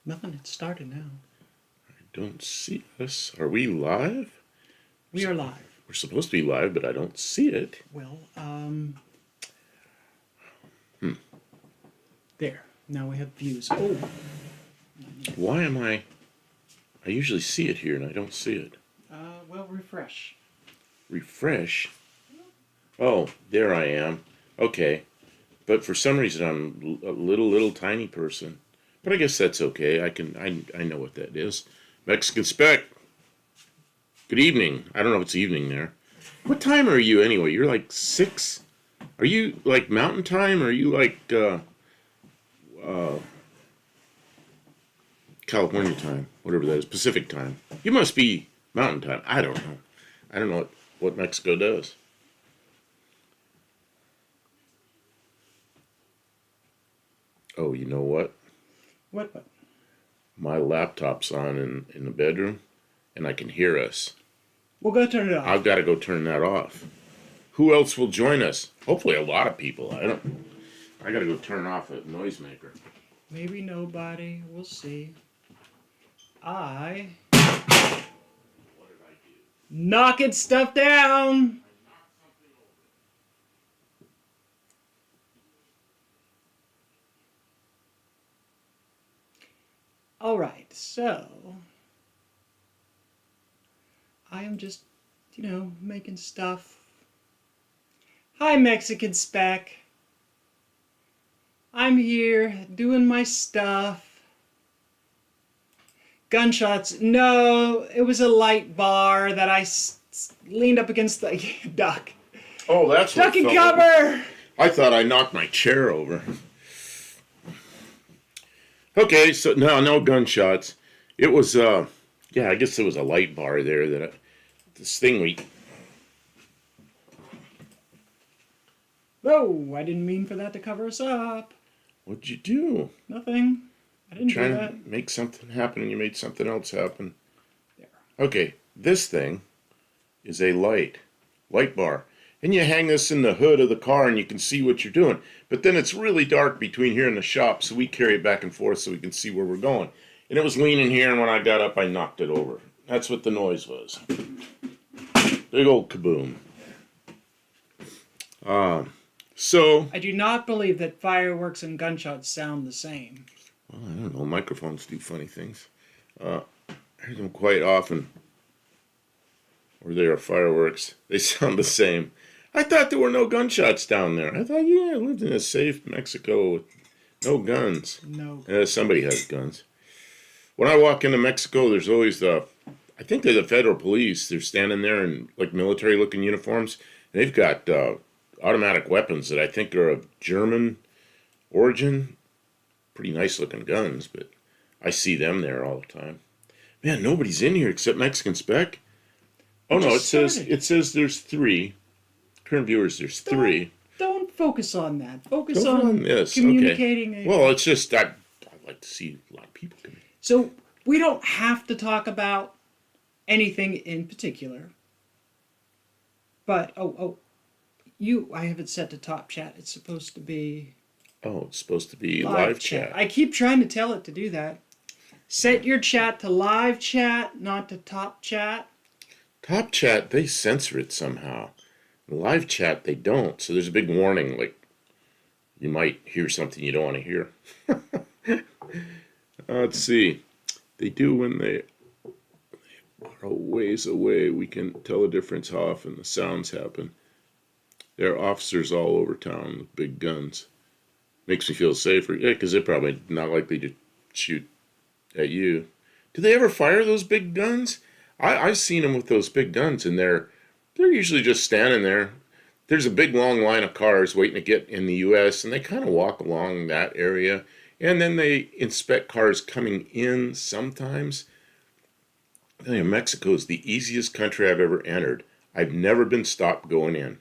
Nothing. It started now. Don't see us. Are we live? We are live. We're supposed to be live, but I don't see it. Well, there. Now we have views. Oh, Why am I usually see it here and I don't see it. well, refresh. Refresh. Oh, there I am. Okay. But for some reason I'm a little tiny person. But I guess that's okay. I know what that is. Mexican Spec. Good evening. I don't know if it's evening there. What time are you anyway? You're like 6? Are you like mountain time or are you like California time? Whatever that is. Pacific time. You must be mountain time. I don't know. I don't know what Mexico does. Oh, you know what? What? My laptop's on in the bedroom, and I can hear us. We'll go turn it off. I've got to go turn that off. Who else will join us? Hopefully a lot of people. I got to go turn off a noisemaker. Maybe nobody. We'll see. What did I do? Knocking stuff down. All right, so I am just, making stuff. Hi, Mexican Spec. I'm here doing my stuff. Gunshots. No, it was a light bar that I leaned up against the duck. Oh, that's what Duck and fell cover! over. I thought I knocked my chair over. Okay, so no gunshots. It was, I guess there was a light bar there that this thing Whoa, I didn't mean for that to cover us up. What'd you do? Nothing. I didn't do Trying that. to make something happen and you made something else happen. There. Okay, this thing is a light bar. And you hang this in the hood of the car and you can see what you're doing. But then it's really dark between here and the shop, so we carry it back and forth so we can see where we're going. And it was leaning here, and when I got up, I knocked it over. That's what the noise was. Big old kaboom. So... I do not believe that fireworks and gunshots sound the same. Well, I don't know. Microphones do funny things. I hear them quite often. Or they are fireworks. They sound the same. I thought there were no gunshots down there. I thought, I lived in a safe Mexico with no guns. No. Somebody has guns. When I walk into Mexico, there's always I think they're the federal police. They're standing there in like military-looking uniforms. And they've got automatic weapons that I think are of German origin. Pretty nice-looking guns, but I see them there all the time. Man, nobody's in here except Mexican Spec. Oh no, it says there's 3. Current viewers, there's 3. Don't focus on that. Focus Go on this. communicating. Okay. Well, it's just I'd like to see a lot of people come in. So we don't have to talk about anything in particular. But I have it set to top chat. It's supposed to be Oh, it's supposed to be live chat. I keep trying to tell it to do that. Set your chat to live chat, not to top chat. Top chat, they censor it somehow. Live chat, they don't. So there's a big warning, like you might hear something you don't want to hear. Let's see. They do when they are a ways away. We can tell the difference how often the sounds happen. There are officers all over town with big guns. Makes me feel safer. Yeah, because they're probably not likely to shoot at you. Do they ever fire those big guns? I've seen them with those big guns, and they're usually just standing there. There's a big long line of cars waiting to get in the U.S., and they kind of walk along that area, and then they inspect cars coming in sometimes. Mexico is the easiest country I've ever entered. I've never been stopped going in.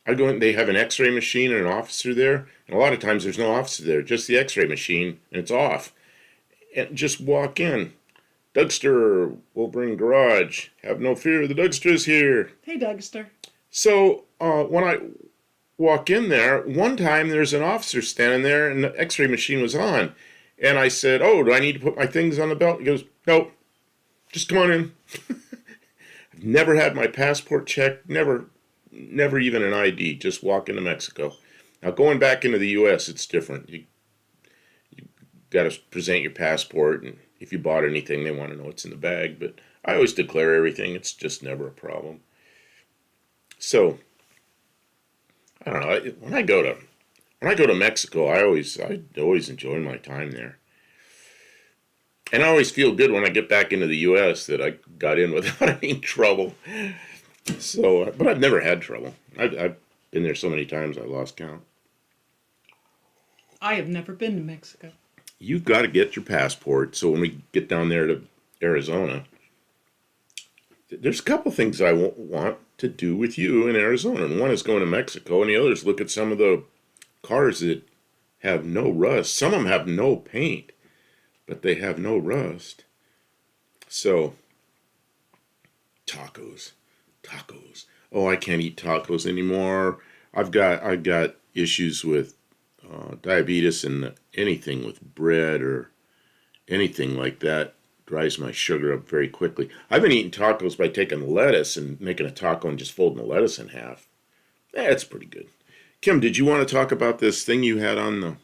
I go in, they have an x-ray machine and an officer there, and a lot of times there's no officer there, just the x-ray machine, and it's off. And just walk in. Dougster will bring garage. Have no fear, the Dougster's here. Hey, Dougster. So when I walk in there, one time there's an officer standing there and the x-ray machine was on. And I said, "Oh, do I need to put my things on the belt?" He goes, "Nope, just come on in." I've never had my passport checked, never even an ID, just walk into Mexico. Now, going back into the U.S., it's different. You got to present your passport, and if you bought anything, they want to know what's in the bag. But I always declare everything. It's just never a problem. So, I don't know. When I go to Mexico, I always enjoy my time there. And I always feel good when I get back into the U.S. that I got in without any trouble. So, but I've never had trouble. I've been there so many times I lost count. I have never been to Mexico. You've got to get your passport. So when we get down there to Arizona, there's a couple things I want to do with you in Arizona. And one is going to Mexico, and the other is look at some of the cars that have no rust. Some of them have no paint, but they have no rust. So, tacos. Oh, I can't eat tacos anymore. I've got issues with diabetes, and anything with bread or anything like that dries my sugar up very quickly. I've been eating tacos by taking lettuce and making a taco and just folding the lettuce in half. That's pretty good. Kim, did you want to talk about this thing you had on the...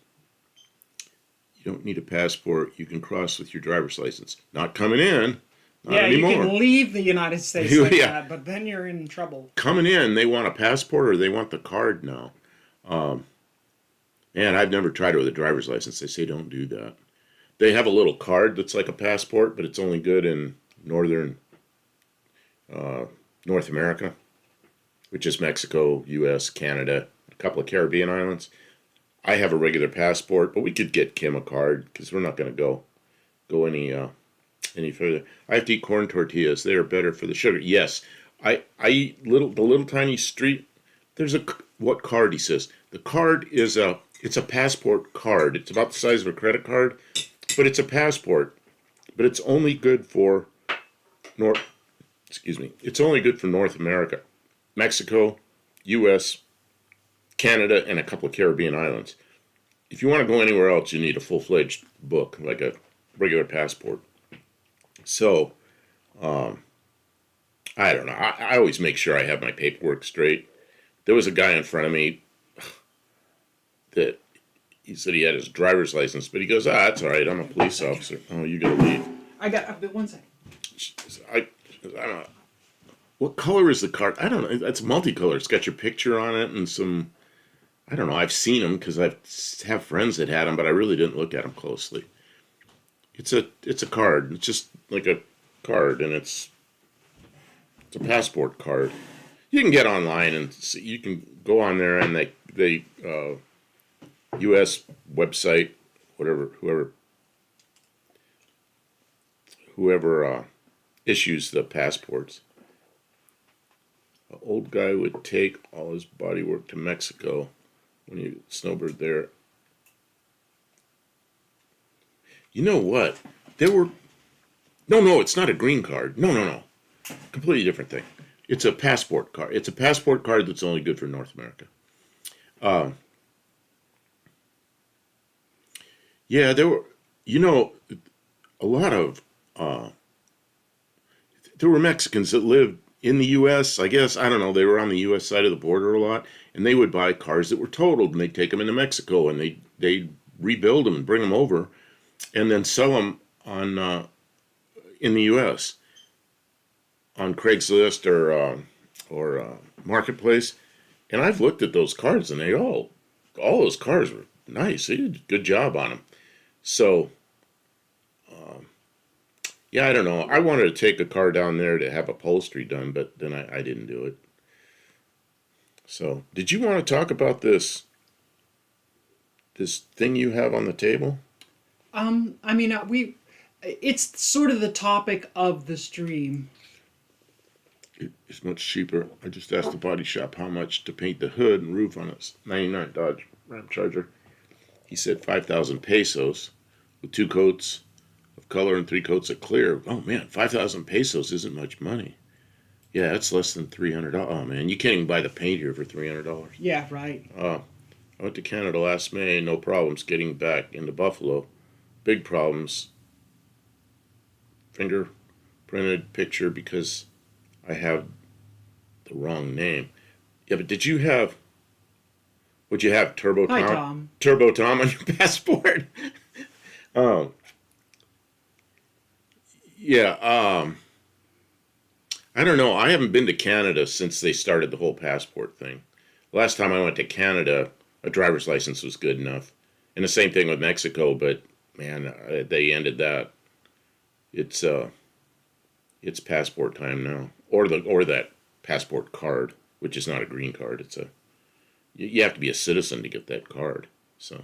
You don't need a passport. You can cross with your driver's license. Not coming in. Not anymore. You can leave the United States like that, but then you're in trouble. Coming in, they want a passport or they want the card now. Man, I've never tried it with a driver's license. They say don't do that. They have a little card that's like a passport, but it's only good in northern North America, which is Mexico, U.S., Canada, a couple of Caribbean islands. I have a regular passport, but we could get Kim a card because we're not going to go any further. I have to eat corn tortillas. They are better for the sugar. Yes, I eat the little tiny street. There's what card, he says. The card is it's a passport card. It's about the size of a credit card, but it's a passport. But it's only good for It's only good for North America, Mexico, U.S., Canada, and a couple of Caribbean islands. If you want to go anywhere else, you need a full-fledged book, like a regular passport. So, I don't know. I always make sure I have my paperwork straight. There was a guy in front of me that he said he had his driver's license, but he goes, that's all right. I'm a police officer. Oh, you got to leave. I got 1 second. I don't know. What color is the card? I don't know. It's multicolor. It's got your picture on it and some... I don't know. I've seen them because I have friends that had them, but I really didn't look at them closely. It's a card. It's just like a card, and it's a passport card. You can get online and see, you can go on there and they U.S. website, whoever issues the passports. An old guy would take all his bodywork to Mexico when he snowbird there. You know what? No, it's not a green card. No. Completely different thing. It's a passport card. It's a passport card that's only good for North America. Yeah, there were, a lot of, there were Mexicans that lived in the U.S., I guess. I don't know. They were on the U.S. side of the border a lot, and they would buy cars that were totaled, and they'd take them into Mexico, and they'd rebuild them and bring them over, and then sell them on in the U.S. on Craigslist or Marketplace. And I've looked at those cars, and all those cars were nice. They did a good job on them. So, yeah, I don't know. I wanted to take a car down there to have upholstery done, but then I didn't do it. So, did you want to talk about this thing you have on the table? It's sort of the topic of the stream. It's much cheaper. I just asked the body shop how much to paint the hood and roof on a '99 Dodge Ram Charger. He said 5,000 pesos with 2 coats of color and 3 coats of clear. Oh man, 5,000 pesos isn't much money. Yeah, it's less than $300. Oh man, you can't even buy the paint here for $300. Yeah, right. I went to Canada last May, no problems getting back into Buffalo. big problems. Fingerprinted picture because I have the wrong name. Yeah, but would you have Turbo Hi, Tom? Tom. Turbo Tom on your passport? um, yeah, I don't know. I haven't been to Canada since they started the whole passport thing. Last time I went to Canada, a driver's license was good enough. And the same thing with Mexico, but man, they ended that. It's passport time now, or that passport card, which is not a green card. You have to be a citizen to get that card. So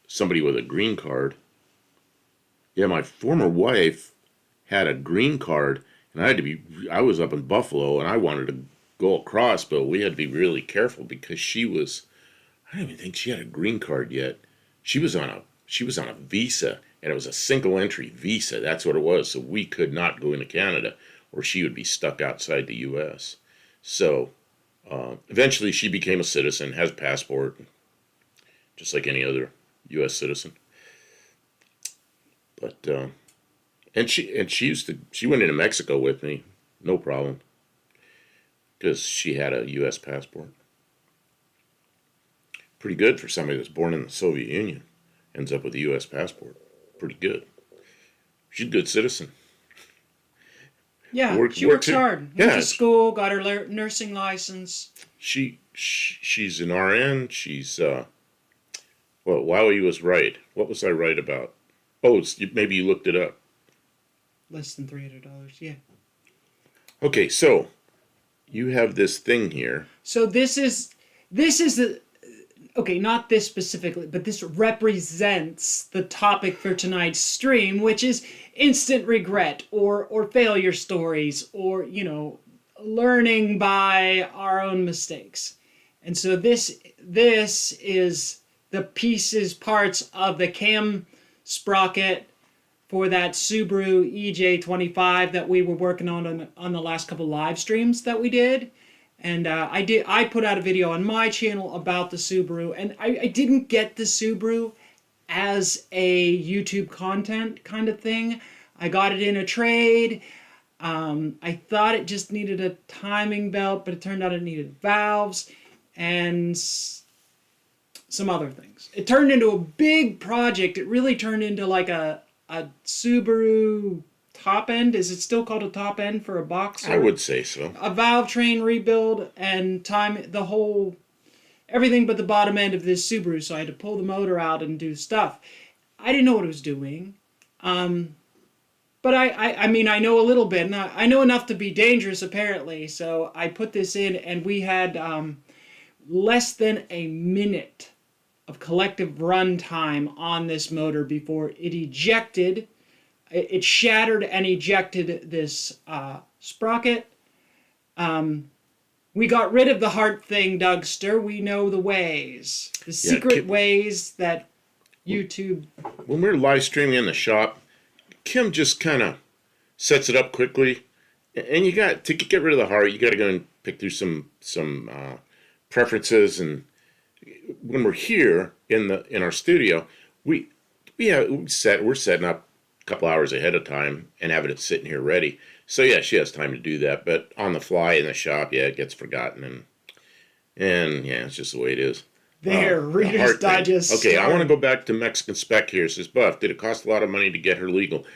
somebody with a green card. Yeah, my former wife had a green card, and I was up in Buffalo, and I wanted to go across, but we had to be really careful because I don't even think she had a green card yet. She was on a visa, and it was a single entry visa. That's what it was. So we could not go into Canada, or she would be stuck outside the U.S. So eventually, she became a citizen, has a passport, just like any other U.S. citizen. But she went into Mexico with me, no problem, because she had a U.S. passport. Pretty good for somebody that's born in the Soviet Union, ends up with a U.S. passport. Pretty good. She's a good citizen. Yeah, she works hard. Went Yeah, to school, got her nursing license. she's an RN. Well, Wowie was right. What was I right about? Oh, maybe you looked it up. Less than $300. Yeah. Okay, so you have this thing here. So this is the okay, not this specifically, but this represents the topic for tonight's stream, which is instant regret or failure stories or, learning by our own mistakes. And so this is the parts of the cam sprocket for that Subaru EJ25 that we were working on the last couple live streams that we did. And I put out a video on my channel about the Subaru, and I didn't get the Subaru as a YouTube content kind of thing. I got it in a trade. I thought it just needed a timing belt, but it turned out it needed valves and some other things. It turned into a big project. It really turned into like a Subaru top end. Is it still called a top end for a Boxer? I would say so. A valve train rebuild and everything but the bottom end of this Subaru, so I had to pull the motor out and do stuff. I didn't know what I was doing. But I mean, I know a little bit, and I know enough to be dangerous, apparently, so I put this in, and we had less than a minute of collective run time on this motor before it ejected. It shattered and ejected this sprocket. We got rid of the heart thing, Dougster. We know the ways. The secret ways that YouTube... When we're live streaming in the shop, Kim just kind of sets it up quickly. And you got to get rid of the heart, you got to go and pick through some preferences. And when we're here in our studio, we're setting up couple hours ahead of time and having it sitting here ready. So yeah, she has time to do that, but on the fly in the shop, yeah, it gets forgotten and yeah, it's just the way it is. Reader's Digest. Okay, I want to go back to Mexican Spec here. It says, Buff, did it cost a lot of money to get her legal?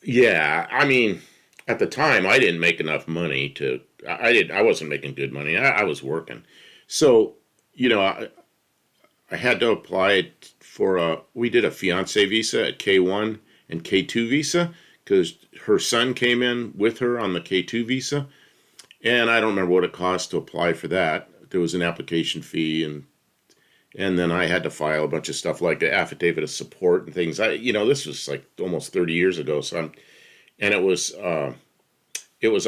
Yeah, I mean, at the time, I didn't make enough money I wasn't making good money. I was working. So, I had to apply we did a fiance visa at K1 and K2 visa because her son came in with her on the K2 visa, and I don't remember what it cost to apply for that. There was an application fee, and then I had to file a bunch of stuff like the affidavit of support and things. This was like almost 30 years ago. And it was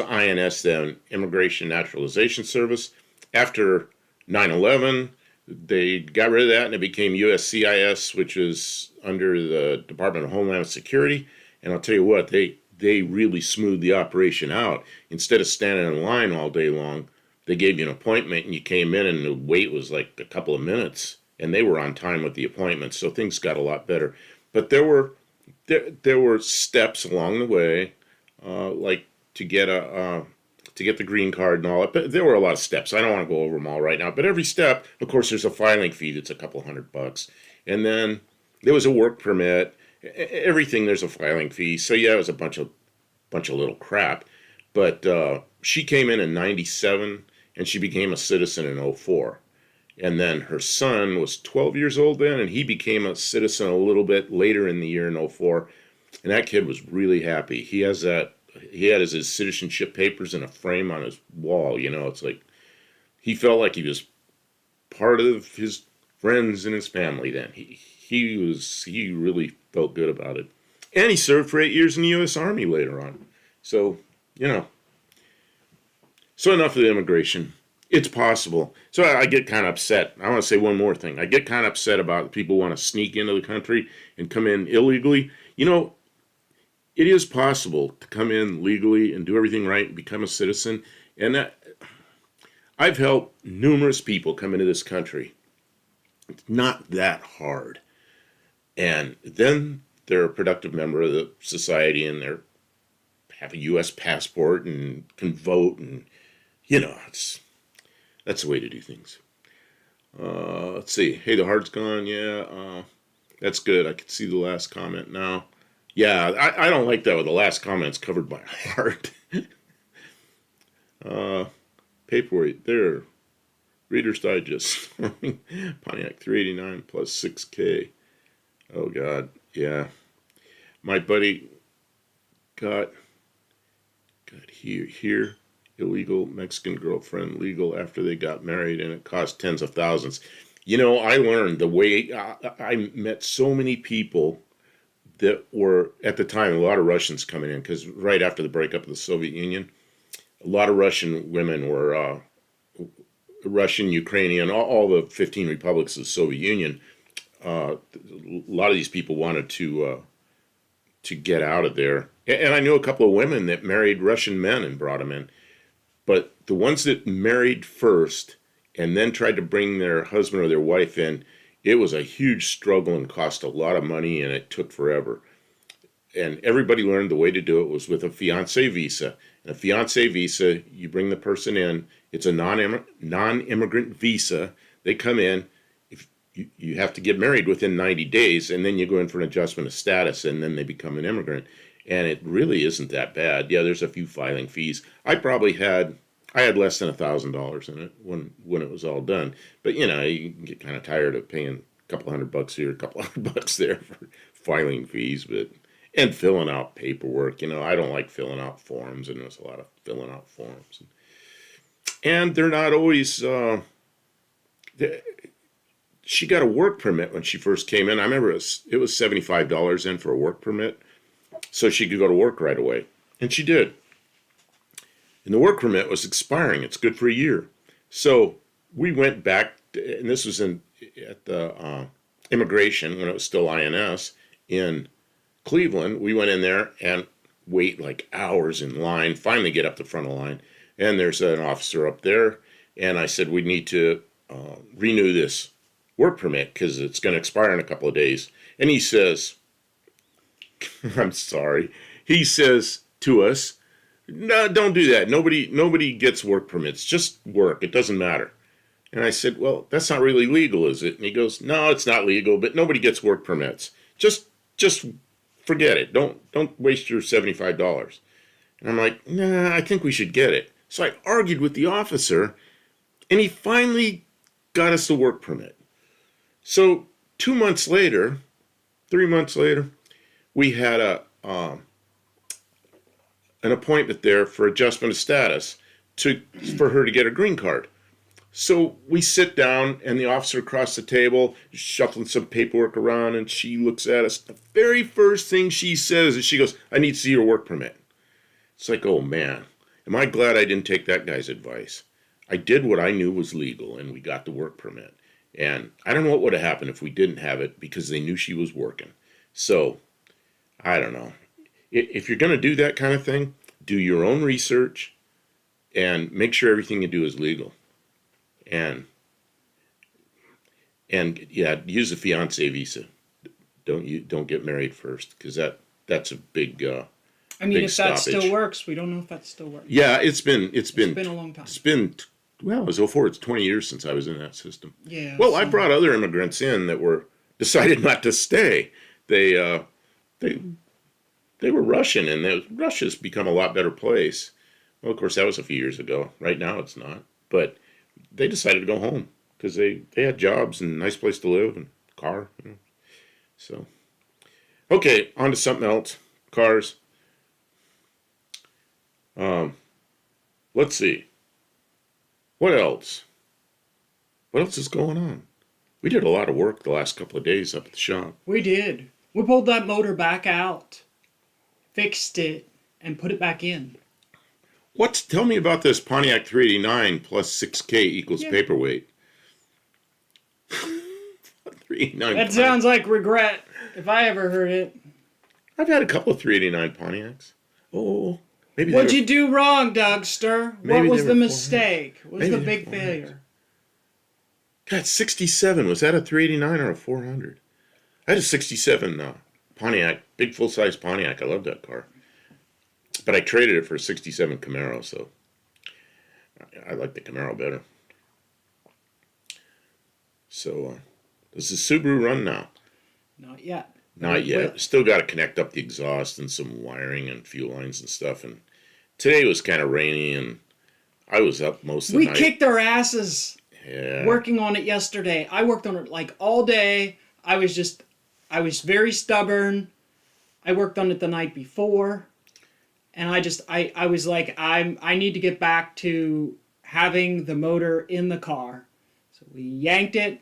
INS then, Immigration Naturalization Service. After 9/11. They got rid of that and it became USCIS, which is under the Department of Homeland Security. And I'll tell you what, they really smoothed the operation out. Instead of standing in line all day long, they gave you an appointment and you came in and the wait was like a couple of minutes. And they were on time with the appointment, so things got a lot better. But there were steps along the way, like to get the green card and all that. But there were a lot of steps. I don't want to go over them all right now. But every step, of course, there's a filing fee that's a couple $100, and then there was a work permit. Everything there's a filing fee. So yeah, it was a bunch of little crap. But she came in '97, and she became a citizen in '04. And then her son was 12 years old then, and he became a citizen a little bit later in the year in '04. And that kid was really happy. He had his citizenship papers in a frame on his wall. It's like he felt like he was part of his friends and his family then. He really felt good about it. And he served for 8 years in the U.S. Army later on. So, so enough of the immigration. It's possible. So I get kind of upset. I want to say one more thing. I get kind of upset about people who want to sneak into the country and come in illegally. It is possible to come in legally and do everything right and become a citizen. And I've helped numerous people come into this country. It's not that hard. And then they're a productive member of the society, and they have a U.S. passport and can vote, and that's the way to do things. Let's see. Hey, the heart's gone. Yeah, that's good. I can see the last comment now. Yeah, I don't like that with the last comment's covered by heart. Paperweight there. Reader's Digest. Pontiac 389 plus 6K. Oh, God. Yeah. My buddy got here illegal Mexican girlfriend, legal after they got married, and it cost tens of thousands. I learned the way I met so many people that were, at the time, a lot of Russians coming in, because right after the breakup of the Soviet Union, a lot of Russian women were Russian, Ukrainian, all the 15 republics of the Soviet Union. A lot of these people wanted to get out of there. And I knew a couple of women that married Russian men and brought them in. But the ones that married first and then tried to bring their husband or their wife in, it was a huge struggle and cost a lot of money, and it took forever. And everybody learned the way to do it was with a fiancé visa. And a fiancé visa, you bring the person in. It's a non-immigrant visa. They come in. If you have to get married within 90 days, and then you go in for an adjustment of status, and then they become an immigrant. And it really isn't that bad. Yeah, there's a few filing fees. I had less than $1,000 in it when it was all done. But you can get kind of tired of paying a couple $100 here, a couple $100 there for filing fees, and filling out paperwork. I don't like filling out forms, and there's a lot of filling out forms. And they're not always. She got a work permit when she first came in. I remember it was $75 in for a work permit, so she could go to work right away, and she did. And the work permit was expiring. It's good for a year. So we went back, and this was at the immigration when it was still INS in Cleveland. We went in there and wait like hours in line, finally get up the front of the line. And there's an officer up there. And I said, we need to renew this work permit because it's going to expire in a couple of days. And he says, I'm sorry. He says to us, no, don't do that. Nobody gets work permits. Just work. It doesn't matter. And I said, well, that's not really legal, is it? And he goes, no, it's not legal, but nobody gets work permits. Just forget it. Don't waste your $75. And I'm like, nah, I think we should get it. So I argued with the officer, and he finally got us the work permit. So 2 months later, 3 months later, we had an appointment there for adjustment of status for her to get a green card. So we sit down, and the officer across the table is shuffling some paperwork around, and she looks at us. The very first thing she says is she goes, I need to see your work permit. It's like, oh man, am I glad I didn't take that guy's advice. I did what I knew was legal, and we got the work permit. And I don't know what would have happened if we didn't have it because they knew she was working. So, I don't know. If you're going to do that kind of thing, do your own research and make sure everything you do is legal. And yeah, use a fiancé visa. don't get married first, because that's a big I mean, big if that stoppage. still works, we don't know if that still works. Yeah, it's been It's been a long time. It's been well, it's 04. It's 20 years since I was in that system. Yeah. Well, I so- brought other immigrants in that were decided not to stay. They were Russian, and Russia's become a lot better place. Well, of course, that was a few years ago. Right now, it's not. But they decided to go home because they had jobs and a nice place to live and car. So, okay, on to something else. Cars. Let's see. What else? What else is going on? We did a lot of work the last couple of days up at the shop. We did. We pulled that motor back out, fixed it, and put it back in. Tell me about this Pontiac 389 plus 6K equals Yeah. paperweight. 389. That sounds like regret, if I ever heard it. I've had a couple of 389 Pontiacs. Oh, maybe What'd they you do wrong, Dougster? What Maybe was they the were mistake? What was Maybe the they big were 400s. failure? God, 67. Was that a 389 or a 400? I had a 67 Pontiac, big full-size Pontiac. I love that car. But I traded it for a 67 Camaro, so I like the Camaro better. So, does the Subaru run now? Not yet. Not yet. Still got to connect up the exhaust and some wiring and fuel lines and stuff. And today was kind of rainy, and I was up most of the We night. kicked our asses Yeah. working on it yesterday. I worked on it like all day. I was very stubborn. I worked on it the night before. And I was like, I need to get back to having the motor in the car. So we yanked it,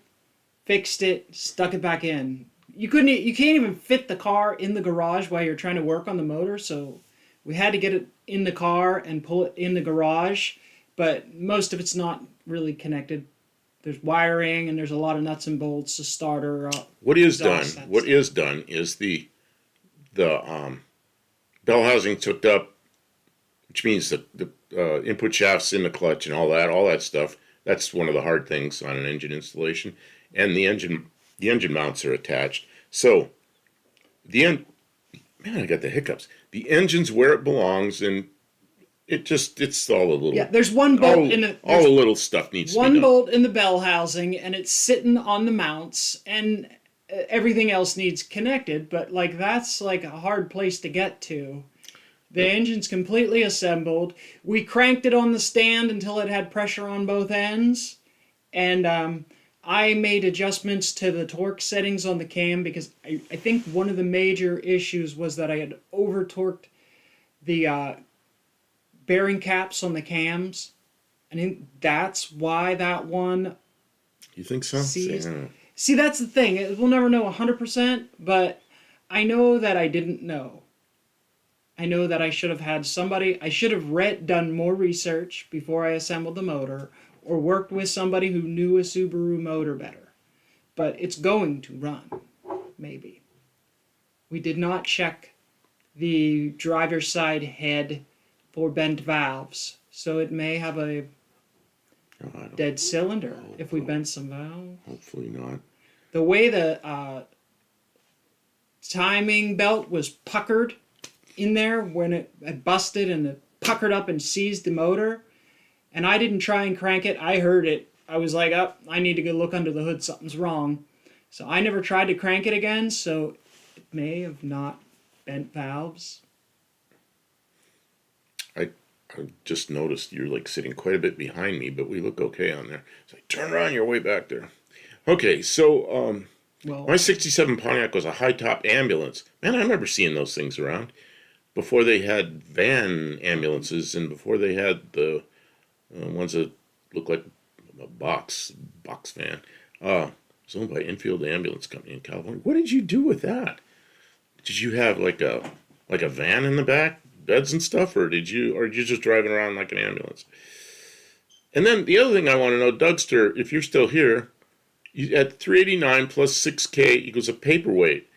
fixed it, stuck it back in. You can't even fit the car in the garage while you're trying to work on the motor. So we had to get it in the car and pull it in the garage. But most of it's not really connected. There's wiring and there's a lot of nuts and bolts to start her up. What is done? Exhaust, that's- What is done is the bell housing's hooked up, which means the input shafts in the clutch and all that stuff. That's one of the hard things on an engine installation, and the engine mounts are attached. So man, I got the hiccups. The engine's where it belongs, and it's all a little. Yeah, there's one bolt in the all the little stuff needs to be one done. bolt in the bell housing, and it's sitting on the mounts, and everything else needs connected. But like that's like a hard place to get to. The engine's completely assembled. We cranked it on the stand until it had pressure on both ends, and I made adjustments to the torque settings on the cam because I think one of the major issues was that I had over torqued the bearing caps on the cams. I think that's why that one. You think so? See, See, that's the thing. We'll never know 100%, but I know that I didn't know. I know that I should have had somebody. I should have done more research before I assembled the motor, or worked with somebody who knew a Subaru motor better. But it's going to run, maybe. We did not check the driver's side head for bent valves, so it may have a No, I don't- dead cylinder if we bent some valve. Hopefully not. The way the timing belt was puckered in there when it had busted and it puckered up and seized the motor, and I didn't try and crank it. I heard it. I was like, oh, I need to go look under the hood. Something's wrong. So I never tried to crank it again, so it may have not bent valves. I just noticed you're like sitting quite a bit behind me, but we look okay on there. So turn around, you're way back there. Okay, so Well, my 67 Pontiac was a high top ambulance. Man, I remember seeing those things around before they had van ambulances and before they had the ones that looked like a box van. It was owned by Enfield Ambulance Company in California. What did you do with that? Did you have like a van in the back, beds and stuff, or are you just driving around like an ambulance? And then the other thing I want to know, Dougster, if you're still here, you at 389 plus 6K equals a paperweight.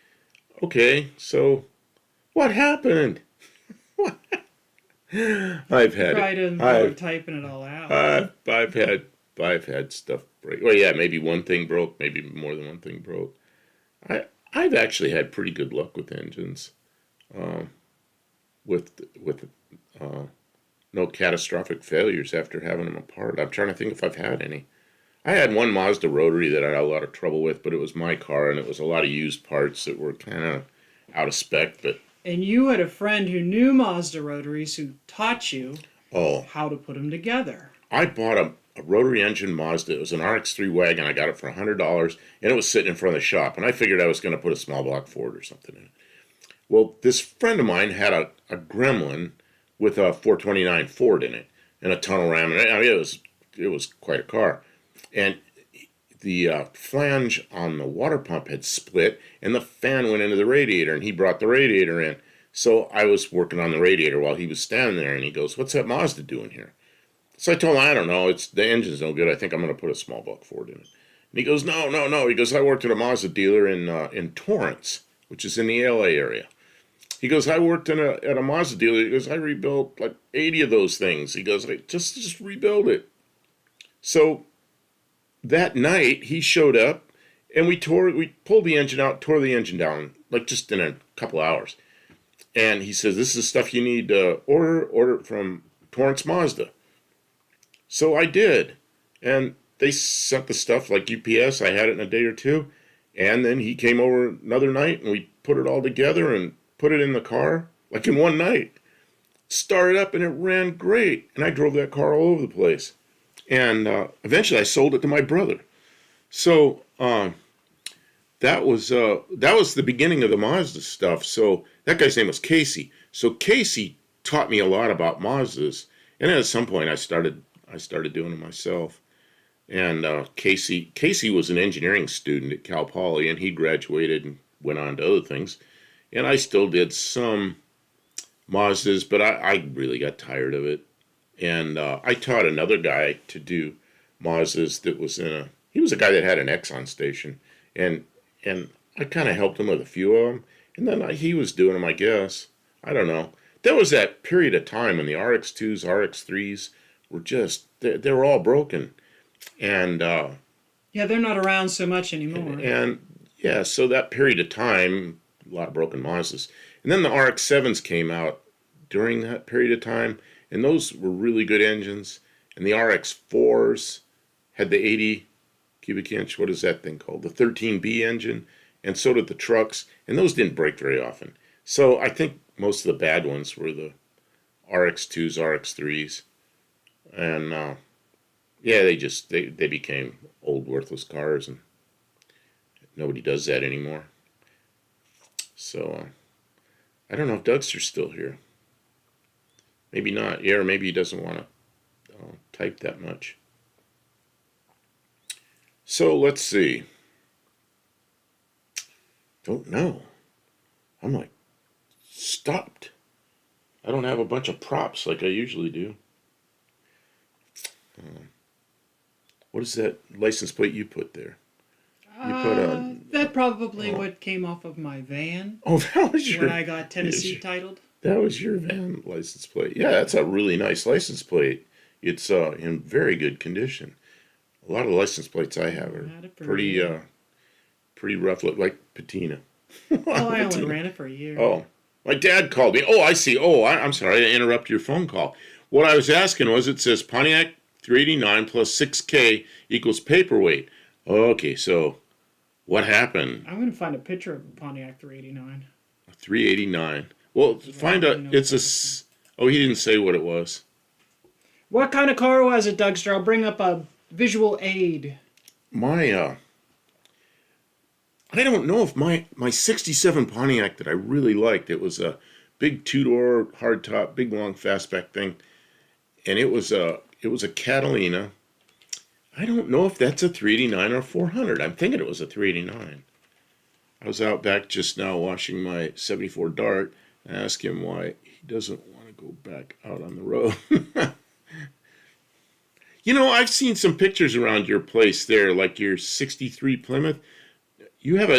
Okay, so what happened? What? I've had tried to I've, typing it all out. I've had stuff break. Well, yeah, maybe one thing broke, maybe more than one thing broke. I've actually had pretty good luck with engines, with no catastrophic failures after having them apart. I'm trying to think if I've had any. I had one Mazda rotary that I had a lot of trouble with, but it was my car, and it was a lot of used parts that were kind of out of spec. But And you had a friend who knew Mazda rotaries who taught you oh, how to put them together. I bought a rotary engine Mazda. It was an RX-3 wagon. I got it for $100, and it was sitting in front of the shop. And I figured I was going to put a small block Ford or something in it. Well, this friend of mine had a Gremlin with a 429 Ford in it and a tunnel ram. And I mean, it was quite a car. And the flange on the water pump had split, and the fan went into the radiator, and he brought the radiator in. So I was working on the radiator while he was standing there, and he goes, "What's that Mazda doing here?" So I told him, "I don't know. It's the engine's no good. I think I'm going to put a small block Ford in it." And he goes, "No, no, no." He goes, "I worked at a Mazda dealer in Torrance, which is in the LA area." He goes, "I worked at a Mazda dealer." He goes, "I rebuilt like 80 of those things." He goes, Just rebuild it." So that night he showed up, and we pulled the engine out, tore the engine down, like just in a couple hours. And he says, "This is stuff you need to order it from Torrance Mazda." So I did, and they sent the stuff like UPS. I had it in a day or two, and then he came over another night, and we put it all together and put it in the car like in one night. Started up, and it ran great, and I drove that car all over the place. And eventually, I sold it to my brother. So that was the beginning of the Mazda stuff. So that guy's name was Casey. So Casey taught me a lot about Mazdas, and then at some point I started doing it myself. And Casey was an engineering student at Cal Poly, and he graduated and went on to other things. And I still did some Mazdas, but I really got tired of it. And I taught another guy to do Mazdas that was he was a guy that had an Exxon station, and I kind of helped him with a few of them, and then he was doing them, I guess. I don't know. There was that period of time when the RX2s, RX3s were just, they were all broken. And Yeah, they're not around so much anymore. and yeah, so that period of time, a lot of broken Mazdas. And then the RX-7s came out during that period of time, and those were really good engines. And the RX-4s had the 80 cubic inch, what is that thing called? The 13B engine, and so did the trucks, and those didn't break very often. So I think most of the bad ones were the RX-2s, RX-3s, and yeah, they became old worthless cars, and nobody does that anymore. So I don't know if Dougster's still here. Maybe not. Yeah, or maybe he doesn't want to type that much. So let's see. Don't know. I'm like stopped. I don't have a bunch of props like I usually do. What is that license plate you put there? You put That probably what came off of my van Oh, that was your when I got Tennessee titled. that was your van license plate. Yeah, that's a really nice license plate. It's in very good condition. A lot of the license plates I have are Had it for a pretty year. pretty rough, look like patina. Oh, I only Patina. ran it for a year. Oh, my dad called me. Oh, I see. Oh, I'm sorry to interrupt your phone call. What I was asking was, it says Pontiac 389 plus 6K equals paperweight. Okay, so what happened? I'm gonna find a picture of a Pontiac 389. 389. Well, find a. It's a. Oh, he didn't say what it was. What kind of car was it, Dougster? I'll bring up a visual aid. My I don't know if my 67 Pontiac that I really liked, it was a big two-door hardtop, big long fastback thing, and it was a Catalina. I don't know if that's a 389 or 400. I'm thinking it was a 389. I was out back just now washing my 74 Dart and asked him why he doesn't want to go back out on the road. You know, I've seen some pictures around your place there, like your 63 Plymouth. You have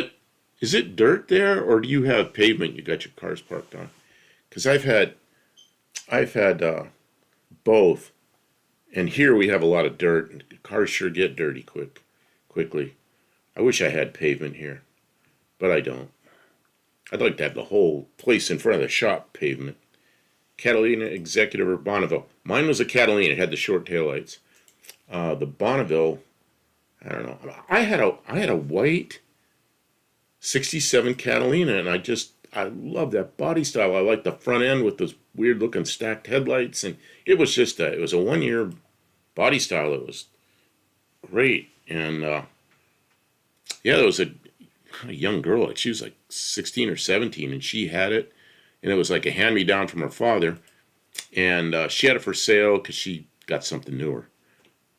is it dirt there, or do you have pavement you got your cars parked on? Because I've had both, and here we have a lot of dirt, and cars sure get dirty quickly. I wish I had pavement here, but I don't. I'd like to have the whole place in front of the shop pavement. Catalina Executive or Bonneville. Mine was a Catalina. It had the short taillights. The Bonneville, I don't know. I had a white '67 Catalina, and I love that body style. I like the front end with those weird looking stacked headlights, and it was it was a 1 year body style. It was great, and yeah, there was a young girl. She was like 16 or 17, and she had it, and it was like a hand me down from her father, and she had it for sale because she got something newer,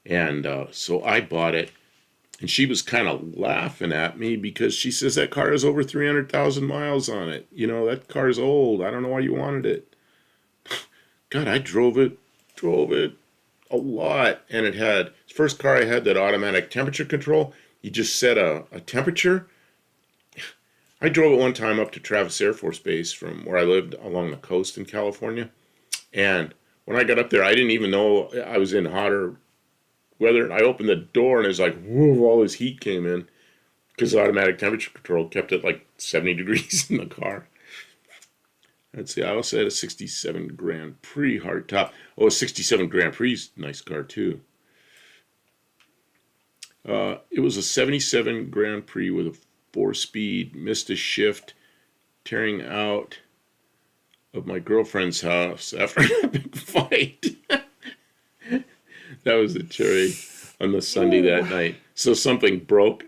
and so I bought it. And she was kind of laughing at me because she says that car has over 300,000 miles on it. You know, that car's old. I don't know why you wanted it. God, I drove it a lot. And it had, first car I had that automatic temperature control. You just set a temperature. I drove it one time up to Travis Air Force Base from where I lived along the coast in California. And when I got up there, I didn't even know I was in hotter weather. I opened the door and it's like, whoa, all this heat came in because the automatic temperature control kept it like 70 degrees in the car. Let's see, I also had a 67 Grand Prix hardtop. Oh, a 67 Grand Prix, nice car too. It was a 77 Grand Prix with a 4-speed, missed a shift, tearing out of my girlfriend's house after a big fight. That was the cherry on the Sunday that night. So something broke.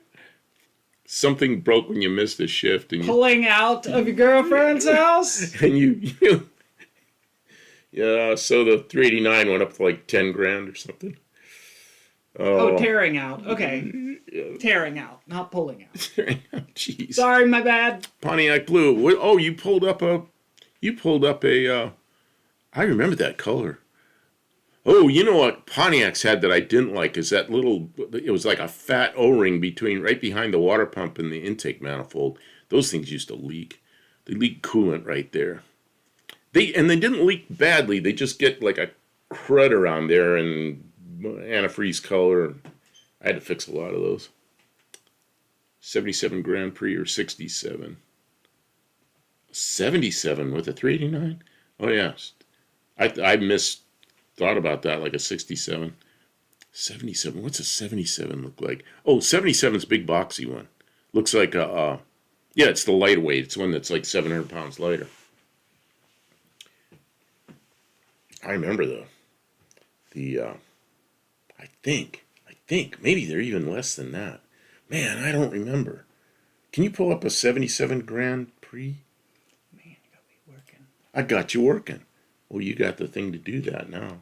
Something broke when you missed a shift, and Pulling out of your girlfriend's house? and yeah. So the 389 went up to like 10 grand or something. Oh, tearing out. Okay. Tearing out, not pulling out. Jeez. Sorry, my bad. Pontiac Blue. Oh, you pulled up a. I remember that color. Oh, you know what Pontiac's had that I didn't like is that little, it was like a fat O-ring right behind the water pump and the intake manifold. Those things used to leak. They leak coolant right there. They didn't leak badly. They just get like a crud around there and antifreeze color. I had to fix a lot of those. 77 Grand Prix or 67? 77 with a 389? Oh, yeah. I thought about that, like a 67. 77, what's a 77 look like? Oh, 77's big boxy one. Looks like yeah, it's the lightweight. It's one that's like 700 pounds lighter. I remember I think, maybe they're even less than that. Man, I don't remember. Can you pull up a 77 Grand Prix? Man, you got me working. I got you working. Well, you got the thing to do that now.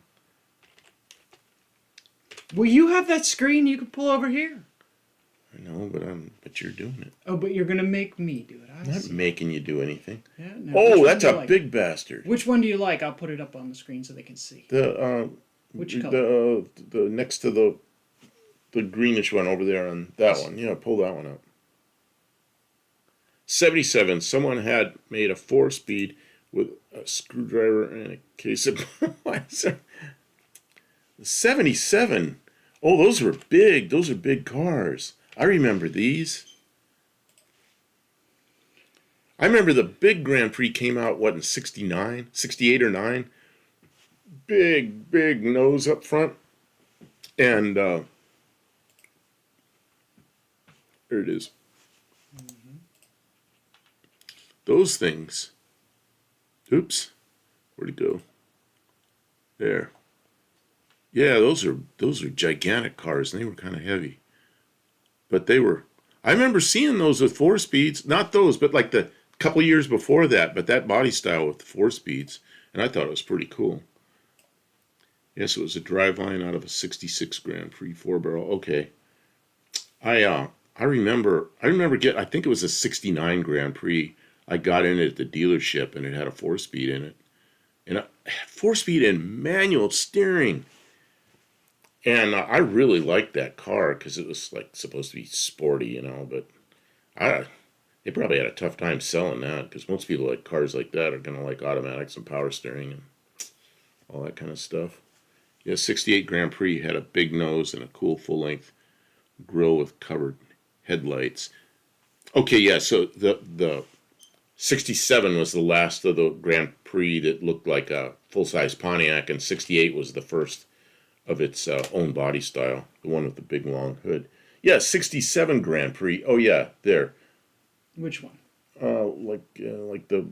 Well, you have that screen you can pull over here. I know, but you're doing it. Oh, but you're gonna make me do it. I'm not making you do anything. Yeah, no. Oh, that's a big bastard. Which one do you like? I'll put it up on the screen so they can see. Which color? The next to the greenish one over there on that one. Yeah, pull that one up. 77. Someone had made a 4-speed with a screwdriver and a case of 77. Oh, those were big. Those are big cars. I remember these. I remember the big Grand Prix came out, what, in 69? 68 or 9? Big nose up front. And there it is. Mm-hmm. Those things. Oops. Where'd it go? There. Yeah, those are gigantic cars, and they were kind of heavy. But they were. I remember seeing those with 4 speeds. Not those, but like the couple years before that. But that body style with 4 speeds, and I thought it was pretty cool. Yes, it was a driveline out of a 66 Grand Prix 4-barrel. Okay. I remember I think it was a 69 Grand Prix. I got in it at the dealership, and it had a 4-speed in it. And 4-speed and manual steering. And I really liked that car because it was like supposed to be sporty, you know. But they probably had a tough time selling that because most people like cars like that are gonna like automatics and power steering and all that kind of stuff. Yeah, 68 Grand Prix had a big nose and a cool full-length grille with covered headlights. Okay, yeah. So the 67 was the last of the Grand Prix that looked like a full size Pontiac, and 68 was the first of its own body style, the one with the big long hood. Yeah, 67 Grand Prix. Oh yeah, there. Which one? Like the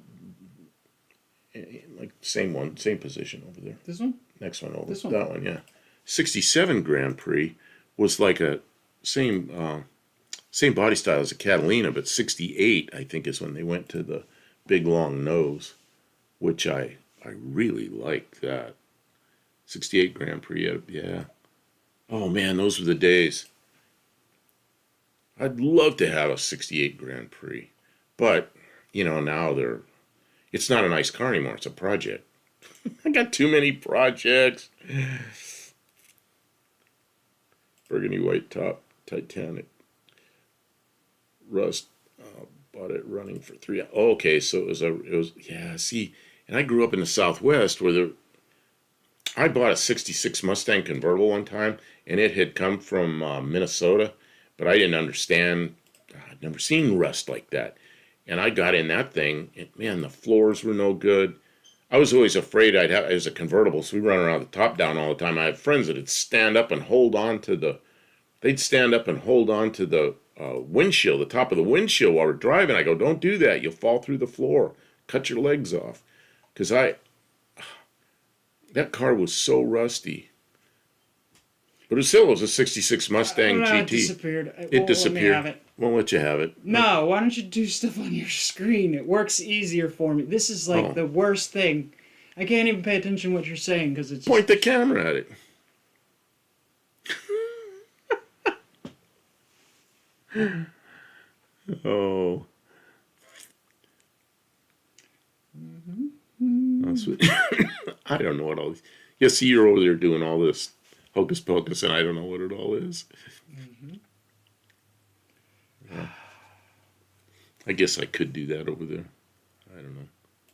like same one, same position over there. This one? Next one over. This one? That one, yeah. 67 Grand Prix was like a same body style as a Catalina, but 68 I think is when they went to the big long nose, which I really like that. 68 Grand Prix, yeah. Oh man, those were the days. I'd love to have a 68 Grand Prix, but now it's not a nice car anymore. It's a project. I got too many projects. Burgundy white top, Titanic, rust. Bought it running for 3. Oh, okay, so it was yeah. See, and I grew up in the Southwest where I bought a '66 Mustang convertible one time, and it had come from Minnesota, but I didn't understand. I'd never seen rust like that, and I got in that thing, and man, the floors were no good. I was always afraid it was a convertible, so we run around the top down all the time. I had friends that'd stand up and hold on to the windshield, the top of the windshield while we're driving. I go, don't do that. You'll fall through the floor. Cut your legs off. Because that car was so rusty. But it still was a '66 Mustang GT. It disappeared. It disappeared. Let me have it. Won't let you have it. No, why don't you do stuff on your screen? It works easier for me. This is like the worst thing. I can't even pay attention to what you're saying because it's Point the camera at it. Oh. That's what, I don't know what all these. Yeah, see, you're over there doing all this hocus pocus, and I don't know what it all is. Yeah. I guess I could do that over there. I don't know.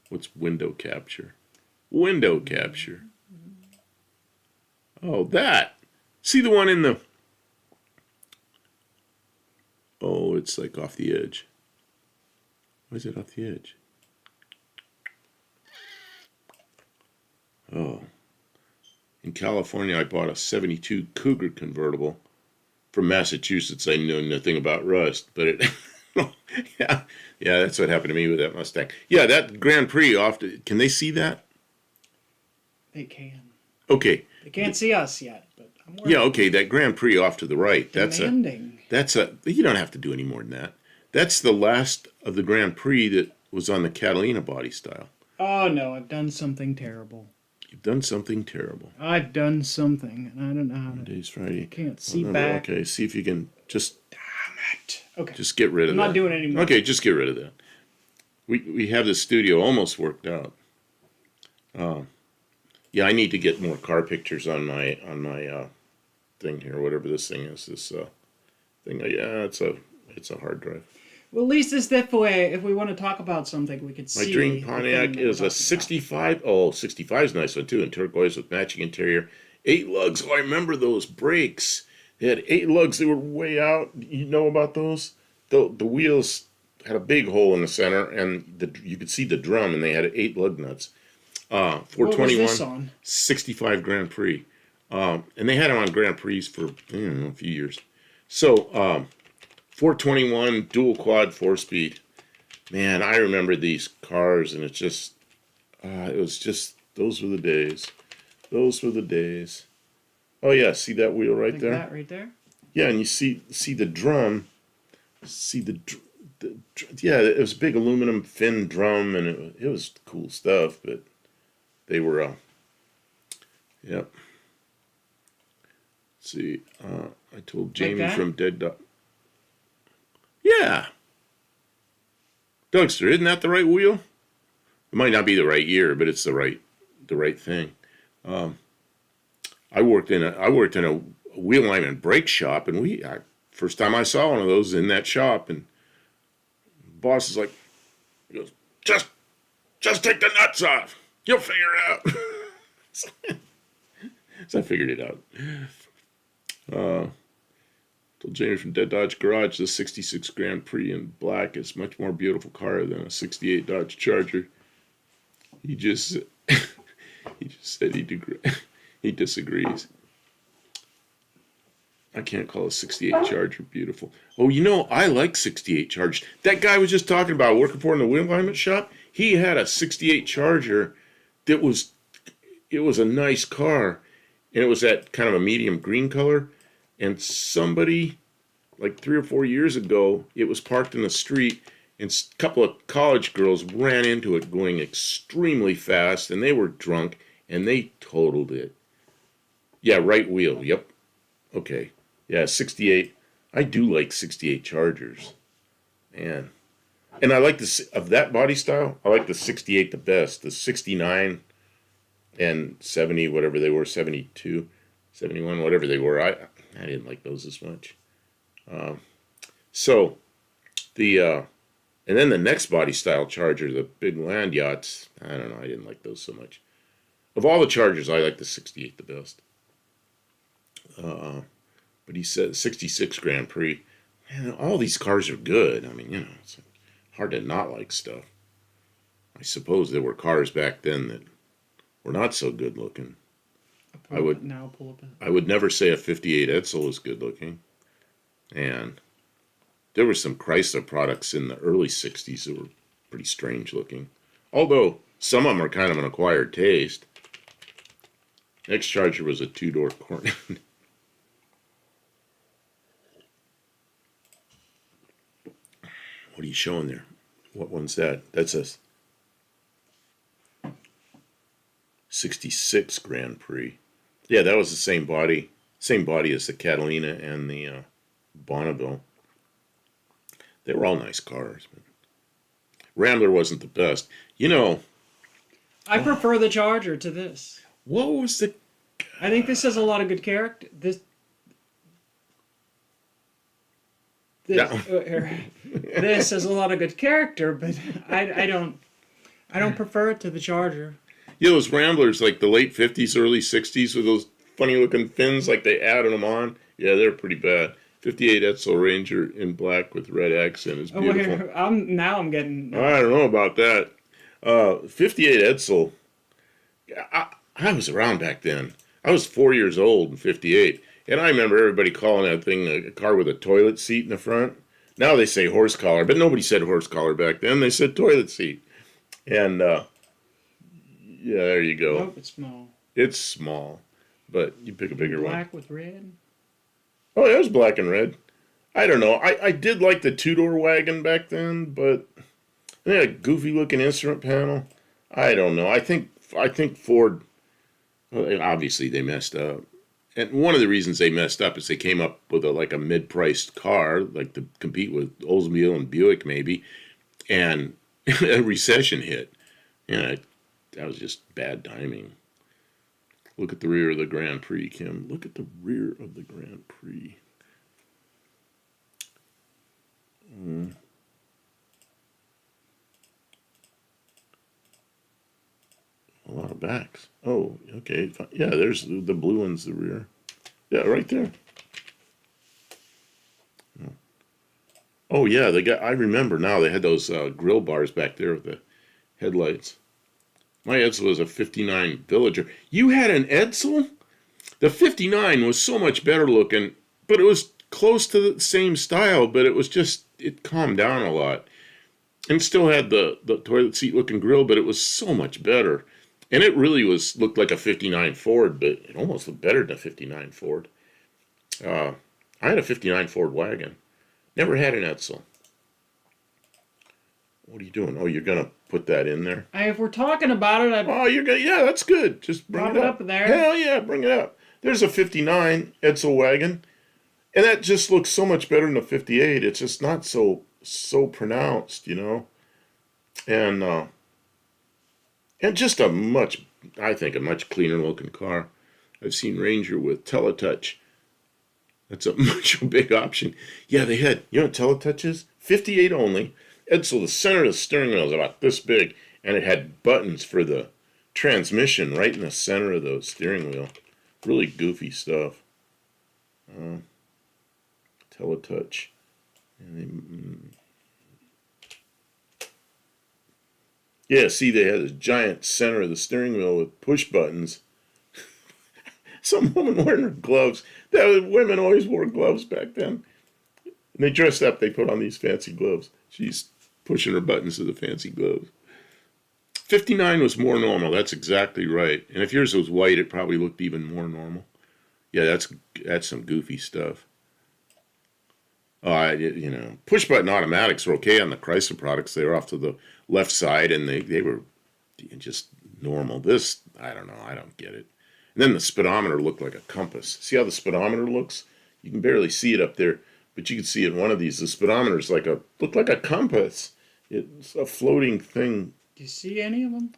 What's window capture? Window capture. Oh, that. See the one in the. Oh, it's like off the edge. Why is it off the edge? Oh. In California, I bought a '72 Cougar convertible from Massachusetts. I know nothing about rust, but it. yeah, that's what happened to me with that Mustang. Yeah, that Grand Prix can they see that? They can. Okay. They can't see us yet, but I'm working. Yeah, okay, that Grand Prix off to the right. Demanding. You don't have to do any more than that. That's the last of the Grand Prix that was on the Catalina body style. Oh no, I've done something terrible. You've done something terrible. I've done something, and I don't know how to. Monday's Friday. I can't see back. Okay, see if you can just. Damn it. Okay. Just get rid of that. I'm not doing it anymore. Okay, just get rid of that. We have the studio almost worked out. Yeah, I need to get more car pictures on my thing here, whatever this thing is. This thing. Yeah, it's a hard drive. Well, at least this way, if we want to talk about something, we could see. My dream Pontiac is a 65. Oh, 65 is a nice one too, in turquoise with matching interior. 8 lugs. Oh, I remember those brakes. They had 8 lugs. They were way out. You know about those? The wheels had a big hole in the center, and you could see the drum, and they had 8 lug nuts. 421. What was this on? 65 Grand Prix. And they had them on Grand Prix for a few years. So 421 dual quad 4-speed. Man, I remember these cars, and it was just those were the days. Those were the days. Oh yeah, see that wheel right there? That right there? Yeah, and you see the drum. See the yeah, it was a big aluminum fin drum, and it was cool stuff. But they were yep. Let's see, I told Jamie Like that? from Dead Dog. Yeah, Dougster, isn't that the right wheel? It might not be the right year, but it's the right thing. I worked in a wheel alignment brake shop, and first time I saw one of those in that shop, and the boss is like, he goes, just take the nuts off. You'll figure it out. So I figured it out. Told Jamie from Dead Dodge Garage the 66 Grand Prix in black is much more beautiful car than a 68 Dodge Charger. He just he just said he disagrees. I can't call a 68 Charger beautiful. Oh, I like 68 Chargers. That guy was just talking about working for in the wheel alignment shop. He had a 68 Charger that was a nice car, and it was that kind of a medium green color. And somebody, like 3 or 4 years ago, it was parked in the street, and a couple of college girls ran into it going extremely fast, and they were drunk, and they totaled it. Yeah, right wheel. Yep. Okay. Yeah, 68. I do like 68 Chargers. Man. And I like of that body style, I like the 68 the best. The 69 and 70, whatever they were, 72, 71, whatever they were. I didn't like those as much. So and then the next body style Charger, the big land yachts, I don't know, I didn't like those so much. Of all the Chargers, I like the 68 the best. But he said 66 Grand Prix. Man, all these cars are good. I mean, it's hard to not like stuff. I suppose there were cars back then that were not so good looking. I would never say a 58 Edsel was good looking. And there were some Chrysler products in the early 60s that were pretty strange looking. Although some of them are kind of an acquired taste. Next Charger was a 2-door Cornet. What are you showing there? What one's that? That's a 66 Grand Prix. Yeah, that was the same body as the Catalina and the Bonneville. They were all nice cars. But Rambler wasn't the best. I prefer the Charger to this. What was the... I think this has a lot of good character. This has a lot of good character, but I don't prefer it to the Charger. Yeah, those Ramblers, like the late 50s, early 60s, with those funny-looking fins, like they added them on. Yeah, they're pretty bad. 58 Edsel Ranger in black with red accent is beautiful. I'm getting... I don't know about that. 58 Edsel, I was around back then. I was 4 years old in 58. And I remember everybody calling that thing a car with a toilet seat in the front. Now they say horse collar, but nobody said horse collar back then. They said toilet seat. And, yeah, there you go. Nope, it's small. It's small, but you pick a bigger one. Black with red? Oh, yeah, it was black and red. I don't know. I did like the 2-door wagon back then, but they had a goofy-looking instrument panel. I don't know. I think Ford, well, obviously they messed up. And one of the reasons they messed up is they came up with a mid-priced car, like to compete with Oldsmobile and Buick maybe, and a recession hit. That was just bad timing. Look at the rear of the Grand Prix, Kim. Look at the rear of the Grand Prix. A lot of backs. Oh, okay. Yeah, there's the blue one's the rear. Yeah, right there. Oh, yeah, I remember now they had those grill bars back there with the headlights. My Edsel was a 59 Villager. You had an Edsel? The 59 was so much better looking, but it was close to the same style, but it calmed down a lot. And still had the toilet seat looking grill, but it was so much better. And it really looked like a 59 Ford, but it almost looked better than a 59 Ford. I had a 59 Ford wagon. Never had an Edsel. What are you doing? Oh, you're going to put that in there? If we're talking about it, yeah, that's good. Just bring it up. There. Hell yeah, bring it up. There's a 59 Edsel wagon. And that just looks so much better than a 58. It's just not so pronounced, And just I think a much cleaner looking car. I've seen Ranger with Teletouch. That's a much big option. Yeah, they had, what Teletouch is? 58 only. Edsel, the center of the steering wheel is about this big, and it had buttons for the transmission right in the center of the steering wheel. Really goofy stuff. Teletouch. And yeah, see, they had a giant center of the steering wheel with push buttons. Some woman wearing her gloves. Women always wore gloves back then. And they dressed up. They put on these fancy gloves. She's pushing her buttons with the fancy gloves. 59 was more normal. That's exactly right. And if yours was white, it probably looked even more normal. Yeah, that's some goofy stuff. Push button automatics were okay on the Chrysler products. They were off to the left side, and they were just normal. This, I don't know. I don't get it. And then the speedometer looked like a compass. See how the speedometer looks? You can barely see it up there, but you can see in one of these. The speedometer is looked like a compass. It's a floating thing. Do you see any of them?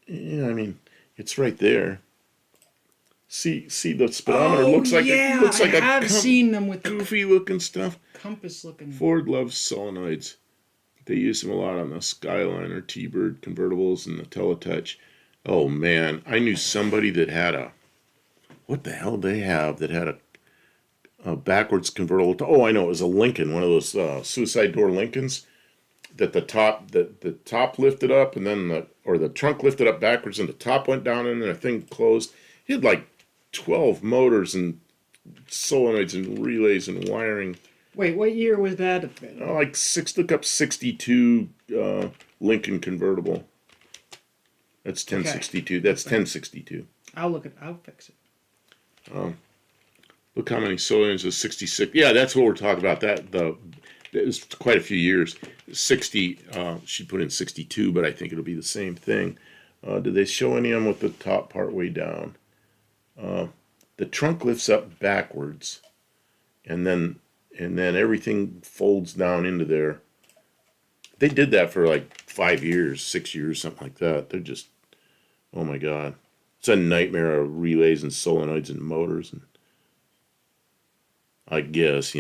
Yeah, I mean, it's right there. See, the speedometer looks like I have seen them with the goofy looking stuff. compass looking. Ford loves solenoids. They use them a lot on the Skyliner, T-Bird convertibles, and the Teletouch. Oh man, I knew somebody that had what the hell did they have that had a backwards convertible. Oh, I know, it was a Lincoln, one of those suicide door Lincolns. That the top lifted up, and then the trunk lifted up backwards, and the top went down, and then the thing closed. He had like 12 motors and solenoids and relays and wiring. Wait, what year was that? Look up 62 Lincoln convertible. That's 1062. Okay. That's 1062. I'll fix it. Look how many solenoids is 66. Yeah, that's what we're talking about. It was quite a few years. 60, she put in 62, but I think it'll be the same thing. Did they show any of them with the top part way down? The trunk lifts up backwards, and then everything folds down into there. They did that for like 5 years, 6 years, something like that. They're just, oh my God. It's a nightmare of relays and solenoids and motors. And I guess,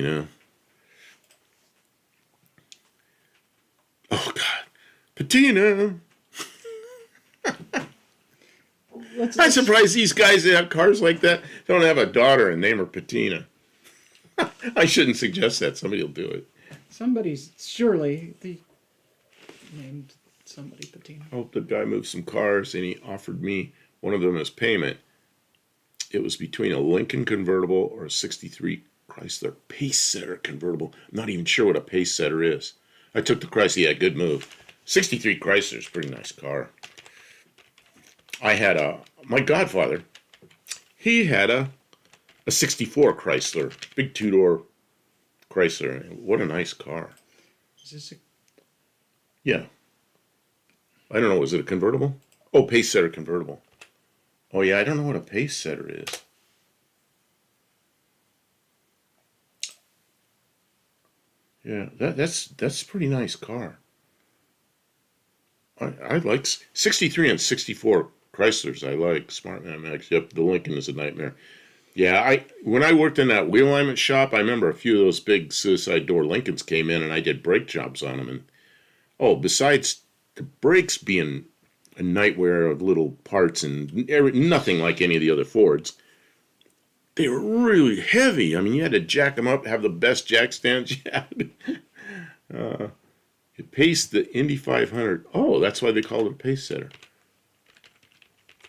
Oh God, Patina. I'm surprised these guys that have cars like that don't have a daughter and name her Patina. I shouldn't suggest that. Somebody will do it. Surely they named somebody Patina. I hope the guy moved some cars and he offered me one of them as payment. It was between a Lincoln convertible or a 63 Chrysler Pacesetter convertible. I'm not even sure what a Pacesetter is. I took the Chrysler. Yeah, good move. 63 Chrysler is a pretty nice car. I had my godfather, he had a 64 Chrysler, big two-door Chrysler. What a nice car. Is this Yeah. I don't know, was it a convertible? Oh, Pacesetter convertible. Oh yeah, I don't know what a Pacesetter is. Yeah, that's a pretty nice car. I like 63 and 64 Chryslers. I like Smart Max. Yep, the Lincoln is a nightmare. Yeah, when I worked in that wheel alignment shop, I remember a few of those big suicide door Lincolns came in, and I did brake jobs on them. And besides the brakes being a nightmare of little parts and nothing like any of the other Fords, they were really heavy. I mean, you had to jack them up, have the best jack stands you had. It paced the Indy 500. Oh, that's why they called it a Pacesetter.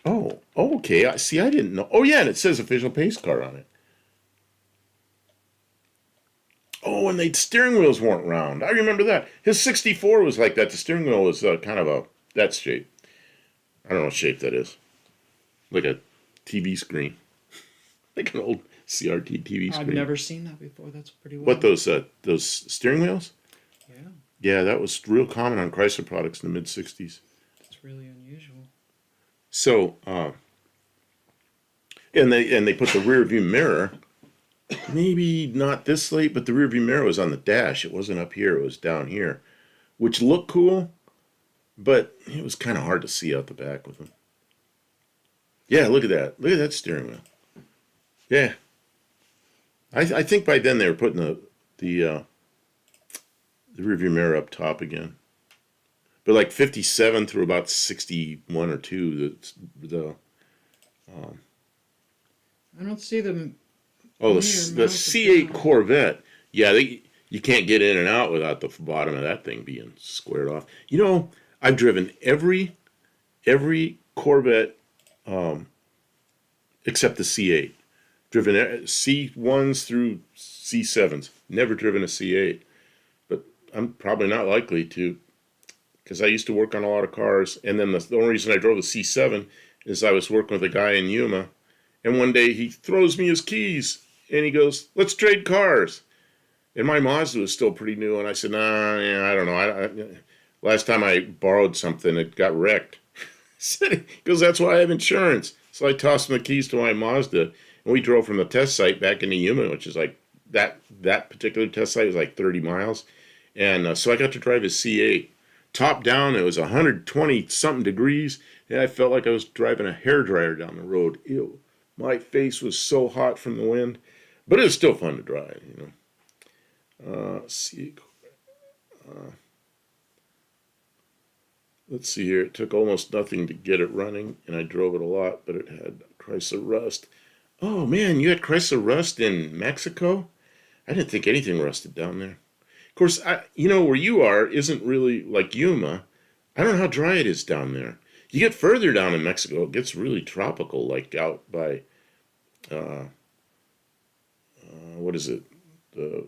Oh, okay. I didn't know. Oh, yeah, and it says official pace car on it. Oh, and the steering wheels weren't round. I remember that. His 64 was like that. The steering wheel was kind of that shape. I don't know what shape that is. Like a TV screen. Like an old CRT TV screen. I've never seen that before. That's pretty well. What, those steering wheels? Yeah. Yeah, that was real common on Chrysler products in the mid-'60s. That's really unusual. So, and they put the rear view mirror, maybe not this late, but the rear view mirror was on the dash. It wasn't up here, it was down here, which looked cool, but it was kind of hard to see out the back with them. Yeah, look at that. Look at that steering wheel. Yeah. I think by then they were putting the rear view mirror up top again. But like 57 through about 61 or 2, I don't see them. the C8 Corvette Yeah, you can't get in and out without the bottom of that thing being squared off. You know, I've driven every Corvette except the C8. Driven C1s through C7s. Never driven a C8. But I'm probably not likely to, because I used to work on a lot of cars. And then the only reason I drove the C7 is I was working with a guy in Yuma. And one day he throws me his keys and he goes, "Let's trade cars." And my Mazda was still pretty new. And I said, "Nah, yeah, I don't know. Last time I borrowed something, it got wrecked." He goes, "That's why I have insurance." So I tossed him the keys to my Mazda. And we drove from the test site back into Yuma, which is like that particular test site was like 30 miles. And so I got to drive his C8. Top down, it was 120 something degrees. And I felt like I was driving a hairdryer down the road. Ew. My face was so hot from the wind. But it was still fun to drive, you know. Let's see here. It took almost nothing to get it running, and I drove it a lot, but it had Chrysler Rust. Oh man, you had Chrysler Rust in Mexico? I didn't think anything rusted down there. Of course, you know, where you are isn't really like Yuma. I don't know how dry it is down there. You get further down in Mexico, it gets really tropical, like out by, what is it? The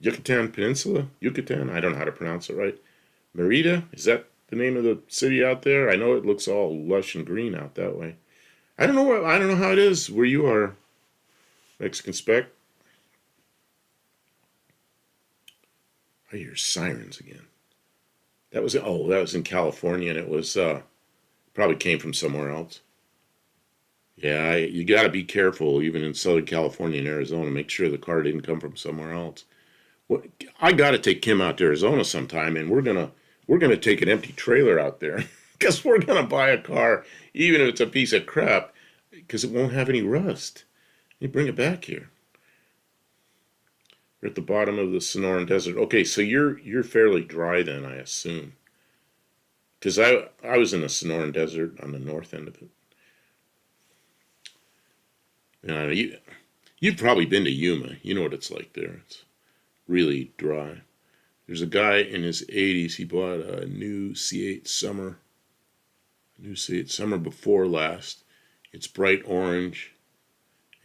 Yucatan Peninsula? Yucatan? I don't know how to pronounce it right. Merida? Is that the name of the city out there? I know it looks all lush and green out that way. I don't know how it is where you are, Mexican Spec. I hear sirens again. That was in California, and it was probably came from somewhere else. Yeah, you got to be careful, even in Southern California and Arizona. Make sure the car didn't come from somewhere else. Well, I got to take Kim out to Arizona sometime, and we're gonna take an empty trailer out there because we're gonna buy a car, even if it's a piece of crap, because it won't have any rust. You bring it back here. We're at the bottom of the Sonoran Desert. Okay, so you're fairly dry then, I assume, because I was in the Sonoran Desert on the north end of it. You've probably been to Yuma. You know what it's like there. It's really dry. There's a guy in his 80s. He bought a new C8 Summer. New C8 Summer before last. It's bright orange.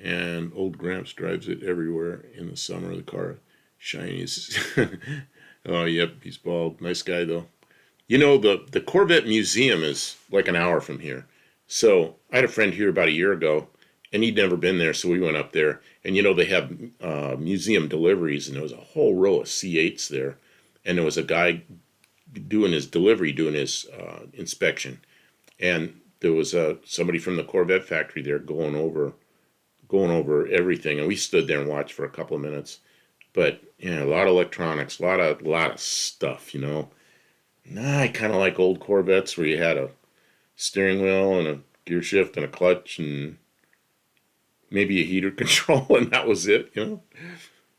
And old Gramps drives it everywhere in the summer. The car shiny. Oh, yep, he's bald. Nice guy, though. You know, the Corvette Museum is like an hour from here. So I had a friend here about a year ago, and he'd never been there, so we went up there. And, you know, they have museum deliveries, and there was a whole row of C8s there. And there was a guy doing his delivery, doing his inspection. And there was somebody from the Corvette factory there going over everything. And we stood there and watched for a couple of minutes. But, yeah, a lot of electronics, a lot of stuff, you know. I kind of like old Corvettes where you had a steering wheel and a gear shift and a clutch and maybe a heater control, and that was it, you know.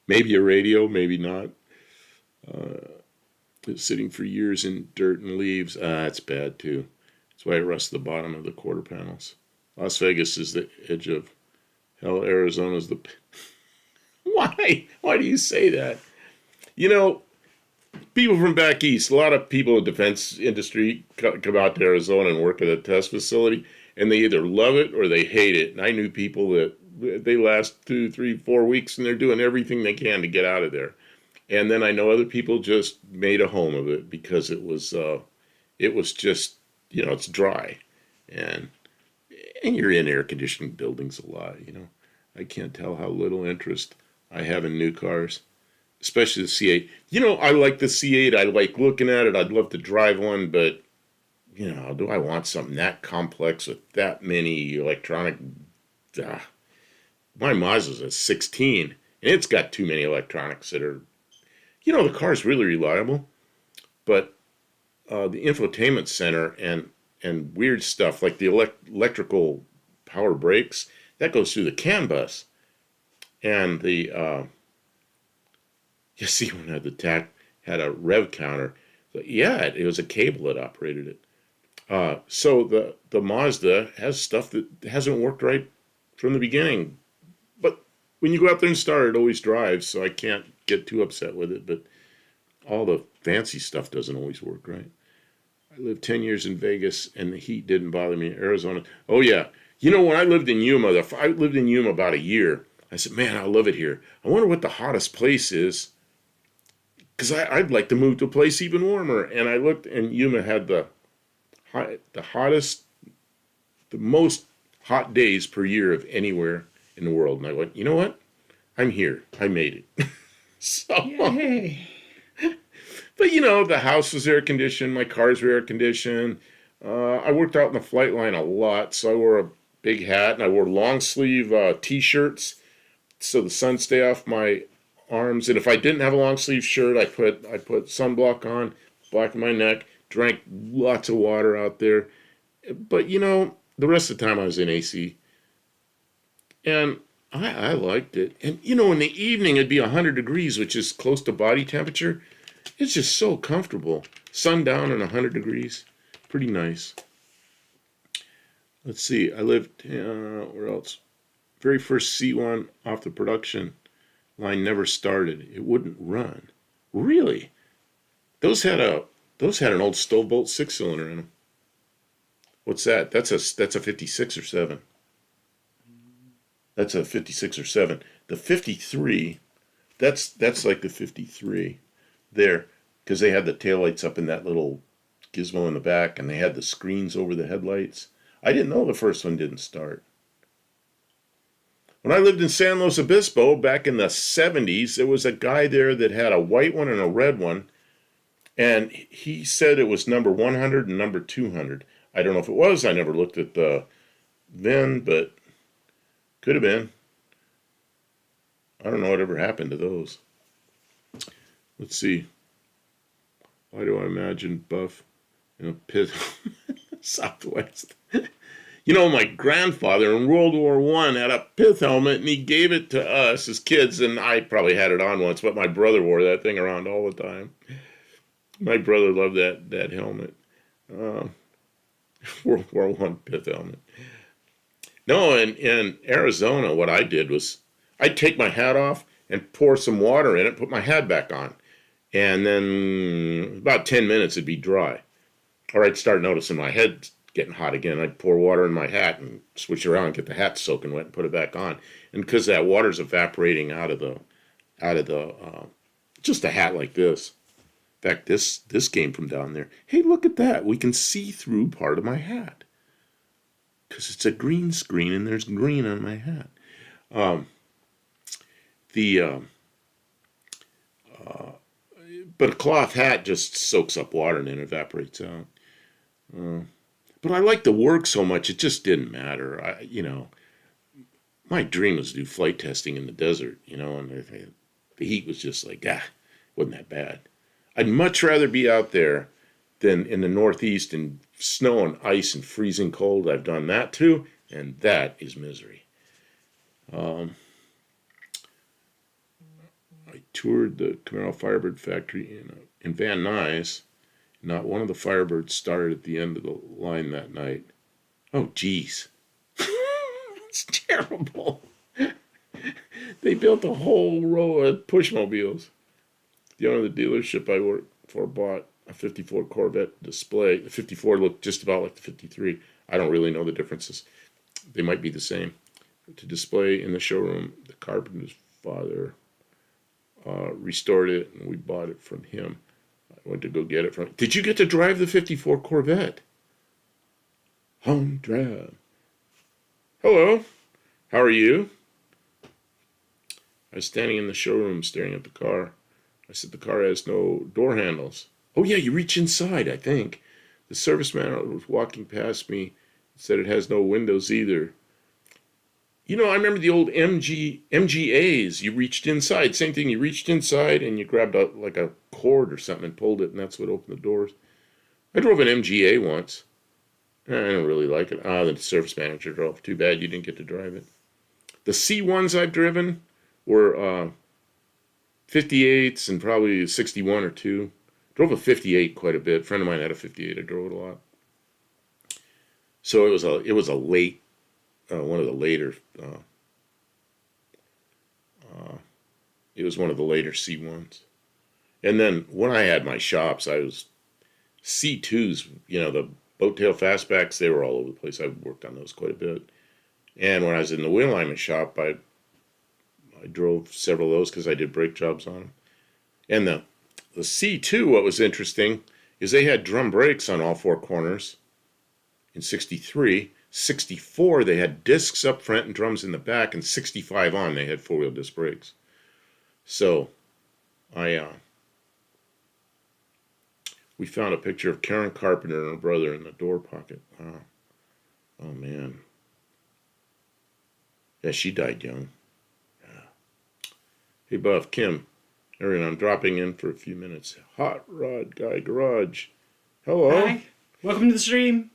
Maybe a radio, maybe not. It's sitting for years in dirt and leaves. That's bad too. That's why it rusts the bottom of the quarter panels. Las Vegas is the edge of hell. Arizona's the... Why? Why do you say that? You know, people from back east, a lot of people in the defense industry come out to Arizona and work at a test facility, and they either love it or they hate it. And I knew people that they last 2, 3, 4 weeks, and they're doing everything they can to get out of there. And then I know other people just made a home of it because it was just, you know, it's dry, and you're in air conditioned buildings a lot. You know, I can't tell how little interest I have in new cars, especially the C8. You know, I like the C8. I like looking at it. I'd love to drive one, but you know, do I want something that complex with that many electronic? My Mazda's a 16, and it's got too many electronics that are, you know, the car's really reliable, but the infotainment center and weird stuff like the electrical power brakes, that goes through the CAN bus. And the, you see when the TAC had a rev counter, yeah, it was a cable that operated it. So the Mazda has stuff that hasn't worked right from the beginning. But when you go out there and start, it always drives, so I can't get too upset with it. But all the fancy stuff doesn't always work, right? I lived 10 years in Vegas, and the heat didn't bother me. Arizona, oh yeah. You know, when I lived in Yuma, I lived in Yuma about a year. I said, man, I love it here. I wonder what the hottest place is, because I'd like to move to a place even warmer. And I looked, and Yuma had the hottest, the most hot days per year of anywhere in the world. And I went, you know what? I'm here. I made it. So, Yay. but you know, the house was air conditioned, my cars were air conditioned. I worked out in the flight line a lot, so I wore a big hat and I wore long sleeve t-shirts so the sun stay off my arms. And if I didn't have a long sleeve shirt, I put sunblock on, black in my neck, drank lots of water out there. But you know, the rest of the time I was in AC, and I liked it. And you know, in the evening it'd be 100 degrees, which is close to body temperature. It's just so comfortable. Sundown and 100 degrees. Pretty nice. Let's see. I lived, where else? Very first C1 off the production line never started. It wouldn't run. Really? Those had an old Stovebolt 6-cylinder in them. What's that? That's a 56 or 7. That's a 56 or 7. The 53, that's like the 53 there, because they had the taillights up in that little gizmo in the back, and they had the screens over the headlights. I didn't know the first one didn't start. When I lived in San Luis Obispo back in the 70s, there was a guy there that had a white one and a red one, and he said it was number 100 and number 200. I don't know if it was. I never looked at the VIN, but could have been. I don't know whatever happened to those. Let's see. Why do I imagine Buff in a pit Southwest? You know, my grandfather in World War I had a pith helmet, and he gave it to us as kids, and I probably had it on once, but my brother wore that thing around all the time. My brother loved that helmet. World War I pith helmet. No, in Arizona, what I did was I'd take my hat off and pour some water in it, put my hat back on. And then about 10 minutes it'd be dry. Or I'd start noticing my head getting hot again. I'd pour water in my hat and switch around, get the hat soaking wet and put it back on. And because that water's evaporating out of the just a hat like this. In fact, this came from down there. Hey, look at that. We can see through part of my hat. Because it's a green screen and there's green on my hat. But a cloth hat just soaks up water and then evaporates out. But I liked the work so much, it just didn't matter. My dream was to do flight testing in the desert, and the heat was just like, wasn't that bad. I'd much rather be out there than in the Northeast in snow and ice and freezing cold. I've done that too, and that is misery. I toured the Camaro Firebird factory in Van Nuys. Not one of the Firebirds started at the end of the line that night. Oh, geez. It's terrible. They built a whole row of pushmobiles. The owner of the dealership I worked for bought a 54 Corvette display. The 54 looked just about like the 53. I don't really know the differences. They might be the same. To display in the showroom, the carpenter's father restored it, and we bought it from him. I went to go get it from him. Did you get to drive the 54 Corvette? Home drive. Hello. How are you? I was standing in the showroom staring at the car. I said, the car has no door handles. Oh, yeah, you reach inside, I think. The serviceman was walking past me and said it has no windows either. I remember the old MGAs. You reached inside. Same thing, you reached inside and you grabbed like a cord or something and pulled it, and that's what opened the doors. I drove an MGA once. I didn't really like it. The service manager drove. Too bad you didn't get to drive it. The C1s I've driven were 58s and probably 61 or 2. Drove a 58 quite a bit. A friend of mine had a 58. I drove it a lot. So it was a late, one of the later It was one of the later C1s. And then when I had my shops, I was C2s, the boat tail fastbacks, they were all over the place. I worked on those quite a bit. And when I was in the wheel alignment shop, I drove several of those because I did brake jobs on them. And the C2, what was interesting is they had drum brakes on all four corners in 63. 64, they had discs up front and drums in the back, and 65 on, they had four-wheel disc brakes. So we found a picture of Karen Carpenter and her brother in the door pocket. Wow. Oh, man. Yeah, she died young. Yeah. Hey, Buff, Kim, Aaron, I'm dropping in for a few minutes. Hot Rod Guy Garage. Hello. Hi. Welcome to the stream.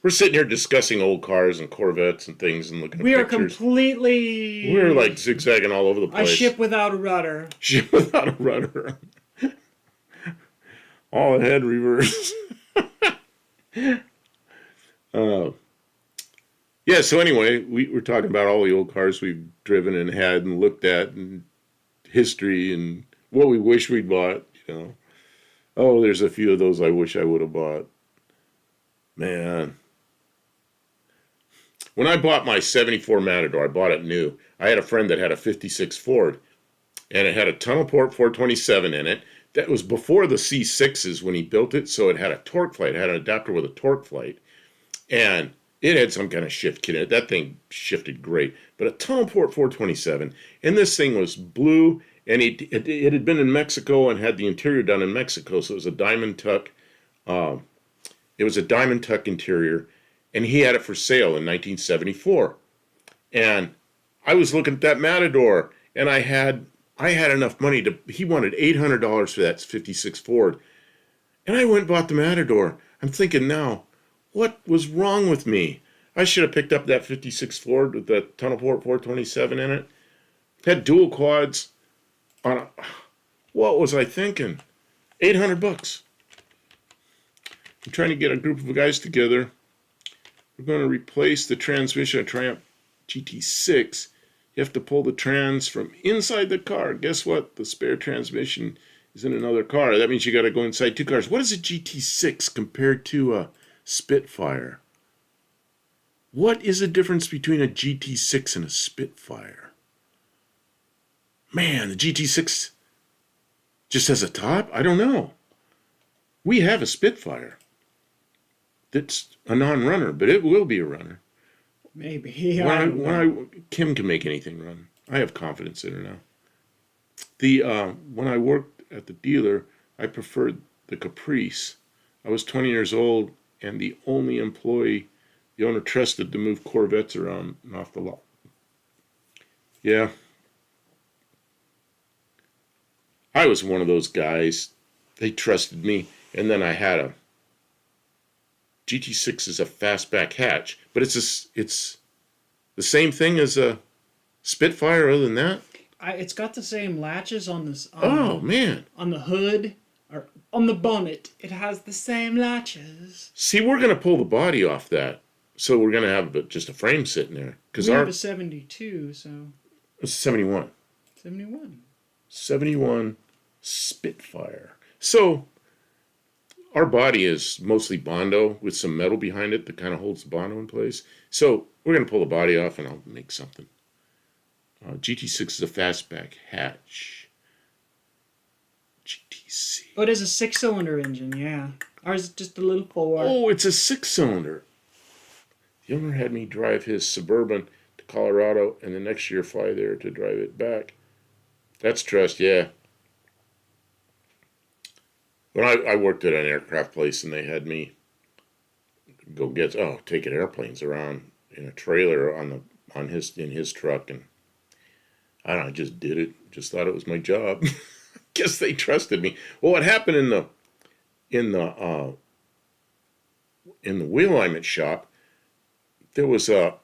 We're sitting here discussing old cars and Corvettes and things and looking at We are pictures. completely... We're like zigzagging all over the a place. ship without a rudder. Ship without a rudder. All ahead reverse. Yeah, so anyway, we were talking about all the old cars we've driven and had and looked at and history and what we wish we'd bought, Oh, there's a few of those I wish I would have bought. Man. When I bought my 74 Matador, I bought it new. I had a friend that had a 56 Ford, and it had a tunnel port 427 in it. That was before the C6s when he built it, so it had a torque flight. It had an adapter with a torque flight, and it had some kind of shift kit in it. That thing shifted great. But a tunnel port 427, and this thing was blue, and it had been in Mexico and had the interior done in Mexico, so it was a diamond tuck. It was a diamond tuck interior, and he had it for sale in 1974. And I was looking at that Matador, and I had enough money he wanted $800 for that 56 Ford. And I went and bought the Matador. I'm thinking now, what was wrong with me? I should have picked up that 56 Ford with the tunnel port 427 in it. Had dual quads what was I thinking? $800. I'm trying to get a group of guys together. We're going to replace the transmission of Triumph GT6. You have to pull the trans from inside the car. Guess what? The spare transmission is in another car. That means you got to go inside two cars. What is a GT6 compared to a Spitfire? What is the difference between a GT6 and a Spitfire? Man, the GT6 just has a top? I don't know. We have a Spitfire. That's a non-runner, but it will be a runner. Maybe. Kim can make anything run. I have confidence in her now. When I worked at the dealer, I preferred the Caprice. I was 20 years old and the only employee the owner trusted to move Corvettes around and off the lot. Yeah. I was one of those guys. They trusted me. And then I had a GT6 is a fastback hatch, but it's the same thing as a Spitfire. Other than that, It's got the same latches on this. Man! On the hood or on the bonnet, it has the same latches. See, we're gonna pull the body off that, so we're gonna have just a frame sitting there because We have a 72, so it's 71. 71. 71 Spitfire. So our body is mostly Bondo with some metal behind it that kind of holds the Bondo in place. So we're going to pull the body off and I'll make something. GT6 is a fastback hatch. GTC. Oh, it is a 6-cylinder engine, yeah. Ours is just a little 4. Oh, it's a 6-cylinder. The owner had me drive his Suburban to Colorado and the next year fly there to drive it back. That's trust, yeah. When I worked at an aircraft place and they had me go taking airplanes around in a trailer in his truck, and I don't know, I just did it. Just thought it was my job. Guess they trusted me. Well, what happened in the wheel alignment shop, there was oh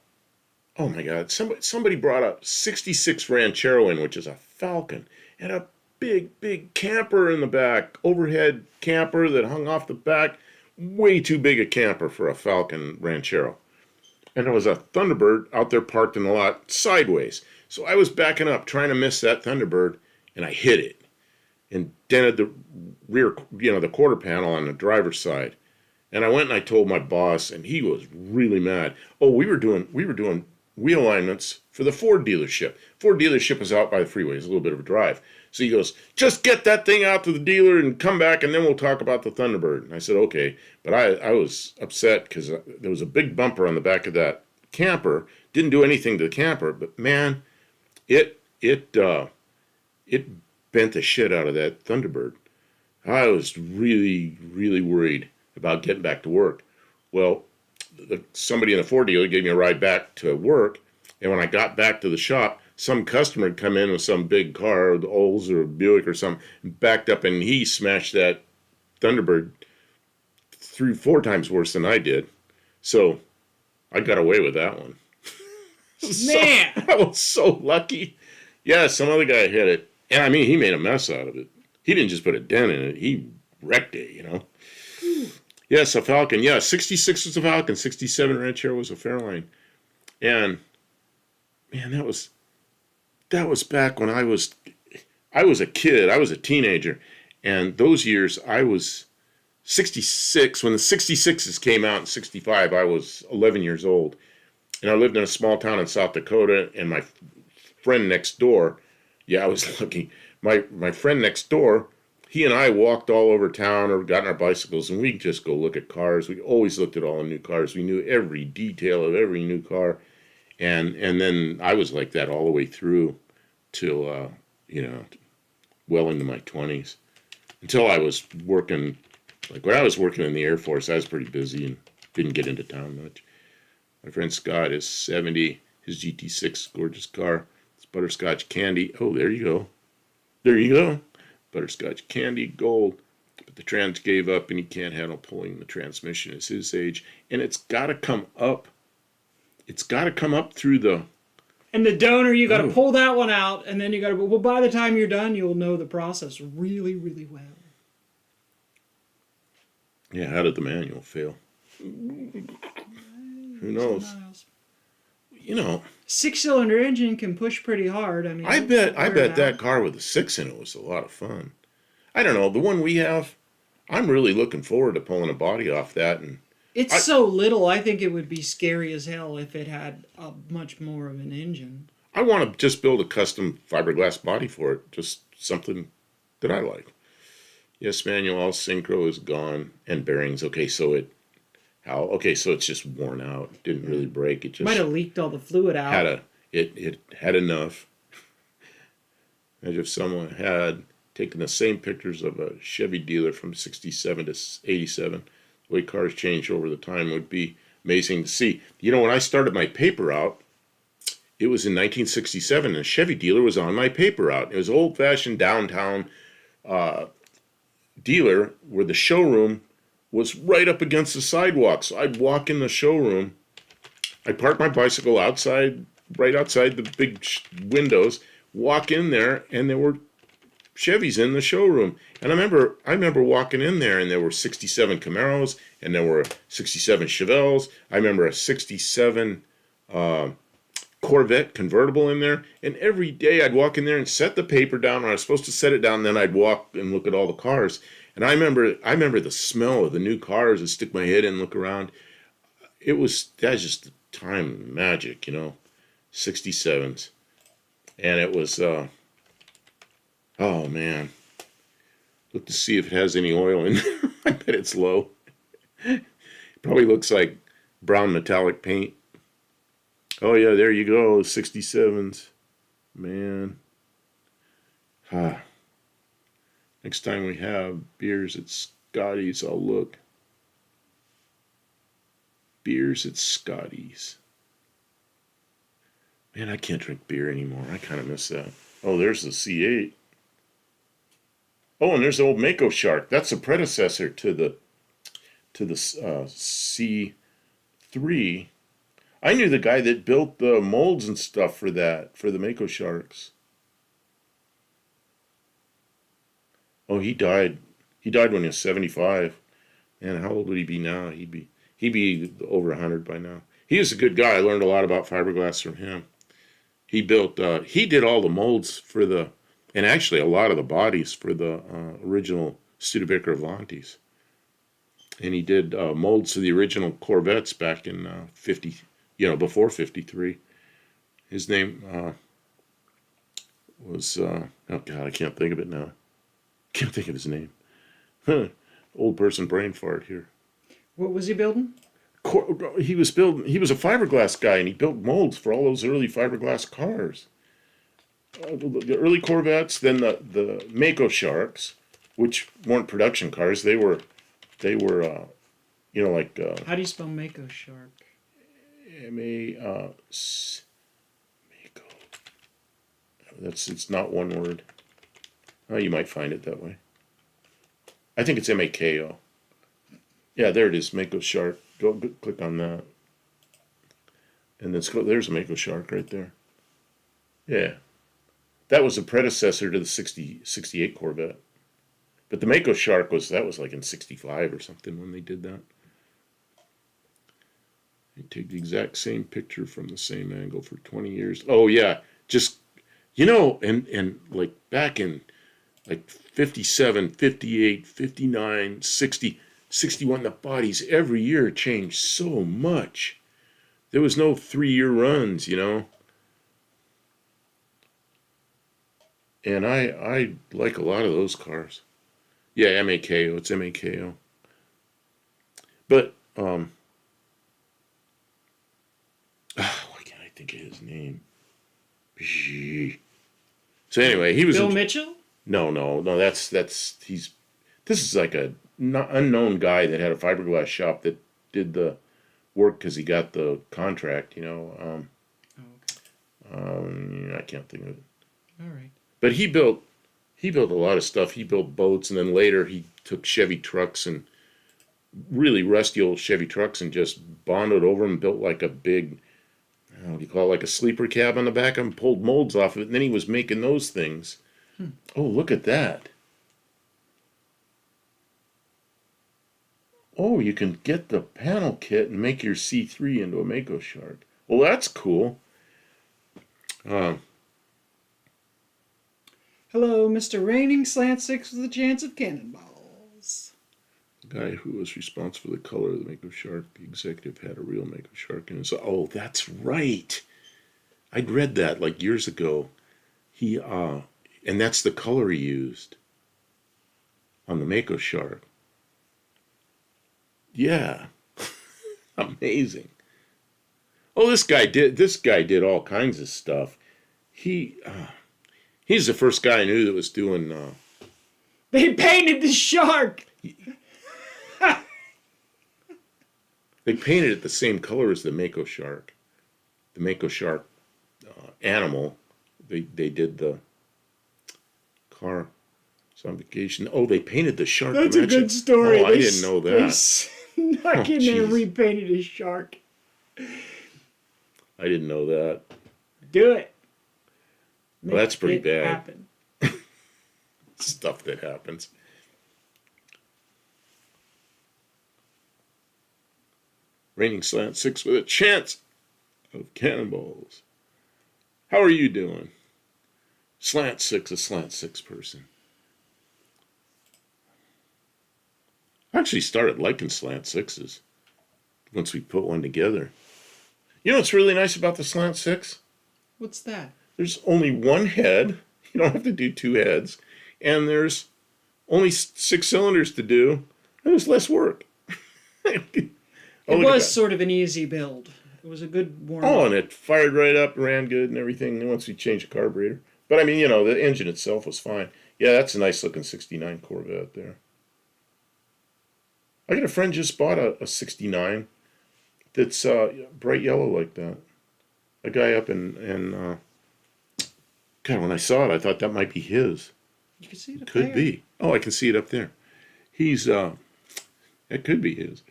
my God, somebody brought a 66 Ranchero in, which is a Falcon, and a big camper in the back, overhead camper that hung off the back, way too big a camper for a Falcon Ranchero. And there was a Thunderbird out there parked in the lot sideways. So I was backing up, trying to miss that Thunderbird, and I hit it and dented the rear, the quarter panel on the driver's side. And I went and I told my boss, and he was really mad. Oh, we were doing wheel alignments for the Ford dealership. Ford dealership was out by the freeway. It's a little bit of a drive. So he goes, just get that thing out to the dealer and come back, and then we'll talk about the Thunderbird. And I said, okay. But I was upset because there was a big bumper on the back of that camper. Didn't do anything to the camper, but man, it bent the shit out of that Thunderbird. I was really, really worried about getting back to work. Well, somebody in the Ford dealer gave me a ride back to work, and when I got back to the shop, some customer had come in with some big car, the Olds or Buick or something, and backed up, and he smashed that Thunderbird 3-4 times worse than I did. So I got away with that one. Man! I was so lucky. Yeah, some other guy hit it. And I mean, he made a mess out of it. He didn't just put a dent in it. He wrecked it, Yes, a Falcon. Yeah, 66 was a Falcon. 67 Ranchero was a Fairlane. And, man, that was back when I was a kid. I was a teenager. And those years, I was 66. When the 66s came out in 65, I was 11 years old. And I lived in a small town in South Dakota, and my friend next door, I was lucky. My friend next door, he and I walked all over town or got on our bicycles, and we'd just go look at cars. We always looked at all the new cars. We knew every detail of every new car. And then I was like that all the way through till, well into my 20s. Until I was working, like when I was working in the Air Force, I was pretty busy and didn't get into town much. My friend Scott is 70, his GT6, gorgeous car. It's butterscotch candy. Oh, there you go. There you go. Butterscotch candy, gold. But the trans gave up and he can't handle pulling the transmission at his age. And it's got to come up. It's got to come up through the... And the donor, you got to pull that one out, and then you got to... Well, by the time you're done, you'll know the process really, really well. Yeah, how did the manual fail? Who knows? 6-cylinder engine can push pretty hard. I mean, I bet that car with a 6 in it was a lot of fun. I don't know, the one we have, I'm really looking forward to pulling a body off that. And it's so little, I think it would be scary as hell if it had a much more of an engine. I want to just build a custom fiberglass body for it, just something that I like. Yes, manual, all synchro is gone, and bearings. Okay, so it's just worn out. It didn't really break. It just might have leaked all the fluid out. It had enough. As if someone had taken the same pictures of a Chevy dealer from 67 to 87. The way cars changed over the time would be amazing to see. When I started my paper out, it was in 1967, and a Chevy dealer was on my paper out. It was old-fashioned downtown dealer where the showroom was right up against the sidewalk. So I'd walk in the showroom. I'd park my bicycle outside, right outside the big windows, walk in there, and there were Chevys in the showroom. And I remember walking in there, and there were 67 Camaros, and there were 67 Chevelles. I remember a 67 Corvette convertible in there. And every day I'd walk in there and set the paper down. I was supposed to set it down, and then I'd walk and look at all the cars. And I remember the smell of the new cars and stick my head in and look around. That's just the time magic, 67s. And it was, oh man. Look to see if it has any oil in there. I bet it's low. It probably looks like brown metallic paint. Oh yeah, there you go, 67s. Man. Next time we have beers at Scotty's, I'll look. Beers at Scotty's. Man, I can't drink beer anymore. I kind of miss that. Oh, there's the C8. Oh, and there's the old Mako Shark. That's a predecessor to the C3. I knew the guy that built the molds and stuff for the Mako Sharks. Oh, he died. He died when he was 75. Man, how old would he be now? He'd be over 100 by now. He was a good guy. I learned a lot about fiberglass from him. He built. He did all the molds for the, and actually a lot of the bodies for the original Studebaker Avantis. And he did molds of the original Corvettes back in 50, before 53. His name was, oh God, I can't think of it now. Can't think of his name. Old person brain fart here. What was he building? He was a fiberglass guy, and he built molds for all those early fiberglass cars. The early Corvettes, then the Mako Sharks, which weren't production cars. They were like How do you spell Mako Shark? Mako. It's not one word. Oh, you might find it that way. I think it's Mako. Yeah, there it is, Mako Shark. Go click on that. And there's a Mako Shark right there. Yeah. That was a predecessor to the 68 Corvette. But the Mako Shark was like in 65 or something when they did that. They take the exact same picture from the same angle for 20 years. Oh yeah, just and like back in like 57, 58, 59, 60, 61, the bodies every year changed so much. There was no 3-year runs, And I like a lot of those cars. Yeah, Mako. It's Mako. But why can't I think of his name? So anyway, he was Bill Mitchell? No. This is like a unknown guy that had a fiberglass shop that did the work because he got the contract. Okay. I can't think of it. All right. But he built a lot of stuff. He built boats, and then later he took Chevy trucks and really rusty old Chevy trucks and just bonded over them, built like a big, what do you call it, like a sleeper cab on the back of them, pulled molds off of it, and then he was making those things. Oh, look at that. Oh, you can get the panel kit and make your C3 into a Mako Shark. Well, that's cool. Hello, Mr. Raining Slant 6 with a chance of cannonballs. The guy who was responsible for the color of the Mako Shark, the executive had a real Mako Shark in his. Oh, that's right. I'd read that like years ago. And that's the color he used on the Mako Shark. Yeah. Amazing. Oh, this guy did all kinds of stuff. He's the first guy I knew that was doing They painted the shark. They painted it the same color as the Mako Shark. The Mako Shark animal. They did the car zombification. Oh, they painted the shark. That's a good story. Oh, I didn't know that. They snuck in there and repainted a shark. I didn't know that. Do it. Well, that's pretty bad. Happen. Stuff that happens. Raining Slant 6 with a chance of cannonballs. How are you doing? Slant 6, a Slant 6 person. I actually started liking Slant 6s once we put one together. You know what's really nice about the Slant 6? What's that? There's only one head. You don't have to do two heads. And there's only 6 cylinders to do. And there's less work. It was sort of an easy build. It was a good warm-up. Oh, and it fired right up, ran good and everything once we changed the carburetor. But I mean, the engine itself was fine. Yeah, that's a nice looking 69 Corvette there. I got a friend just bought a 69 that's bright yellow like that. A guy up in God, when I saw it, I thought that might be his. You can see it up Could there. be. Oh, I can see it up there. It could be his.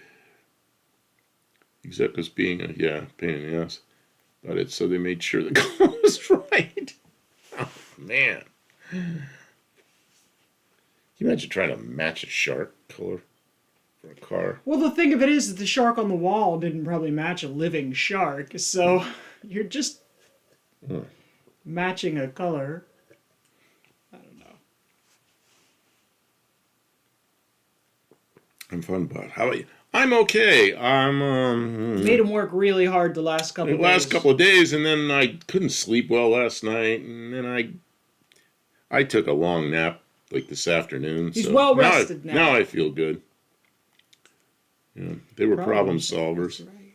Except as being pain in the ass. But so they made sure the color was right. Oh, man. Can you imagine trying to match a shark color for a car? Well, the thing of it is that the shark on the wall didn't probably match a living shark, so you're just... matching a color. I don't know. I'm fun, bud. How about you? I'm okay. Made him work really hard the last couple the of last days. couple of days, and then I couldn't sleep well last night, and then I took a long nap like this afternoon. He's so well rested now. Now I feel good. Yeah, they were problem solvers. That's right.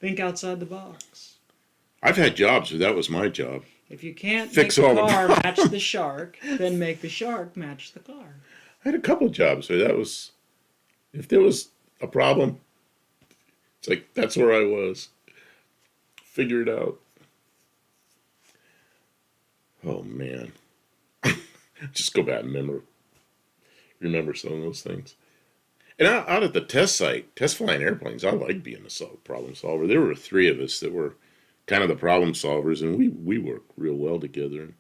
Think outside the box. I've had jobs where that was my job. If you can't Fix make all the the car problems. match the shark, then make the shark match the car. I had a couple jobs where that was, if there was a problem, it's like that's where I was. Figure it out. Oh man, just go back and remember some of those things. And out at the test site, test flying airplanes, I like being a problem solver. There were three of us that were kind of the problem solvers, and we worked real well together. And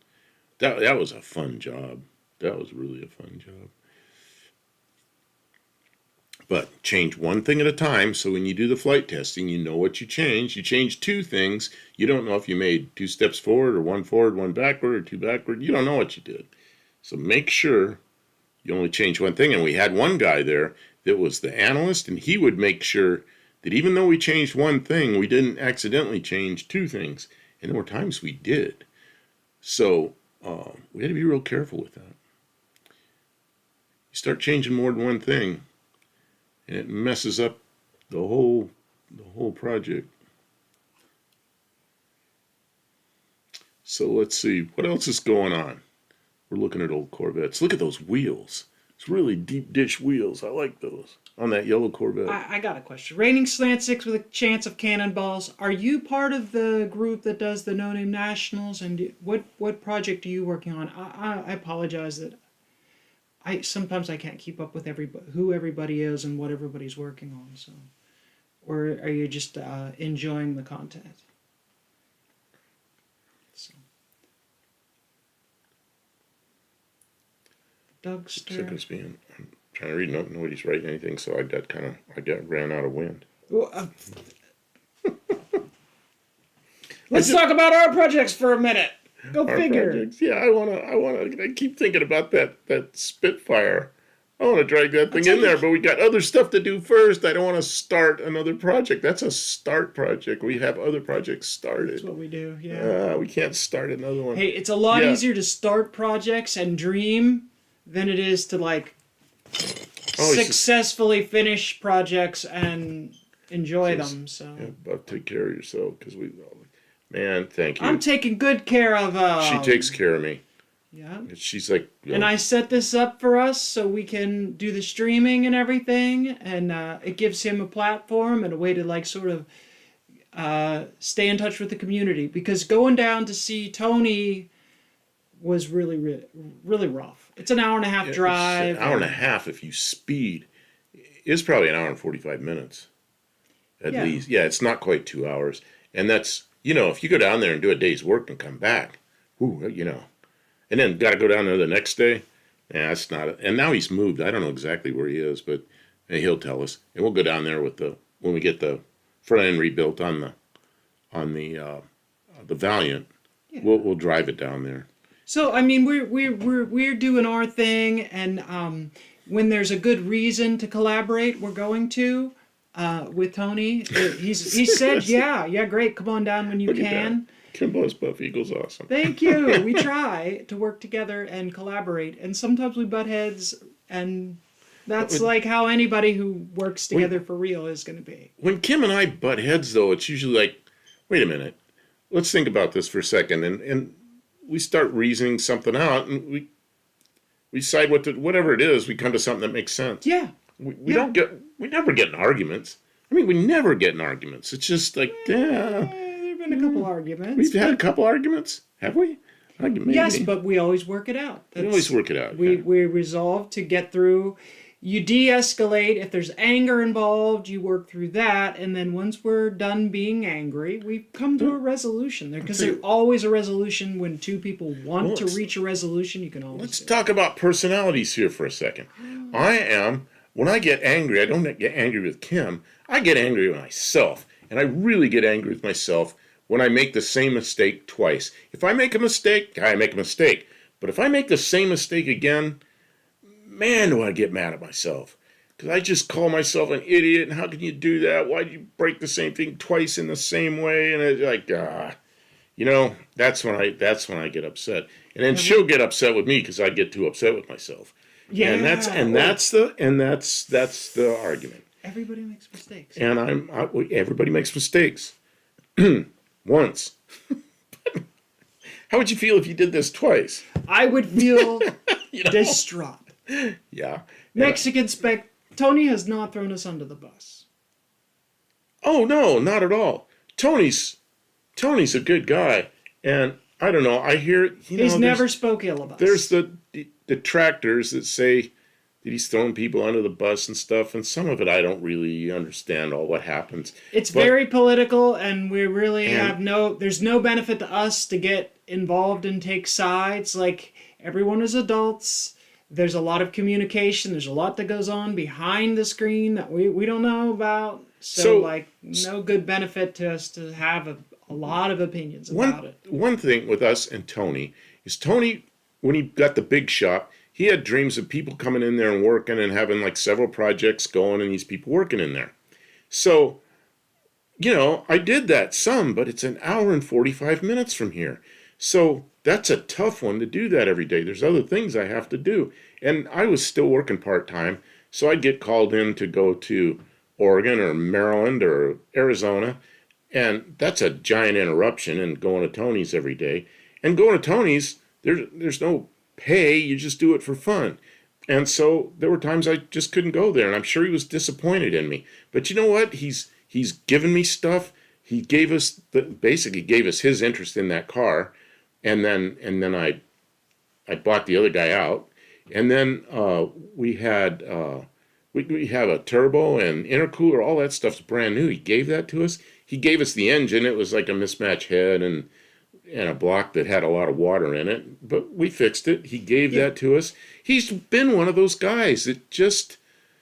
that was a fun job. That was really a fun job. But change one thing at a time, so when you do the flight testing, you know what you change. You change two things. You don't know if you made 2 steps forward, or 1 forward, 1 backward, or 2 backward. You don't know what you did. So make sure you only change one thing. And we had one guy there that was the analyst, and he would make sure that even though we changed one thing, we didn't accidentally change 2 things. And there were times we did. So we had to be real careful with that. You start changing more than one thing, and it messes up the whole project. So let's see, what else is going on? We're looking at old Corvettes. Look at those wheels. It's really deep dish wheels. I like those on that yellow Corvette. I got a question. Raining Slant 6 with a chance of cannonballs. Are you part of the group that does the No Name Nationals? And what project are you working on? I apologize that sometimes I can't keep up with who everybody is and what everybody's working on. So, or are you just enjoying the content? So. Doug Stern. I'm trying to read. Nobody's writing anything, so I ran out of wind. Well, let's talk about our projects for a minute. Go figure. Projects. Yeah, I keep thinking about that Spitfire. I want to drag that thing in there, but we got other stuff to do first. I don't want to start another project. That's a start project. We have other projects started. That's what we do, yeah. We can't start another one. Hey, it's a lot easier to start projects and dream than it is to successfully finish projects and enjoy them. So yeah, but take care of yourself, because man, thank you. I'm taking good care of. She takes care of me. Yeah. She's like. And I set this up for us so we can do the streaming and everything, and it gives him a platform and a way to sort of stay in touch with the community, because going down to see Tony was really, really, really rough. It's an hour and a half drive. It's an hour and a half if you speed. It's probably an hour and 45 minutes. At least. Yeah, it's not quite 2 hours. And that's, if you go down there and do a day's work and come back, and then got to go down there the next day, that's not it. And now he's moved. I don't know exactly where he is, but he'll tell us. And we'll go down there when we get the front end rebuilt on the Valiant. Yeah. We'll drive it down there. So I mean, we're doing our thing, and when there's a good reason to collaborate, we're going to with Tony. He said, yeah, great, come on down when you can. Kimbo's Buff Eagle's awesome. Thank you. We try to work together and collaborate, and sometimes we butt heads, and that's like how anybody who works together for real is going to be. When Kim and I butt heads, though, it's usually like, wait a minute, let's think about this for a second, and we start reasoning something out, and we decide whatever it is, we come to something that makes sense. Yeah. We never get in arguments. I mean, we never get in arguments. It's just like, there've been a couple arguments. We've had a couple arguments, have we? Maybe. Yes, but we always work it out. We always work it out. We resolve to get through. You de-escalate. If there's anger involved, you work through that. And then once we're done being angry, we come to a resolution. Because there's always a resolution when two people want to reach a resolution. You can always. Let's talk about personalities here for a second. When I get angry, I don't get angry with Kim. I get angry with myself. And I really get angry with myself when I make the same mistake twice. If I make a mistake, I make a mistake. But if I make the same mistake again, man, do I get mad at myself. Because I just call myself an idiot, and how can you do that? Why do you break the same thing twice in the same way? And it's like, that's when I get upset. And then she'll get upset with me because I get too upset with myself. Yeah. And that's the argument. Everybody makes mistakes. And everybody makes mistakes. Once. How would you feel if you did this twice? I would feel distraught. Yeah. Mexican spec. Tony has not thrown us under the bus. Oh no, not at all. Tony's a good guy, and I don't know. I hear he's never spoke ill of us. There's the detractors that say that he's throwing people under the bus and stuff, and some of it I don't really understand all what happens. It's very political, and we really there's no benefit to us to get involved and take sides. Like, everyone is adults. There's a lot of communication. There's a lot that goes on behind the screen that we don't know about. So no good benefit to us to have a lot of opinions about it. One thing with us and Tony is when he got the big shop, he had dreams of people coming in there and working and having like several projects going and these people working in there. So, I did that some, but it's an hour and 45 minutes from here. So that's a tough one to do that every day. There's other things I have to do. And I was still working part-time, so I'd get called in to go to Oregon or Maryland or Arizona, and that's a giant interruption in going to Tony's every day. And going to Tony's, there's no pay, you just do it for fun. And so there were times I just couldn't go there, and I'm sure he was disappointed in me. But you know what? He's given me stuff. He basically gave us his interest in that car. And then I bought the other guy out, and then we have a turbo and intercooler, all that stuff's brand new. He gave that to us. He gave us the engine. It was like a mismatch head and a block that had a lot of water in it, but we fixed it. He gave that to us. He's been one of those guys that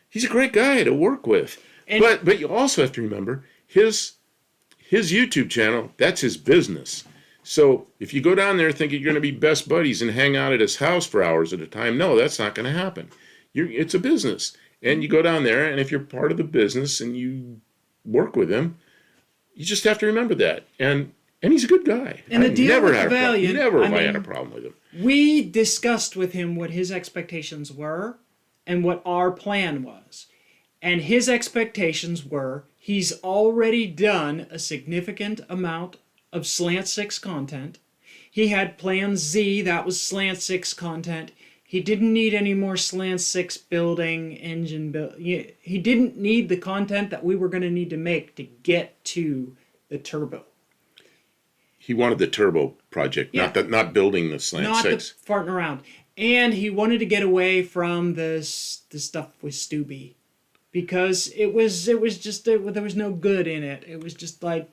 he's a great guy to work with. But you also have to remember his YouTube channel. That's his business. So if you go down there thinking you're going to be best buddies and hang out at his house for hours at a time, no, that's not going to happen. It's a business. And you go down there, and if you're part of the business and you work with him, you just have to remember that. And he's a good guy. And the deal with Valiant, never have I had a problem with him. We discussed with him what his expectations were and what our plan was. And his expectations were he's already done a significant amount of Slant 6 content. He had Plan Z, that was Slant 6 content. He didn't need any more Slant 6 building, engine build. He didn't need the content that we were going to need to make to get to the turbo. He wanted the turbo project, not building the Slant 6. Not the farting around. And he wanted to get away from the stuff with Stubby. Because it was just, there was no good in it. It was just like,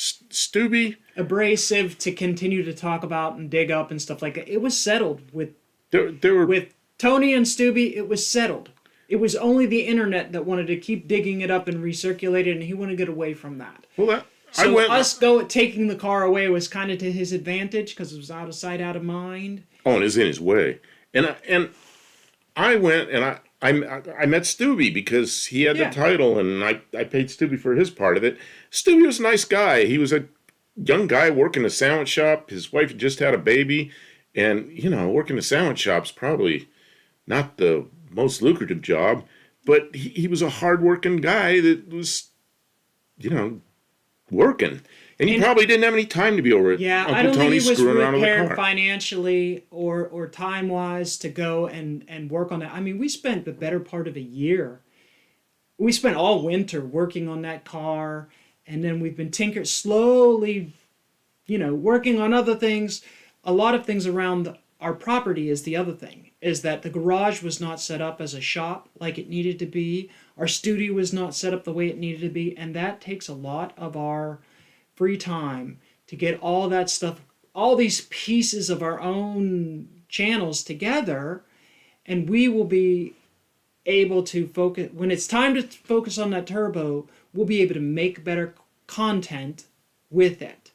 Stubby, abrasive to continue to talk about and dig up and stuff like that. It was settled with with Tony and Stubby. It was settled. It was only the internet that wanted to keep digging it up and recirculate it, and he wanted to get away from that. Well, taking the car away was kind of to his advantage because it was out of sight, out of mind. Oh, and it was in his way. And I went and I met Stubby because he had the title, and I paid Stubby for his part of it. Stubby was a nice guy. He was a young guy working a sandwich shop. His wife had just had a baby, and working a sandwich shop's probably not the most lucrative job, but he was a hard-working guy that was, working. And he probably didn't have any time to be over at Uncle I don't Tony's think he was prepared car. financially or time-wise to go and work on that. I mean, we spent the better part of a year. We spent all winter working on that car, and then we've been slowly, working on other things. A lot of things around our property is the other thing, is that the garage was not set up as a shop like it needed to be. Our studio was not set up the way it needed to be, and that takes a lot of our free time to get all that stuff, all these pieces of our own channels together, and we will be able to focus, when it's time to focus on that turbo, we'll be able to make better content with it.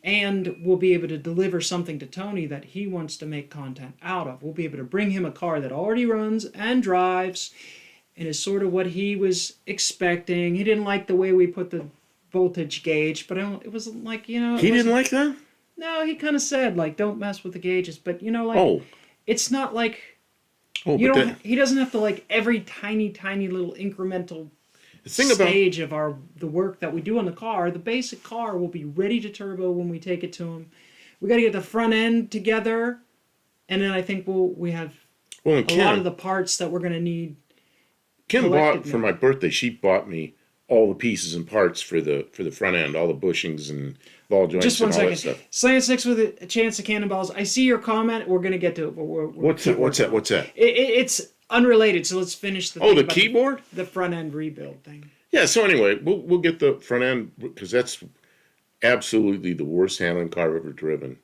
and we'll be able to deliver something to Tony that he wants to make content out of. We'll be able to bring him a car that already runs and drives and is sort of what he was expecting. He didn't like the way we put the voltage gauge, but it wasn't like, He didn't like that? No, he kind of said, like, don't mess with the gauges. But, like, Oh. it's not like, Oh, you but don't, he doesn't have to, like, every tiny, tiny little incremental the thing about stage of the work that we do on the car. The basic car will be ready to turbo when we take it to him. We got to get the front end together, and then I think we have well, and a lot of the parts that we're going to need. Kim collected bought for now. my birthday. She bought me all the pieces and parts for the front end, all the bushings and ball joints Just one and all that second. stuff. Slant Six with a chance of cannonballs. I see your comment. We're going to get to it. But What's that? What's that? What's that? It's unrelated, so let's finish the Oh, thing the about keyboard? the front end rebuild thing. Yeah. So anyway, we'll get the front end because that's absolutely the worst handling car I've ever driven.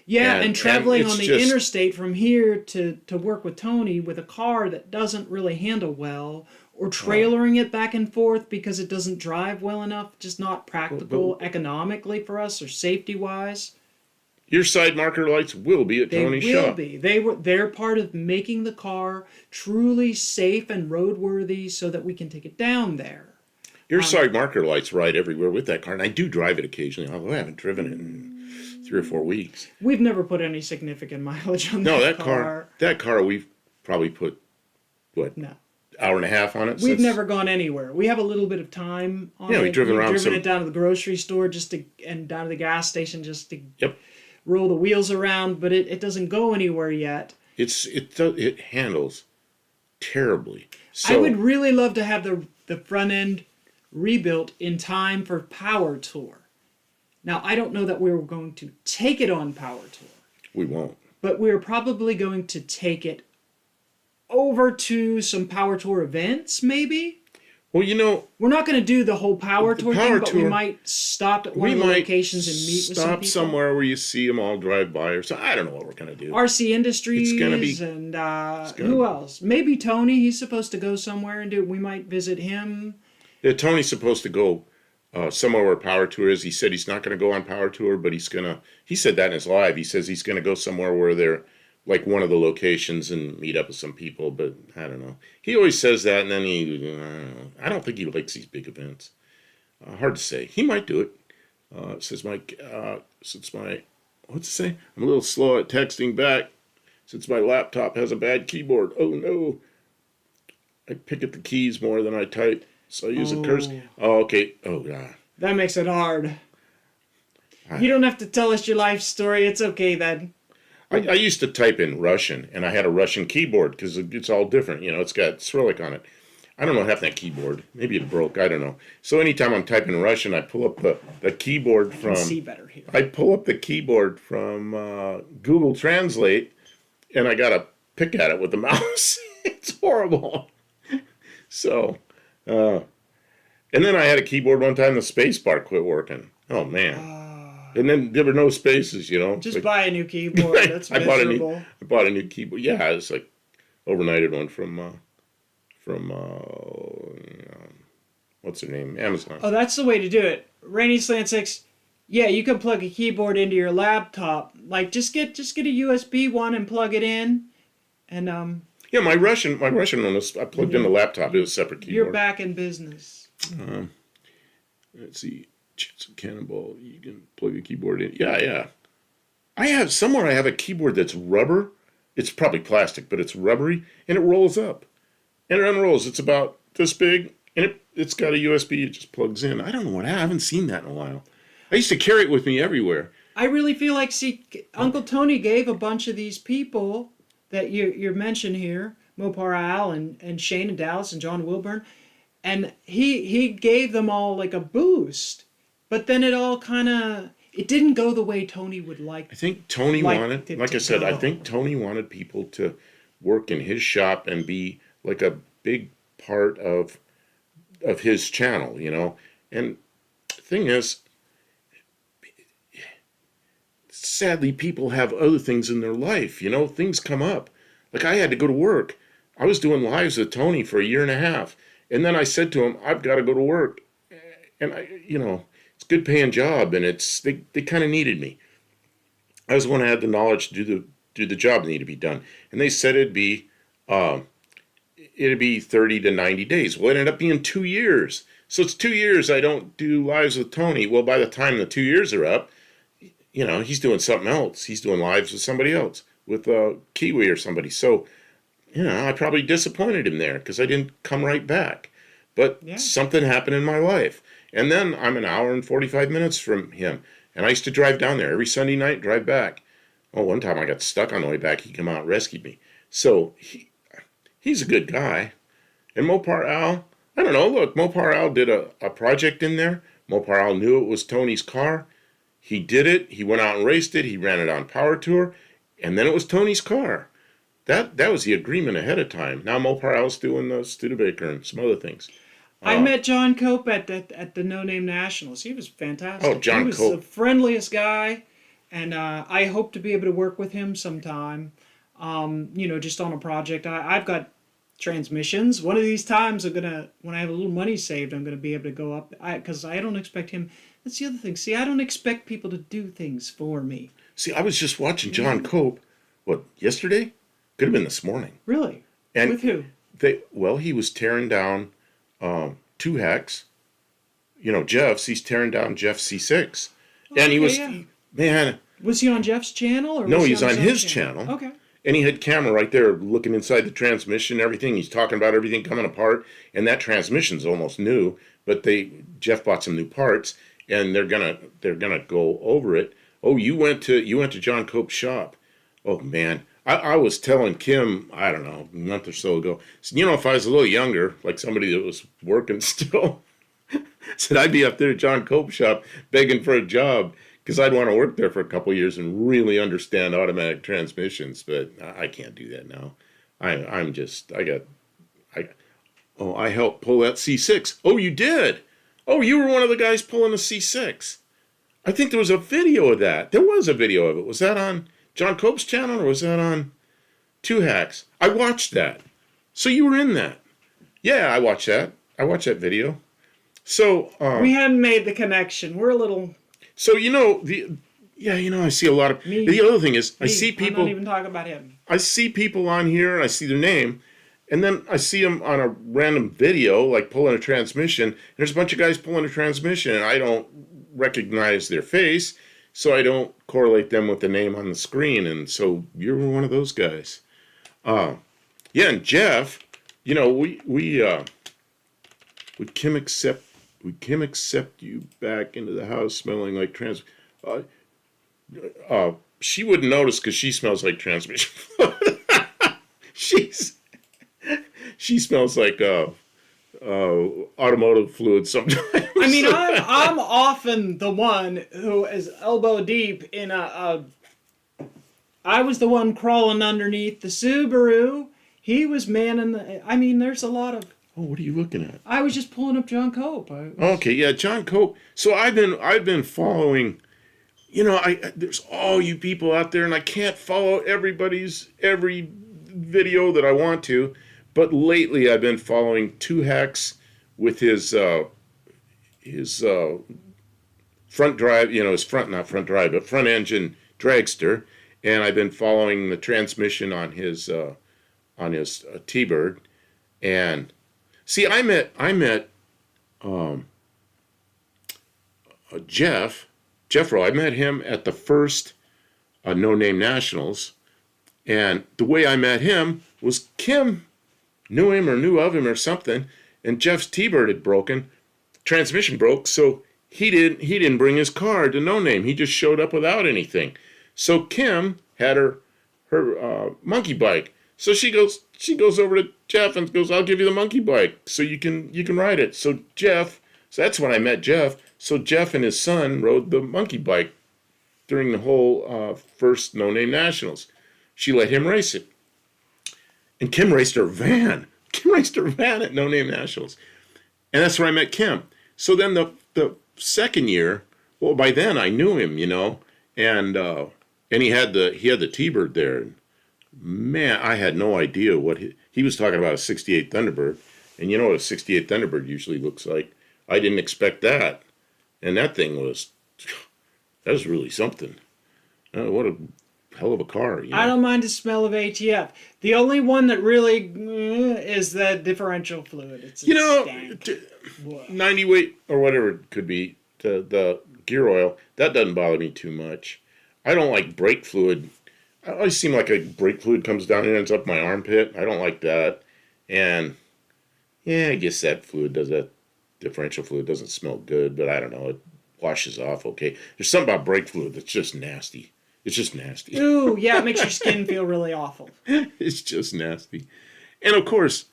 Yeah, And- and traveling and on it's the just- interstate from here to work with Tony with a car that doesn't really handle well, or trailering it back and forth because it doesn't drive well enough, just not practical economically for us or safety wise. Your side marker lights will be at They Tony's will shop. be. They're part of making the car truly safe and roadworthy so that we can take it down there. Your side marker lights ride everywhere with that car, and I do drive it occasionally. Although I haven't driven it in 3 or 4 weeks. We've never put any significant mileage on No, that that car we've probably put what No. hour and a half on it. We've since- never gone anywhere. We have a little bit of time on it. Yeah, we've driven around some- it down to the grocery store and down to the gas station just to Yep. roll the wheels around, but it doesn't go anywhere yet. It handles terribly. So I would really love to have the front end rebuilt in time for Power Tour. Now, I don't know that we were going to take it on Power Tour, we won't. but we're probably going to take it over to some Power Tour events, maybe. Well, We're not going to do the whole Power The Tour Power thing, but we Tour- might stop at one we of the might locations and meet with some stop people. somewhere where you see them all drive by or so. I don't know what we're gonna do. RC Industries It's gonna be- and gonna who be- else? Maybe Tony. He's supposed to go somewhere and do. We might visit him. Yeah, Tony's supposed to go somewhere where Power Tour is. He said he's not going to go on Power Tour, but he said that in his live. He says he's going to go somewhere where they're like one of the locations and meet up with some people, but I don't know. He always says that, and then I don't think he likes these big events. Hard to say. He might do it. Since my, what's it say? I'm a little slow at texting back since my laptop has a bad keyboard. Oh no. I pick at the keys more than I type. So I use a curse. Oh, okay. Oh, yeah. That makes it hard. You don't have to tell us your life story. It's okay then. I used to type in Russian, and I had a Russian keyboard because it's all different. It's got Cyrillic on it. I don't know half that keyboard. Maybe it broke. I don't know. So anytime I'm typing Russian, I pull up the keyboard I from. can see better here. I pull up the keyboard from Google Translate, and I gotta pick at it with the mouse. It's horrible. So, and then I had a keyboard one time. The space bar quit working. Oh man. And then there were no spaces, Just Like- buy a new keyboard. That's I miserable. bought a new keyboard. Yeah, it's like overnighted one from what's her name? Amazon. Oh, that's the way to do it. Rainy Slant 6. Yeah, you can plug a keyboard into your laptop. Like just get a USB one and plug it in, and Yeah, my Russian one was I plugged in the laptop. It was a separate keyboard. you're back in business. Let's see. Chance of Cannonball. You can plug a keyboard in. Yeah. I have a keyboard that's rubber. It's probably plastic, but it's rubbery, and it rolls up. And it unrolls. It's about this big, and it's got a USB. It just plugs in. I don't know what I haven't seen that in a while. I used to carry it with me everywhere. I really feel like, Uncle Tony gave a bunch of these people that you mentioned here, Mopar Al and Shane and Dallas and John Wilburn, and he gave them all like a boost, but then it didn't go the way Tony would like. I think Tony Like wanted, it like to I said, I go. think Tony wanted people to work in his shop and be like a big part of his channel, And the thing is, sadly, people have other things in their life, Things come up. Like I had to go to work. I was doing lives with Tony for a year and a half, and then I said to him, "I've got to go to work," and it's good paying job, and they kind of needed me. I was the one who had the knowledge to do the job that needed to be done, and they said it'd be 30 to 90 days. Well, it ended up being 2 years. So it's 2 years I don't do lives with Tony. Well, by the time the 2 years are up, he's doing something else. He's doing lives with somebody else, with Kiwi or somebody. So, I probably disappointed him there because I didn't come right back. But something happened in my life. And then I'm an hour and 45 minutes from him. And I used to drive down there every Sunday night, drive back. Oh, one time I got stuck on the way back. He came out and rescued me. So he's a good guy. And Mopar Al, I don't know. Look, Mopar Al did a project in there. Mopar Al knew it was Tony's car. He did it. He went out and raced it. He ran it on Power Tour. And then it was Tony's car. That was the agreement ahead of time. Now Mopar Al's doing the Studebaker and some other things. I met John Cope at the No Name Nationals. He was fantastic. Oh, John Cope. He was the friendliest guy, and I hope to be able to work with him sometime. Just on a project. I've got transmissions. One of these times, when I have a little money saved, I'm gonna be able to go up. Because I don't expect him. That's the other thing. See, I don't expect people to do things for me. See, I was just watching John Cope. What, yesterday? Could have been this morning. Really? And with who? He was tearing down 2 Hex. Jeff's. He's tearing down Jeff's C6. And he was, man. Was he on Jeff's channel? Or No, was he's he on his channel. Okay. And he had camera right there looking inside the transmission and everything. He's talking about everything coming apart. And that transmission's almost new. But Jeff bought some new parts. And they're gonna go over it. Oh, you went to John Cope's shop. Oh, man. I was telling Kim, I don't know, a month or so ago, if I was a little younger, like somebody that was working still, said I'd be up there at John Cope's shop begging for a job because I'd want to work there for a couple of years and really understand automatic transmissions, but I can't do that now. I helped pull that C6. Oh, you did? Oh, you were one of the guys pulling the C6. I think there was a video of that. There was a video of it. Was that on John Cope's channel, or was that on 2 Hacks? I watched that. So you were in that. Yeah, I watched that. I watched that video. So we hadn't made the connection. We're a little. So I see a lot of. The other thing is, I see people. I'm not even talking about him. I see people on here, and I see their name, and then I see them on a random video, like pulling a transmission. And there's a bunch of guys pulling a transmission, and I don't recognize their face. So I don't correlate them with the name on the screen, and so you're one of those guys. And Jeff, would Kim accept you back into the house smelling like she wouldn't notice because she smells like transmission. She smells like automotive fluid sometimes. I mean, I'm often the one who is elbow deep in I was the one crawling underneath the Subaru. He was manning there's a lot of. Oh, what are you looking at? I was just pulling up John Cope. Okay, yeah, John Cope. So I've been following. There's all you people out there, and I can't follow every video that I want to. But lately, I've been following 2 Hacks with his front drive, not front drive, but front engine dragster, and I've been following the transmission on his T-Bird. And see, I met Jeffro. I met him at the first No Name Nationals, and the way I met him was Kim knew him or knew of him or something, and Jeff's T-Bird had broken, transmission broke, so he didn't bring his car to No Name. He just showed up without anything. So Kim had her monkey bike. So she goes over to Jeff and goes, "I'll give you the monkey bike so you can ride it." So that's when I met Jeff. So Jeff and his son rode the monkey bike during the whole first No Name Nationals. She let him race it. And Kim raced her van. Kim raced her van at No Name Nationals. And that's where I met Kim. So then the second year, well, by then I knew him, and he had the T-Bird there. Man, I had no idea what he was talking about, a 68 Thunderbird. And you know what a 68 Thunderbird usually looks like. I didn't expect that. And that thing was, that was really something. What a hell of a car, you I know. don't mind the smell of ATF. The only one that really is the differential fluid. It's You a know, stank. Whoa. 90 weight or whatever it could be, the gear oil, that doesn't bother me too much. I don't like brake fluid. I always seem like a brake fluid comes down and ends up my armpit. I don't like that. And yeah, I guess that fluid does that. Differential fluid doesn't smell good, but I don't know. It washes off okay. There's something about brake fluid that's just nasty. It's just nasty. Ooh, yeah, it makes your skin feel really awful. It's just nasty. And of course,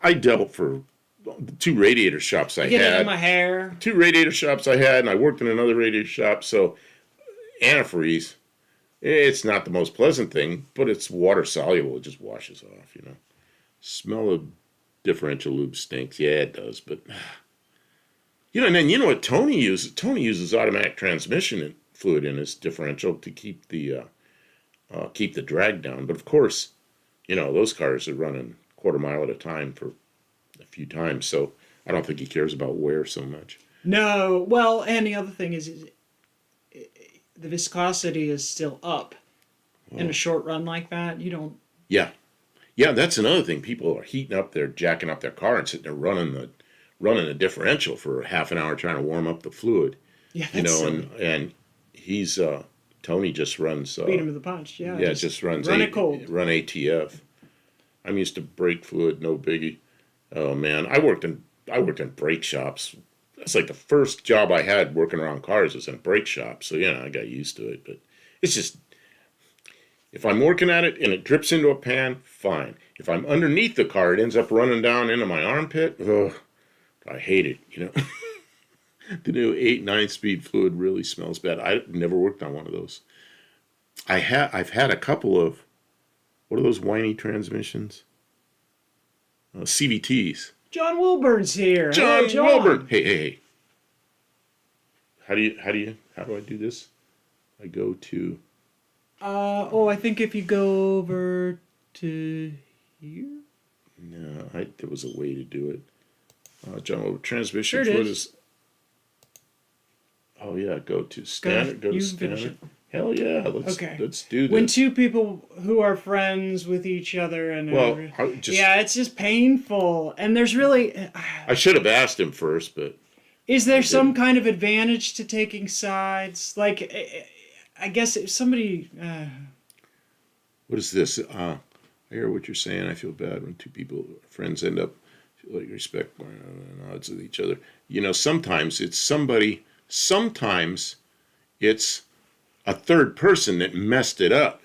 I dealt for the two radiator shops I Get it in had. my hair. Two radiator shops I had, and I worked in another radiator shop. So antifreeze, it's not the most pleasant thing, but it's water soluble. It just washes off, you know. Smell of differential lube stinks. Yeah, it does, but you know. And then you know what Tony uses? Tony uses automatic transmission fluid in his differential to keep the drag down. But of course, you know those cars are running quarter mile at a time for a few times, so I don't think he cares about wear so much. No, well, and the other thing is the viscosity is still up. In a short run like that, you don't. Yeah, yeah, that's another thing. People are heating up their jacking up their car and sitting there running a differential for half an hour trying to warm up the fluid. Yeah, You that's know, silly. and he's Tony just runs Beat him to the punch. Yeah, yeah, just runs run it cold. run ATF. I'm used to brake fluid, no biggie. Oh man, I worked in brake shops. That's like the first job I had working around cars was in a brake shop. So yeah, I got used to it. But it's just if I'm working at it and it drips into a pan, fine. If I'm underneath the car, it ends up running down into my armpit. Ugh, I hate it. You know, the new 8-9 speed fluid really smells bad. I never worked on one of those. I've had a couple of what are those whiny transmissions? CVTs. John Wilburn's here. Hello, John Wilburn. Hey. How do I do this? I go to I think if you go over to here. no. There was a way to do it. John Wilburn transmission. Sure it What is. Oh yeah, go to standard. Go to you can finish standard. Hell yeah, Okay. let's do this. When two people who are friends with each other and Well, yeah, it's just painful. And there's really, I should have asked him first, but is there some didn't. kind of advantage to taking sides? Like, I guess if somebody, what is this? I hear what you're saying. I feel bad when two people, friends, end up feel like respect and odds with each other. You know, sometimes it's somebody. Sometimes it's a third person that messed it up.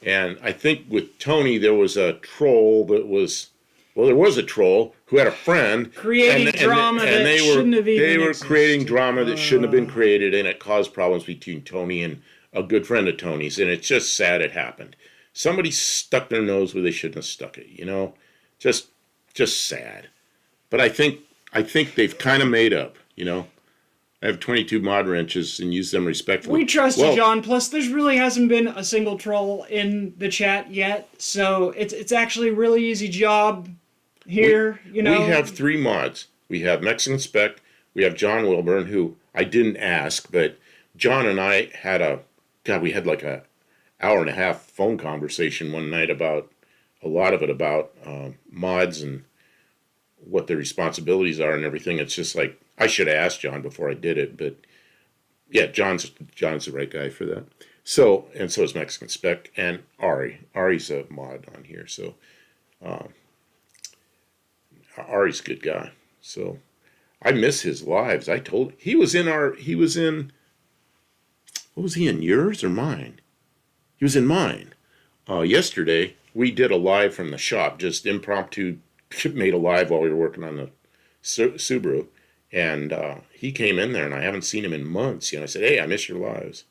And I think with Tony, there was a troll that was. Well, there was a troll who had a friend creating drama that shouldn't have even they were creating existed. drama that shouldn't have been created, and it caused problems between Tony and a good friend of Tony's. And it's just sad it happened. Somebody stuck their nose where they shouldn't have stuck it. You know, just sad. But I think they've kind of made up. You know, I have 22 mod wrenches and use them respectfully. We trust Well, you, John. Plus, there's really hasn't been a single troll in the chat yet, so it's actually a really easy job here. You know, We have 3 mods. We have Mexican Spec. We have John Wilburn, who I didn't ask, but John and I had we had like a hour and a half phone conversation one night about a lot of it about mods and what their responsibilities are and everything. It's just like I should have asked John before I did it, but yeah, John's the right guy for that. So is Mexican Spec and Ari. Ari's a mod on here, so Ari's a good guy. So I miss his lives. He was in what was he in, yours or mine? He was in mine. Yesterday we did a live from the shop, just impromptu made a live while we were working on the Subaru. And he came in there, and I haven't seen him in months. You know, I said, "Hey, I miss your lives."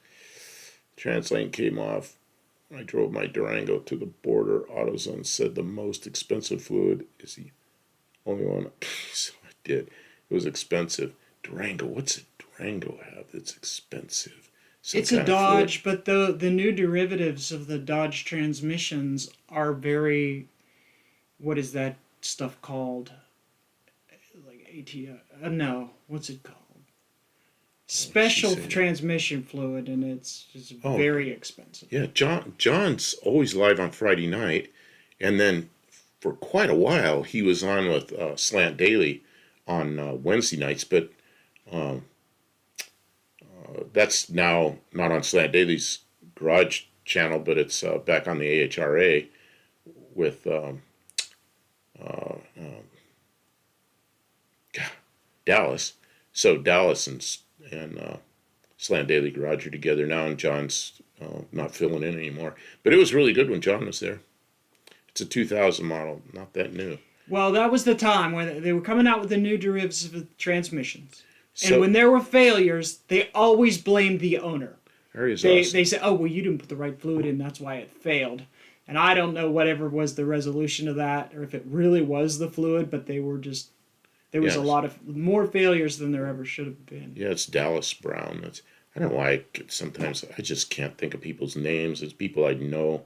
Translane came off. I drove my Durango to the border. AutoZone said the most expensive fluid is the only one. So I did. It was expensive. Durango. What's a Durango have that's expensive? it's a Dodge, but the new derivatives of the Dodge transmissions are very. What is that stuff called? Like ATF? No, what's it called? special say that? transmission fluid, and it's just Oh. very expensive. Yeah, John's always live on Friday night, and then for quite a while he was on with Slant Daily on Wednesday nights, but that's now not on Slant Daily's Garage channel, but it's back on the AHRA with Dallas. So Dallas and Slant Daily Garage are together now, and John's not filling in anymore. But it was really good when John was there. It's a 2000 model, not that new. Well, that was the time when they were coming out with the new derivatives of transmissions. And So when there were failures, they always blamed the owner. Harry is They awesome. said, "Oh, well, you didn't put the right fluid in, that's why it failed." And I don't know whatever was the resolution of that, or if it really was the fluid, but there was Yes. a lot of more failures than there ever should have been. Yeah, it's Dallas Brown. I don't know why sometimes I just can't think of people's names. It's people I know.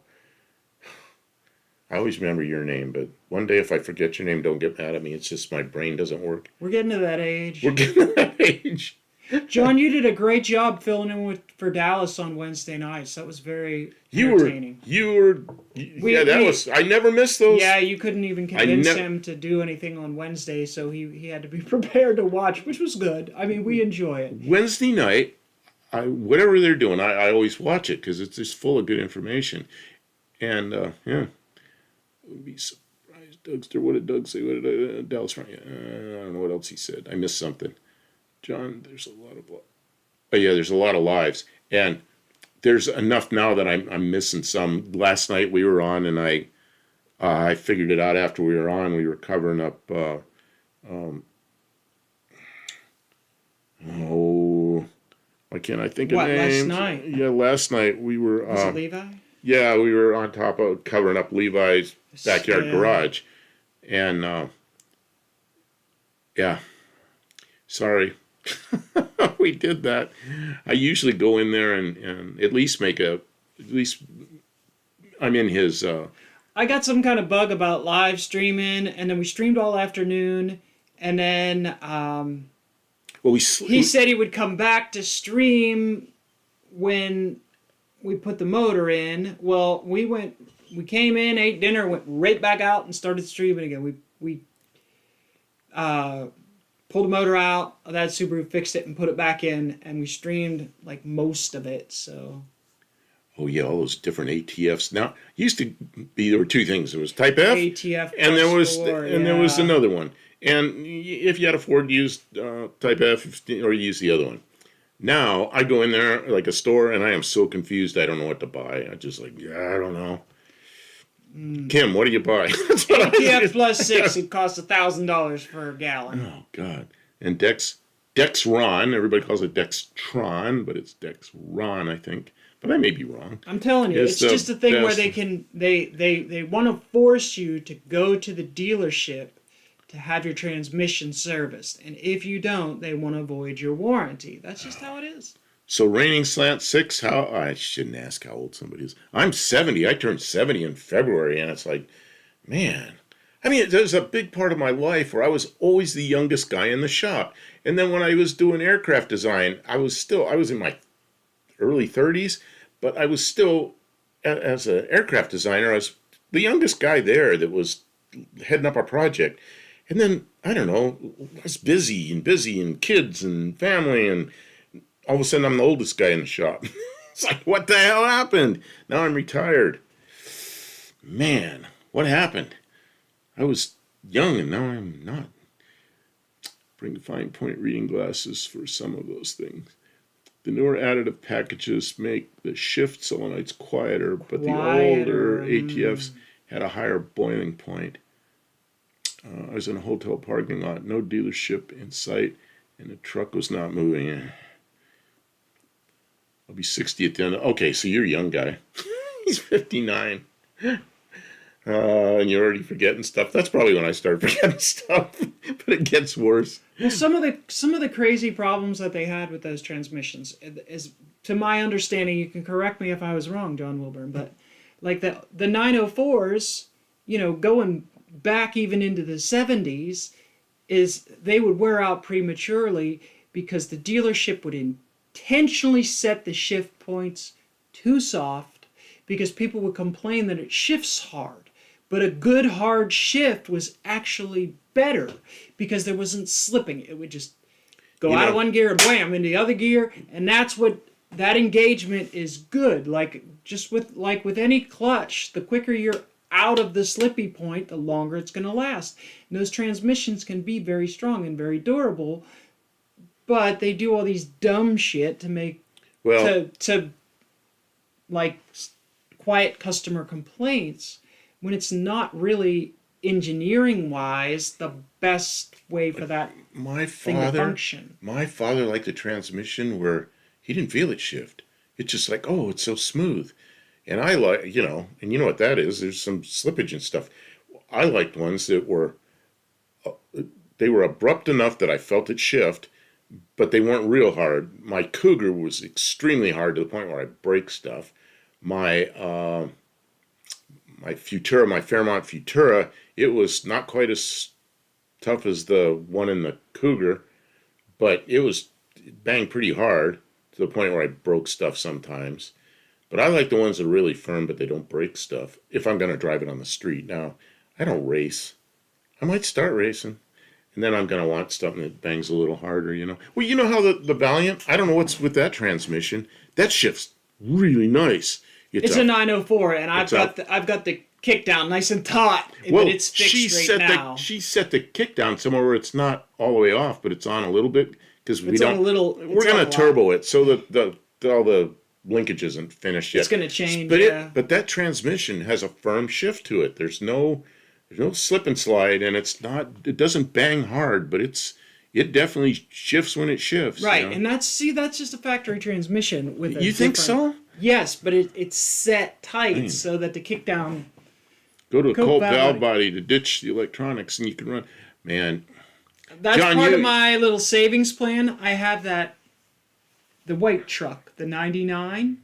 I always remember your name, but one day if I forget your name, don't get mad at me. It's just my brain doesn't work. We're getting to that age. We're getting to that age. John, you did a great job filling in for Dallas on Wednesday nights. That was very entertaining. I never missed those. Yeah, you couldn't even convince him to do anything on Wednesday, so he had to be prepared to watch, which was good. I mean, we enjoy it. Wednesday night, whatever they're doing, I always watch it because it's just full of good information. And, yeah. Would be surprised. Dougster, what did Doug say? What did Dallas Brown? I don't know what else he said. I missed something. John, there's a lot of there's a lot of lives, and there's enough now that I'm missing some. Last night we were on, and I figured it out after we were on. We were covering up. Why can't I think of names? Last night? Yeah, last night we were. Was it Levi? Yeah, we were on top of covering up Levi's backyard Yeah. garage, and yeah, sorry, we did that. I usually go in there and at least I'm in his. I got some kind of bug about live streaming, and then we streamed all afternoon, and then Well, he said he would come back to stream when we put the motor in. Well, we came in, ate dinner, went right back out and started streaming again. We pulled the motor out of that Subaru, fixed it, and put it back in, and we streamed like most of it. So. Oh yeah, all those different ATFs. Now, used to be there were two things. There was Type F, ATF and there was +4, there was yeah. another one. And if you had a Ford, use Type F or use the other one. Now I go in there like a store, and I am so confused. I don't know what to buy. I just I don't know. Kim, what do you buy? That's what I ATF +6, it costs $1,000 per gallon. Oh God! And Dexron. Everybody calls it Dextron, but it's Dexron, I think. But I may be wrong. I'm telling you, It's it's the just a thing where best. they want to force you to go to the dealership to have your transmission serviced, and if you don't, they want to void your warranty. That's just how it is. So Raining Slant 6, I shouldn't ask how old somebody is. I'm 70. I turned 70 in February, and it's like, man. I mean, there's a big part of my life where I was always the youngest guy in the shop. And then when I was doing aircraft design, I was in my early 30s, but I was still, as an aircraft designer, I was the youngest guy there that was heading up our project. And then, I don't know, I was busy and kids and family, and all of a sudden I'm the oldest guy in the shop. It's like, what the hell happened? Now I'm retired. Man, what happened? I was young and now I'm not. Bring fine point reading glasses for some of those things. The newer additive packages make the shift solenoids quieter, but the older ATFs had a higher boiling point. I was in a hotel parking lot, no dealership in sight, and the truck was not moving. I'll be 60 at the end. Okay, so you're a young guy. He's 59. And you're already forgetting stuff. That's probably when I started forgetting stuff. But it gets worse. Well, some of the crazy problems that they had with those transmissions is, to my understanding, you can correct me if I was wrong, John Wilburn, but like the 904s, going back even into the 70s, is they would wear out prematurely because the dealership would intentionally set the shift points too soft because people would complain that it shifts hard. But a good hard shift was actually better because there wasn't slipping. It would just go out of one gear and wham into the other gear, and that's what that engagement is good. Like with any clutch, the quicker you're out of the slippy point, the longer it's going to last. And those transmissions can be very strong and very durable, but they do all these dumb shit to make to like quiet customer complaints when it's not really engineering wise the best way for that thing to function. My father liked the transmission where he didn't feel it shift. It's just like, oh, it's so smooth. And I like, and you know what that is. There's some slippage and stuff. I liked ones that were, they were abrupt enough that I felt it shift, but they weren't real hard. My Cougar was extremely hard to the point where I break stuff. My Futura, my Fairmont Futura, it was not quite as tough as the one in the Cougar, but it banged pretty hard to the point where I broke stuff sometimes. But I like the ones that are really firm, but they don't break stuff if I'm going to drive it on the street. Now, I don't race. I might start racing, and then I'm going to want something that bangs a little harder, Well, you know how the Valiant, I don't know what's with that transmission. That shifts really nice. It's a 904, and I've got the kickdown nice and taut, but it's fixed right now. She set the kickdown somewhere where it's not all the way off, but it's on a little bit because we're going to turbo it so that all the linkage isn't finished yet. It's going to change, but that transmission has a firm shift to it. There's no slip and slide, and it doesn't bang hard, but it definitely shifts when it shifts. Right, and that's just a factory transmission with You think so? Yes, but it's set tight so that the kickdown. Go to a Colt valve body to ditch the electronics, and you can run. Man, that's John, part of my little savings plan. I have the white truck, the 99.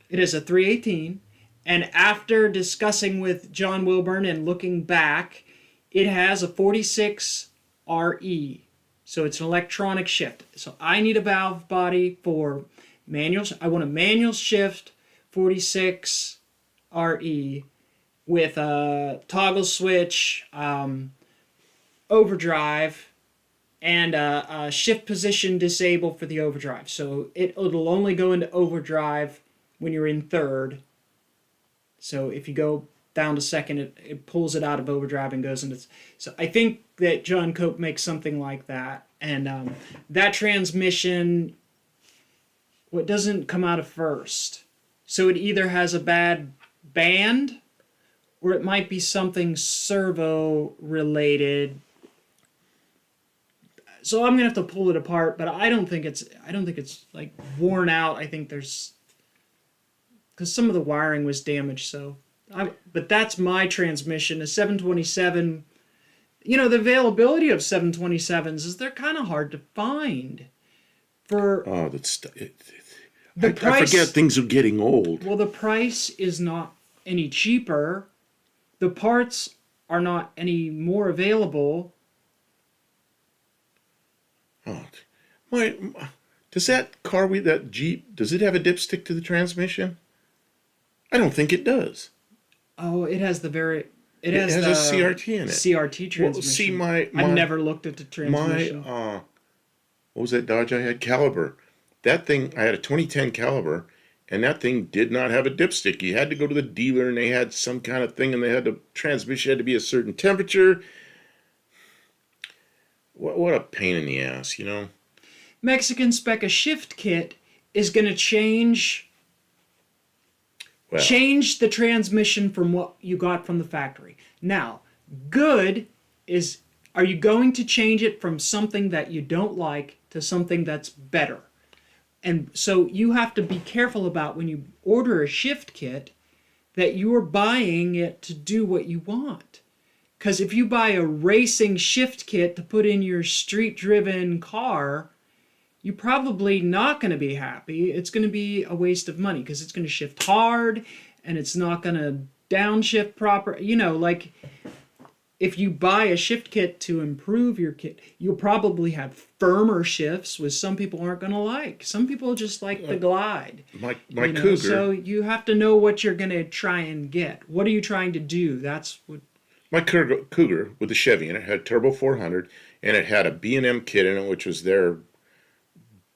It is a 318, and after discussing with John Wilburn and looking back, it has a 46 RE, so it's an electronic shift. So I need a valve body for manual. I want a manual shift 46 RE with a toggle switch, overdrive, and a shift position disable for the overdrive. So it'll only go into overdrive when you're in third. So if you go down to second, it pulls it out of overdrive and goes into. So I think that John Cope makes something like that, and that transmission. What doesn't come out of first. So it either has a bad band or it might be something servo related. So I'm gonna have to pull it apart, but I don't think it's like worn out. I think because some of the wiring was damaged. But that's my transmission. A 727. The availability of 727s is they're kind of hard to find. I forget things are getting old. Well, the price is not any cheaper. The parts are not any more available. Oh, does that that Jeep, does it have a dipstick to the transmission? I don't think it does. Oh, it has it has a CRT in it. CRT transmission. Well, see, I've never looked at the transmission. What was that Dodge I had? Caliber. That thing, I had a 2010 Caliber, and that thing did not have a dipstick. You had to go to the dealer, and they had some kind of thing, and the transmission had to be a certain temperature. What a pain in the ass, Mexican Spec, a shift kit is going to change the transmission from what you got from the factory. Now, good is, are you going to change it from something that you don't like to something that's better? And so you have to be careful about when you order a shift kit that you're buying it to do what you want. Because if you buy a racing shift kit to put in your street-driven car, you're probably not going to be happy. It's going to be a waste of money because it's going to shift hard and it's not going to downshift proper. if you buy a shift kit to improve your kit, you'll probably have firmer shifts, which some people aren't going to like. Some people just like the glide. My You know, Cougar. so you have to know what you're going to try and get. What are you trying to do? That's what. My Cougar with the Chevy in it had turbo 400, and it had a B&M kit in it, which was their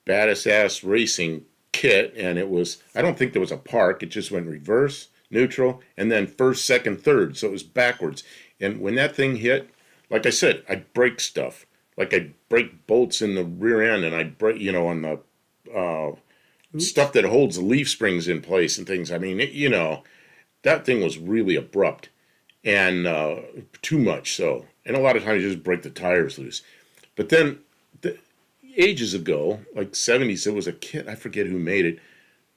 baddest ass racing kit. And it was, I don't think there was a park. It just went reverse, neutral, and then first, second, third. So it was backwards. And when that thing hit, like I said, I'd break stuff. Like I'd break bolts in the rear end, and I'd break, on the stuff that holds the leaf springs in place and things. I mean, that thing was really abrupt. And too much so. And a lot of times you just break the tires loose. But then, ages ago, like 70s, there was a kit, I forget who made it,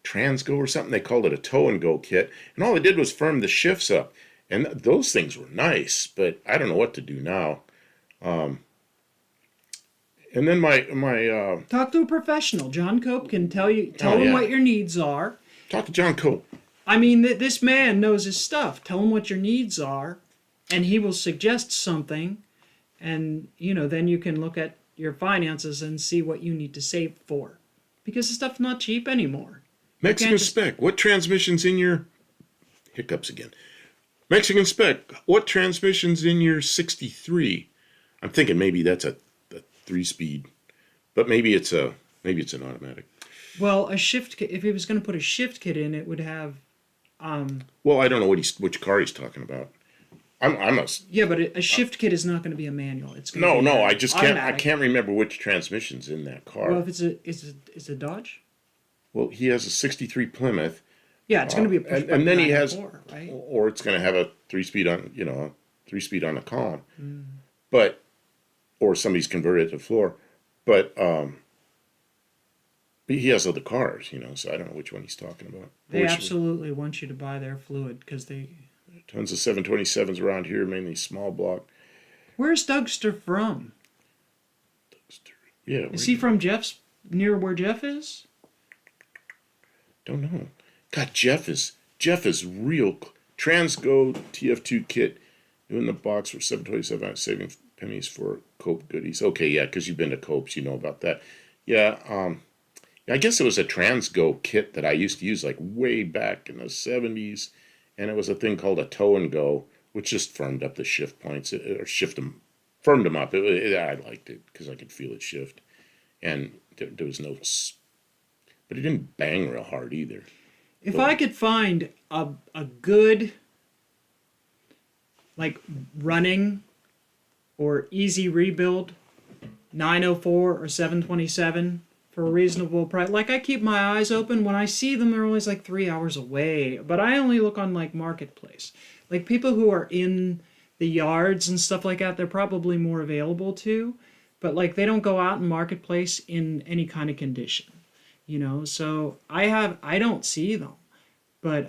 Transgo or something. They called it a tow and go kit. And all it did was firm the shifts up. And those things were nice, but I don't know what to do now. And then my Talk to a professional. John Cope can tell him yeah. what your needs are. talk to John Cope. I mean, this man knows his stuff. Tell him what your needs are, and he will suggest something, and then you can look at your finances and see what you need to save for, because the stuff's not cheap anymore. Mexican spec. What transmission's in your hiccups again? Mexican spec. What transmission's in your 63? I'm thinking maybe that's a 3-speed, but maybe it's an automatic. Well, a shift kit. If he was going to put a shift kit in, it would have. Well, I don't know which car he's talking about. Yeah, but a shift kit is not going to be a manual. It's going to No, be I just can't. I automatic. can't remember which transmission's in that car. Well, if it's a Dodge. Well, he has a 63 Plymouth. Yeah, it's going to be a push and then he has, 904, right? or it's going to have a 3-speed on, a 3-speed on the column, but, or somebody's converted it to floor, but he has other cars, so I don't know which one he's talking about. They absolutely want you to buy their fluid because they. Tons of 727s around here, mainly small block. Where's Dougster from? Yeah. Is he from near where Jeff is? Don't know. God, Jeff is real. Transgo TF2 kit, doing the box for 727. I'm saving pennies for Cope goodies. Okay, yeah, because you've been to Cope's, you know about that. Yeah, I guess it was a Transgo kit that I used to use like way back in the 70s, and it was a thing called a tow and go, which just firmed up the shift points or firmed them up. I liked it because I could feel it shift, and there was no, but it didn't bang real hard either. If I could find a good, like, running or easy rebuild 904 or 727 for a reasonable price, like, I keep my eyes open. When I see them, they're always like 3 hours away, but I only look on like Marketplace. Like, people who are in the yards and stuff like that, they're probably more available to, but like, they don't go out in Marketplace in any kind of condition. So I don't see them, but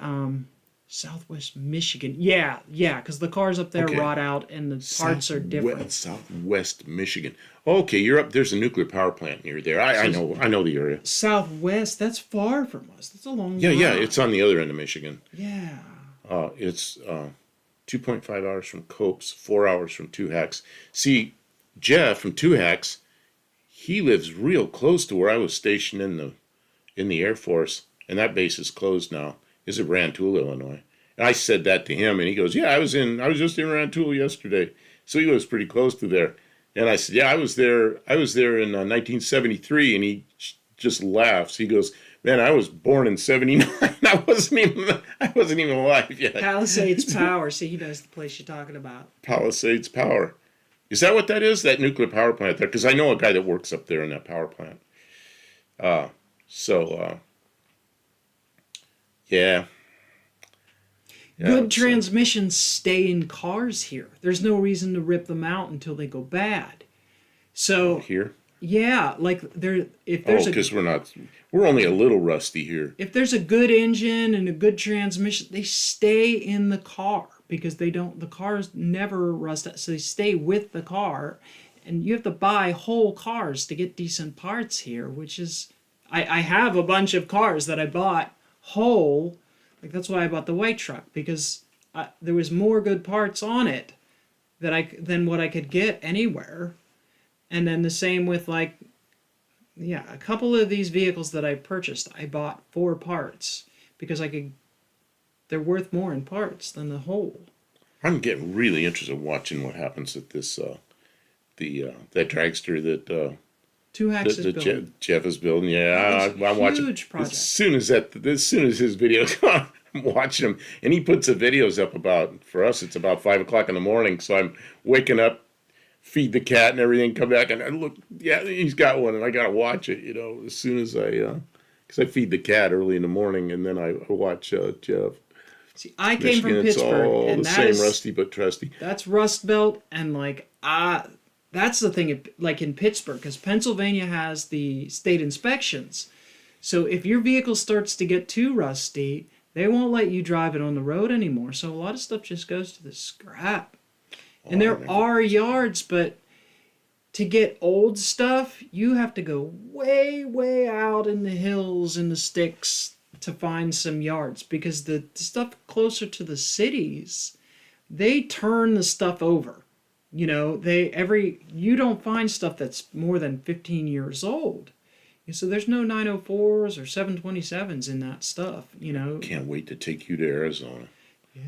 Southwest Michigan, yeah, because the cars up there rot out and the parts are different. Southwest Michigan. Okay, you're up. There's a nuclear power plant near there. I know the area. Southwest, that's far from us. That's a long Yeah, drive. it's on the other end of Michigan. Yeah. It's 2.5 hours from Copes, 4 hours from Two Hacks. See, Jeff from Two Hacks, he lives real close to where I was stationed in the Air Force, and that base is closed now. Is at Rantoul, Illinois. And I said that to him, and he goes, "Yeah, I was just in Rantoul yesterday." So he was pretty close to there. And I said, "Yeah, I was there in 1973," and he just laughs. He goes, "Man, I was born in '79. I wasn't even alive yet." Palisades Power. See, he knows the place you're talking about. Palisades Power. Is that what that is? That nuclear power plant there? Because I know a guy that works up there in that power plant. Yeah. Good transmissions stay in cars here. There's no reason to rip them out until they go bad. So here? Yeah, like if there's because we're only a little rusty here. If there's a good engine and a good transmission, they stay in the car because the cars never rust out, so they stay with the car. And you have to buy whole cars to get decent parts here, which is I have a bunch of cars that I bought whole. Like, that's why I bought the white truck, because there was more good parts on it than what I could get anywhere. And then the same with like, yeah, a couple of these vehicles that I purchased, I bought 4 parts because they're worth more in parts than the whole. I'm getting really interested in watching what happens at this that dragster Two Axis that building. Jeff is building. That Yeah, was I'm watching. huge project. As soon as his videos on, I'm watching him, and he puts the videos up about for us. It's about 5 o'clock in the morning, so I'm waking up, feed the cat and everything, come back and I look. Yeah, he's got one, and I gotta watch it. As soon as because I feed the cat early in the morning, and then I watch Jeff. See, I came from Michigan, it's Pittsburgh, all and the that same, is rusty but trusty. that's Rust Belt, and like that's the thing. Like in Pittsburgh, because Pennsylvania has the state inspections, so if your vehicle starts to get too rusty, they won't let you drive it on the road anymore. So a lot of stuff just goes to the scrap. And there are yards, but to get old stuff, you have to go way, way out in the hills and the sticks to find some yards because the stuff closer to the cities, they turn the stuff over. You don't find stuff that's more than 15 years old. So there's no 904s or 727s in that stuff. Can't wait to take you to Arizona. Yeah.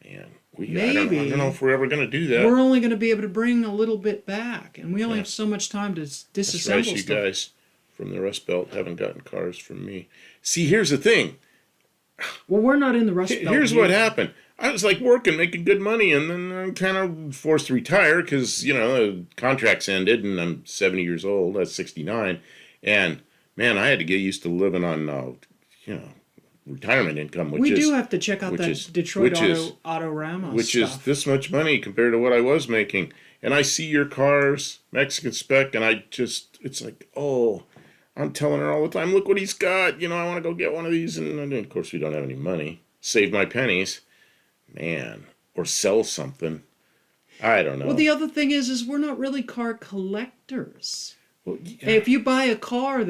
Man, Maybe. I don't know if we're ever going to do that. We're only going to be able to bring a little bit back, and we only Yeah. have so much time to That's disassemble right, you stuff. guys from the Rust Belt haven't gotten cars from me. See, here's the thing. Well, we're not in the Rust Belt. Here's what yet. happened. I was like working, making good money, and then I'm kind of forced to retire because, the contracts ended and I'm 70 years old. That's 69. And, man, I had to get used to living on, retirement income, We do have to check out which that is- Detroit which is- Autorama which is stuff. this much money compared to what I was making. And I see your cars, Mexican spec, and it's like, oh, I'm telling her all the time, look what he's got. I want to go get one of these. And of course, we don't have any money. Save my pennies. Man. Or sell something. I don't know. Well, the other thing is we're not really car collectors. Well, yeah. If you buy a car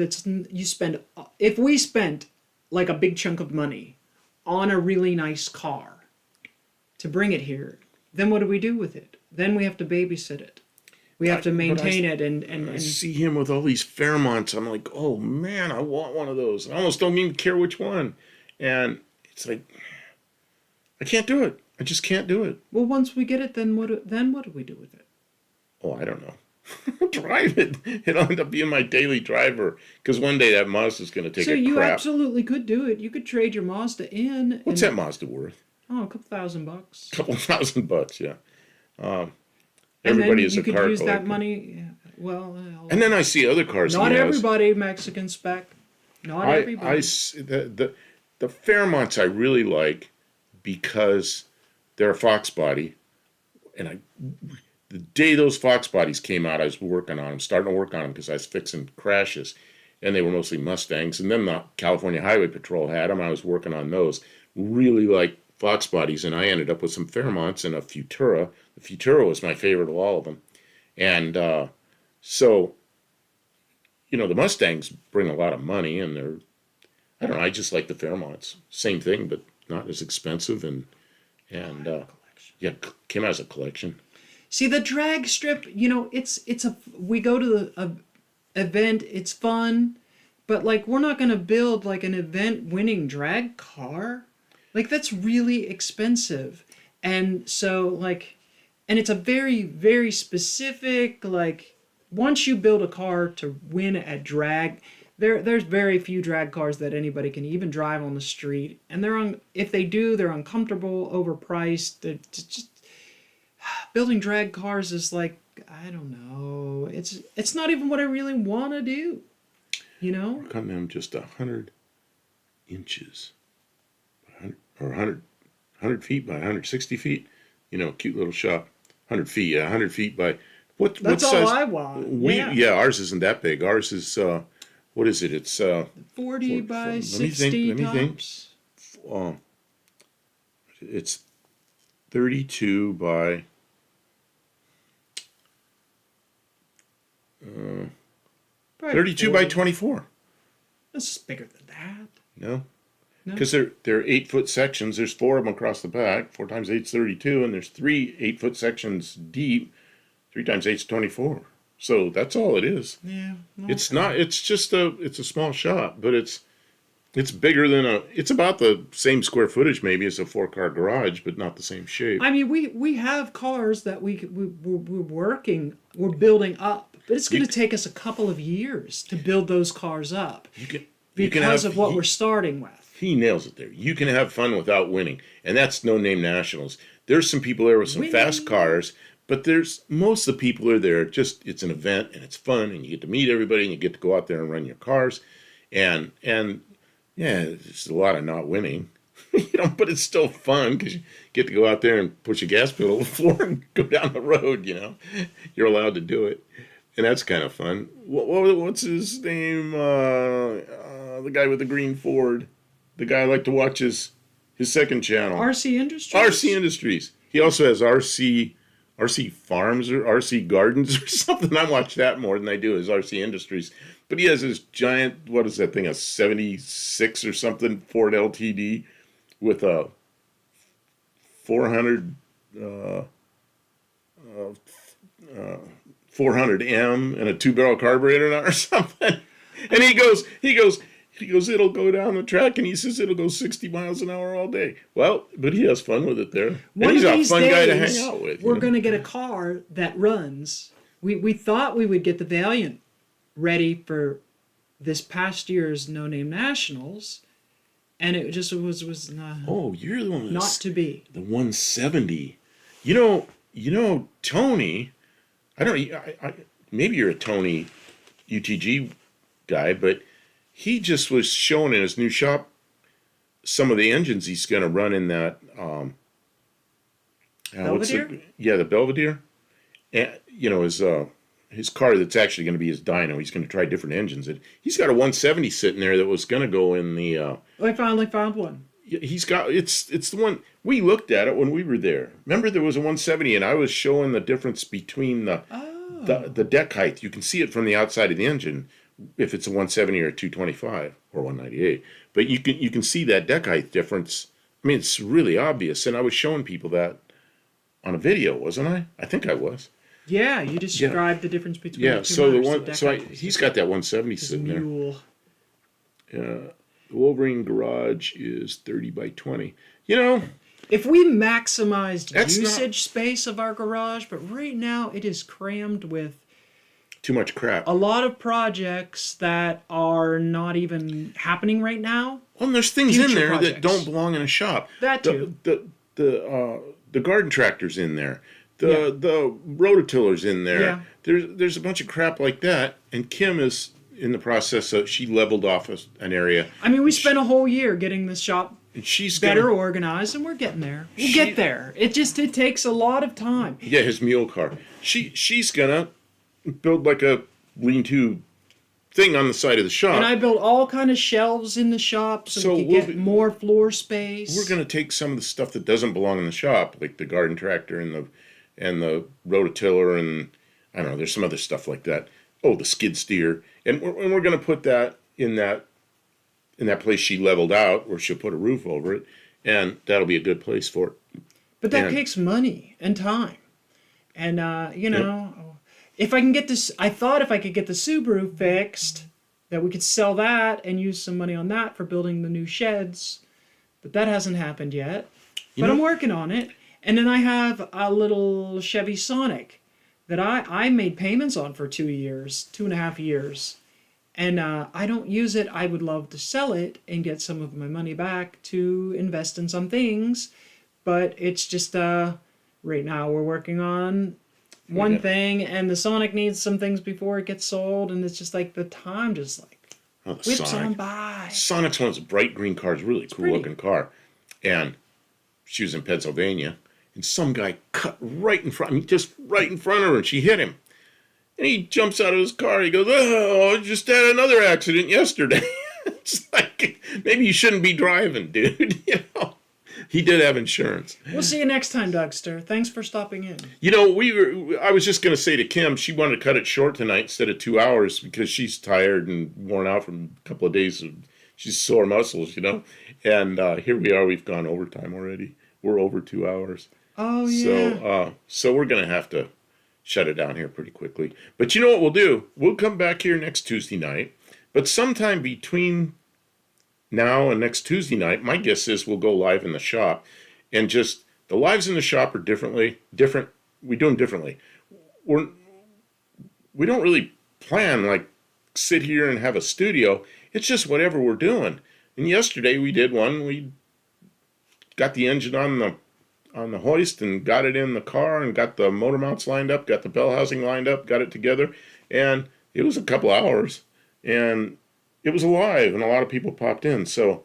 if we spent like a big chunk of money on a really nice car to bring it here, then what do we do with it? Then we have to babysit it. We have to maintain it I and see him with all these Fairmonts. I'm like, oh man, I want one of those. I almost don't even care which one. And it's like, I can't do it. I just can't do it. well, once we get it, then what do we do with it? Oh, I don't know. Drive it. It'll end up being my daily driver. Because one day that Mazda's going to take So a you crap. absolutely could do it. You could trade your Mazda in. What's that Mazda worth? Oh, a couple $1,000. Couple $1,000, yeah. And Everybody then is you a could car use collector. that money. Yeah, well, And then I see other cars. not he has. everybody Mexican spec. Not everybody. The Fairmonts I really like because they're a Fox body, and the day those Fox bodies came out, I was working on them, starting to work on them because I was fixing crashes, and they were mostly Mustangs. And then the California Highway Patrol had them. I was working on those. Really like Fox bodies, and I ended up with some Fairmonts and a Futura. The Futura was my favorite of all of them, and so. The Mustangs bring a lot of money, and I don't know, I just like the Fairmonts. Same thing, but not as expensive, and yeah, came out as a collection. See the drag strip. We go to the event. It's fun, but like we're not gonna build like an event-winning drag car. Like that's really expensive, and so like, and it's a very very specific like. Once you build a car to win at drag, there's very few drag cars that anybody can even drive on the street, and if they do, they're uncomfortable, overpriced. Just building drag cars is like I don't know. It's not even what I really want to do. Work on them just 100 inches, or 100 feet by 160 feet. Cute little shop. 100 feet, yeah, 100 feet by. What That's what all size? I want. Yeah, ours isn't that big. Ours is what is it? It's 40 by let me 60 think, let me think. tops. It's 32 by Probably 32 by 40. 24. This is bigger than that. No, No. Because they're 8-foot sections. There's 4 of them across the back. 4 times 8's 32, and there's 3 8-foot sections deep. 3 times 8's 24. So that's all it is. Yeah. It's not. It's just it's a small shop, but it's bigger than it's about the same square footage maybe as a 4-car garage, but not the same shape. I mean, we have cars that we're building up, but it's going to take us a couple of years to build those cars up because of what we're starting with. He nails it there. You can have fun without winning, and that's No Name Nationals. There's some people there with some fast cars, but most of the people are there. It's an event and it's fun, and you get to meet everybody, and you get to go out there and run your cars, and yeah, there's a lot of not winning, but it's still fun because you get to go out there and push a gas pedal to the floor and go down the road. You're allowed to do it, and that's kind of fun. What's his name? The guy with the green Ford. The guy I like to watch his second channel. RC Industries? RC Industries. He also has RC Farms or RC Gardens or something. I watch that more than I do his RC Industries. But he has this giant, what is that thing, a 76 or something Ford LTD with a 400M and a 2-barrel carburetor in it or something. And he goes, it'll go down the track, and he says it'll go 60 miles an hour all day. Well, but he has fun with it there. And he's a fun guy to hang out with. We're going to get a car that runs. We thought we would get the Valiant ready for this past year's No Name Nationals, and it just was not. Oh, you're the one not to be. The 170. Tony. I don't. Maybe you're a Tony UTG guy, but he just was showing in his new shop some of the engines he's going to run in that. Belvedere? The Belvedere. And his car that's actually going to be his dyno. He's going to try different engines. He's got a 170 sitting there that was going to go in the. I finally found one. He's got it's the one we looked at it when we were there. Remember, there was a 170, and I was showing the difference between the deck height. You can see it from the outside of the engine if it's a 170 or a 225 or 198. But you can see that deck height difference. I mean, it's really obvious, and I was showing people that on a video, wasn't I? I think I was. Yeah, you described the difference between the two models, he's got that 170 sitting there. The Wolverine garage is 30 by 20. If we maximized usage space of our garage, but right now it is crammed with too much crap. A lot of projects that are not even happening right now. Well, and there's things in there that don't belong in a shop. That too. The garden tractor's in there. The rototiller's in there. Yeah. There's a bunch of crap like that, and Kim is in the process of she leveled off an area. I mean, we spent a whole year getting this shop she's better organized, and we're getting there. We'll get there. It takes a lot of time. Yeah, his mule car. She's gonna build like a lean-to thing on the side of the shop. And I built all kind of shelves in the shop so we could get more floor space. We're gonna take some of the stuff that doesn't belong in the shop, like the garden tractor and the rototiller, and I don't know, there's some other stuff like that. Oh, the skid steer. And we're going to put that in that place she leveled out, where she'll put a roof over it, and that'll be a good place for it. But that takes money and time. And, if I can get this, I thought if I could get the Subaru fixed, that we could sell that and use some money on that for building the new sheds. But that hasn't happened yet. But I'm working on it. And then I have a little Chevy Sonic that I made payments on for 2.5 years. And I don't use it. I would love to sell it and get some of my money back to invest in some things. But it's just, right now we're working on one thing, and the Sonic needs some things before it gets sold. And it's just like the time just like whips on by. Sonic's one of those bright green cars, really cool looking car. And she was in Pennsylvania. And some guy cut right in front, just right in front of her, and she hit him. And he jumps out of his car. He goes, "Oh, I just had another accident yesterday." It's like, maybe you shouldn't be driving, dude. He did have insurance. We'll see you next time, Dougster. Thanks for stopping in. I was just going to say to Kim, she wanted to cut it short tonight instead of 2 hours because she's tired and worn out from a couple of days of she's sore muscles, you know. And here we are. We've gone overtime already. We're over 2 hours. Oh yeah. So we're gonna have to shut it down here pretty quickly. But you know what we'll do? We'll come back here next Tuesday night. But sometime between now and next Tuesday night, my guess is we'll go live in the shop, and just the lives in the shop are different. We do them differently. We don't really plan like sit here and have a studio. It's just whatever we're doing. And yesterday we did one. We got the engine on the hoist and got it in the car and got the motor mounts lined up, got the bell housing lined up, got it together, and it was a couple hours, and it was alive, and a lot of people popped in. So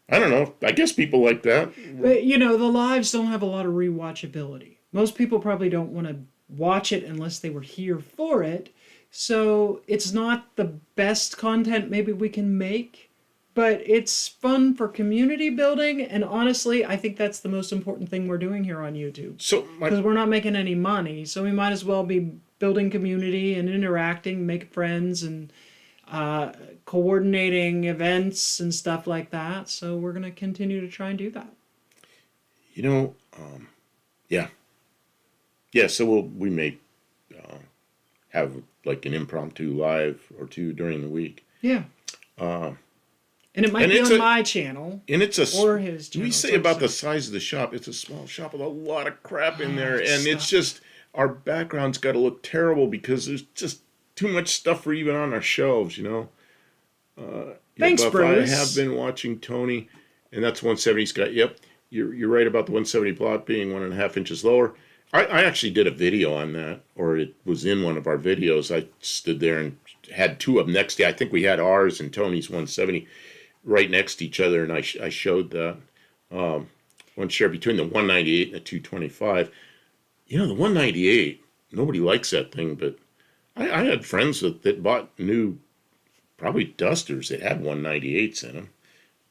I don't know. I guess people like that. But you know, the lives don't have a lot of rewatchability. Most people probably don't want to watch it unless they were here for it. So it's not the best content maybe we can make, but it's fun for community building. And honestly, I think that's the most important thing we're doing here on YouTube. So Because we're not making any money, so we might as well be building community and interacting, making friends, and coordinating events and stuff like that. So we're going to continue to try and do that. you know, yeah, yeah. So we may have like an impromptu live or two during the week. Yeah. And it might And be it's on a- my channel And it's a or his channel. we say So about the it's- size of the shop, it's a small shop with a lot of crap in there, Oh, and it's stuff. just our background's got to look terrible because there's just too much stuff for even on our shelves, you know. Thanks, Buff, Bruce. I have been watching Tony, and that's 170 Scott. Yep, you're right about the 170 block being 1.5 inches lower. I actually did a video on that, or it was in one of our videos. I stood there and had two of them next to. I think we had ours and Tony's 170 right next to each other, and I showed that one share between the 198 and the 225. You know, the 198, nobody likes that thing, but I had friends that bought new, probably Dusters that had 198s in them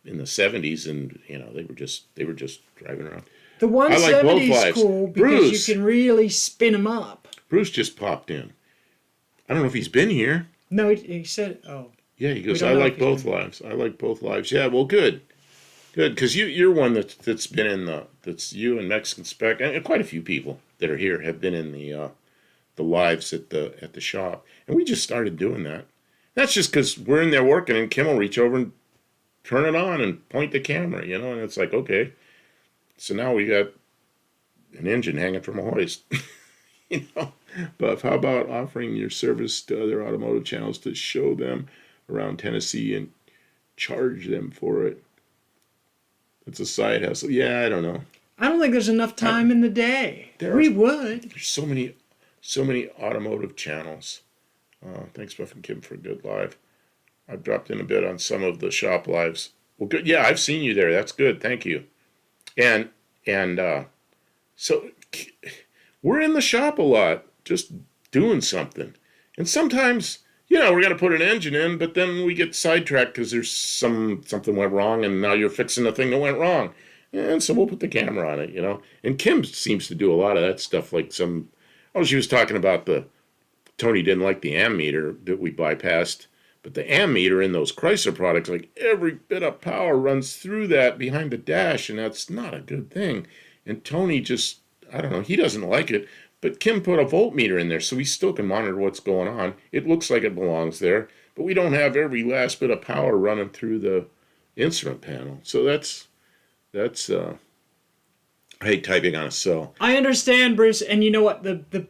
in the 70s, and you know they were just driving around. The like both 170 is lives. cool because Bruce. you can really spin them up. Bruce just popped in. I don't know if he's been here. No, he said, oh. Yeah, he goes, don't I know like if he's both been lives. I like both lives. Yeah, well, good, because you're one that's been in that's you and Mexican Spec, and quite a few people that are here have been in the lives at the shop, and we just started doing that. That's just because we're in there working, and Kim will reach over and turn it on and point the camera, you know, and it's like, okay, so now we got an engine hanging from a hoist, you know. But how about offering your service to other automotive channels to show them around Tennessee and charge them for it? It's a side hustle. Yeah, I don't know. I don't think there's enough time in the day. We would. There's so many automotive channels. Thanks, Buff and Kim, for a good live. I've dropped in a bit on some of the shop lives. Well, good. Yeah, I've seen you there. That's good. Thank you. And so we're in the shop a lot, just doing something. And sometimes, you know, we're going to put an engine in, but then we get sidetracked because there's something went wrong, and now you're fixing the thing that went wrong. And so we'll put the camera on it, you know. And Kim seems to do a lot of that stuff, like she was talking about Tony didn't like the ammeter that we bypassed, but the ammeter in those Chrysler products, like every bit of power runs through that behind the dash, and that's not a good thing. And Tony just, I don't know, he doesn't like it, but Kim put a voltmeter in there so we still can monitor what's going on. It looks like it belongs there, but we don't have every last bit of power running through the instrument panel. So that's I hate typing on a cell. I understand, Bruce, and you know what? The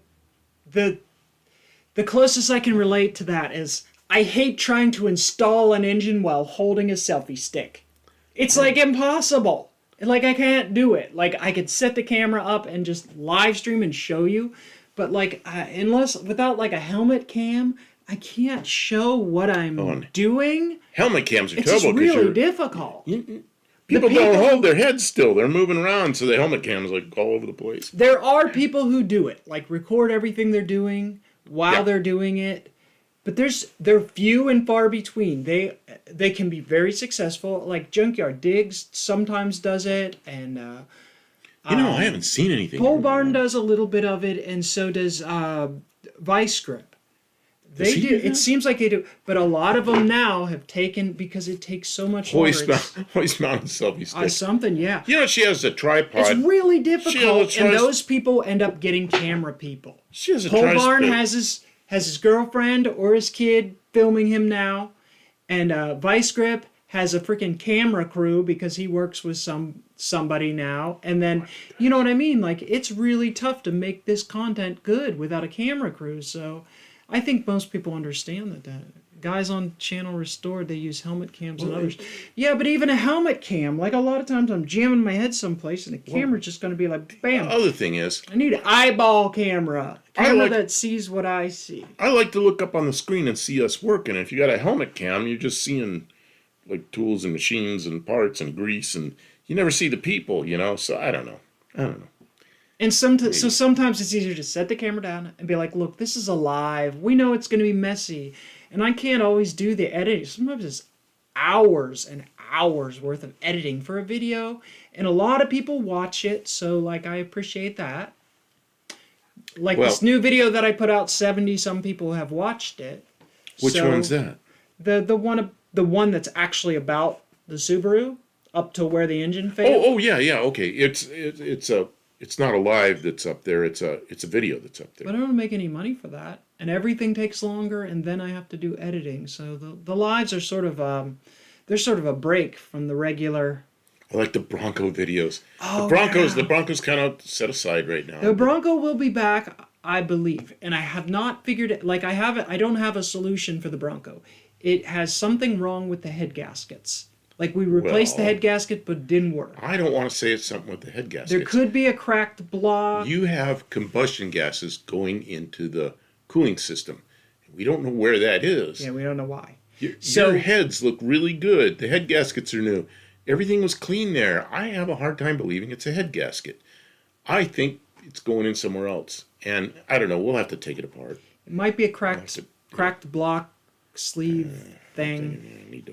closest I can relate to that is I hate trying to install an engine while holding a selfie stick. It's like impossible. Like I can't do it. Like I could set the camera up and just live stream and show you, but like without like a helmet cam, I can't show what I'm doing. Helmet cams are It's just terrible really difficult. People don't hold their heads still. They're moving around, so the helmet cam's like all over the place. There are people who do it, like record everything they're doing while they're doing it, but they're few and far between. They can be very successful. Like Junkyard Digs sometimes does it, and I haven't seen anything. Pole Barn does a little bit of it, and so does Vice Grip. They he do. do It that? seems like they do, but a lot of them now have taken because it takes so much longer. Hoist mounted selfie stick. Something, yeah. You know, she has a tripod. It's really She difficult, has a and those people end up getting camera people. She has a Pole Barn tri-stick. has his girlfriend or his kid filming him now, and Vice Grip has a freaking camera crew because he works with somebody now. And then, you know what I mean? Like, it's really tough to make this content good without a camera crew. So I think most people understand that. Guys on Channel Restored, they use helmet cams and others. Yeah, but even a helmet cam, like a lot of times I'm jamming my head someplace and the camera's just going to be like, bam. The other thing is, I need an eyeball camera. Camera like- that sees what I see. I like to look up on the screen and see us working. If you got a helmet cam, you're just seeing like tools and machines and parts and grease, and you never see the people, you know. So I don't know. And so sometimes it's easier to set the camera down and be like, look, this is alive. We know it's going to be messy. And I can't always do the editing. Sometimes it's hours and hours worth of editing for a video. And a lot of people watch it. So, like, I appreciate that. Like Well- this new video that I put out, 70 some people have watched it. Which So, one's that? The one that's actually about the Subaru up to where the engine failed. Oh yeah. Okay. It's not a live that's up there. It's a video that's up there. But I don't make any money for that, and everything takes longer, and then I have to do editing. So the lives are sort of they're sort of a break from the regular. I like the Bronco videos. Oh, The Broncos kind of set aside right now. The Bronco will be back, I believe, and I have not figured it. Like I don't have a solution for the Bronco. It has something wrong with the head gaskets. Like we replaced the Well, head gasket, but it didn't work. I don't want to say it's something with the head gaskets. There could be a cracked block. You have combustion gases going into the cooling system. We don't know where that is. Yeah, we don't know why. Your heads look really good. The head gaskets are new. Everything was clean there. I have a hard time believing it's a head gasket. I think it's going in somewhere else. And I don't know. We'll have to take it apart. It might be a cracked block sleeve thing.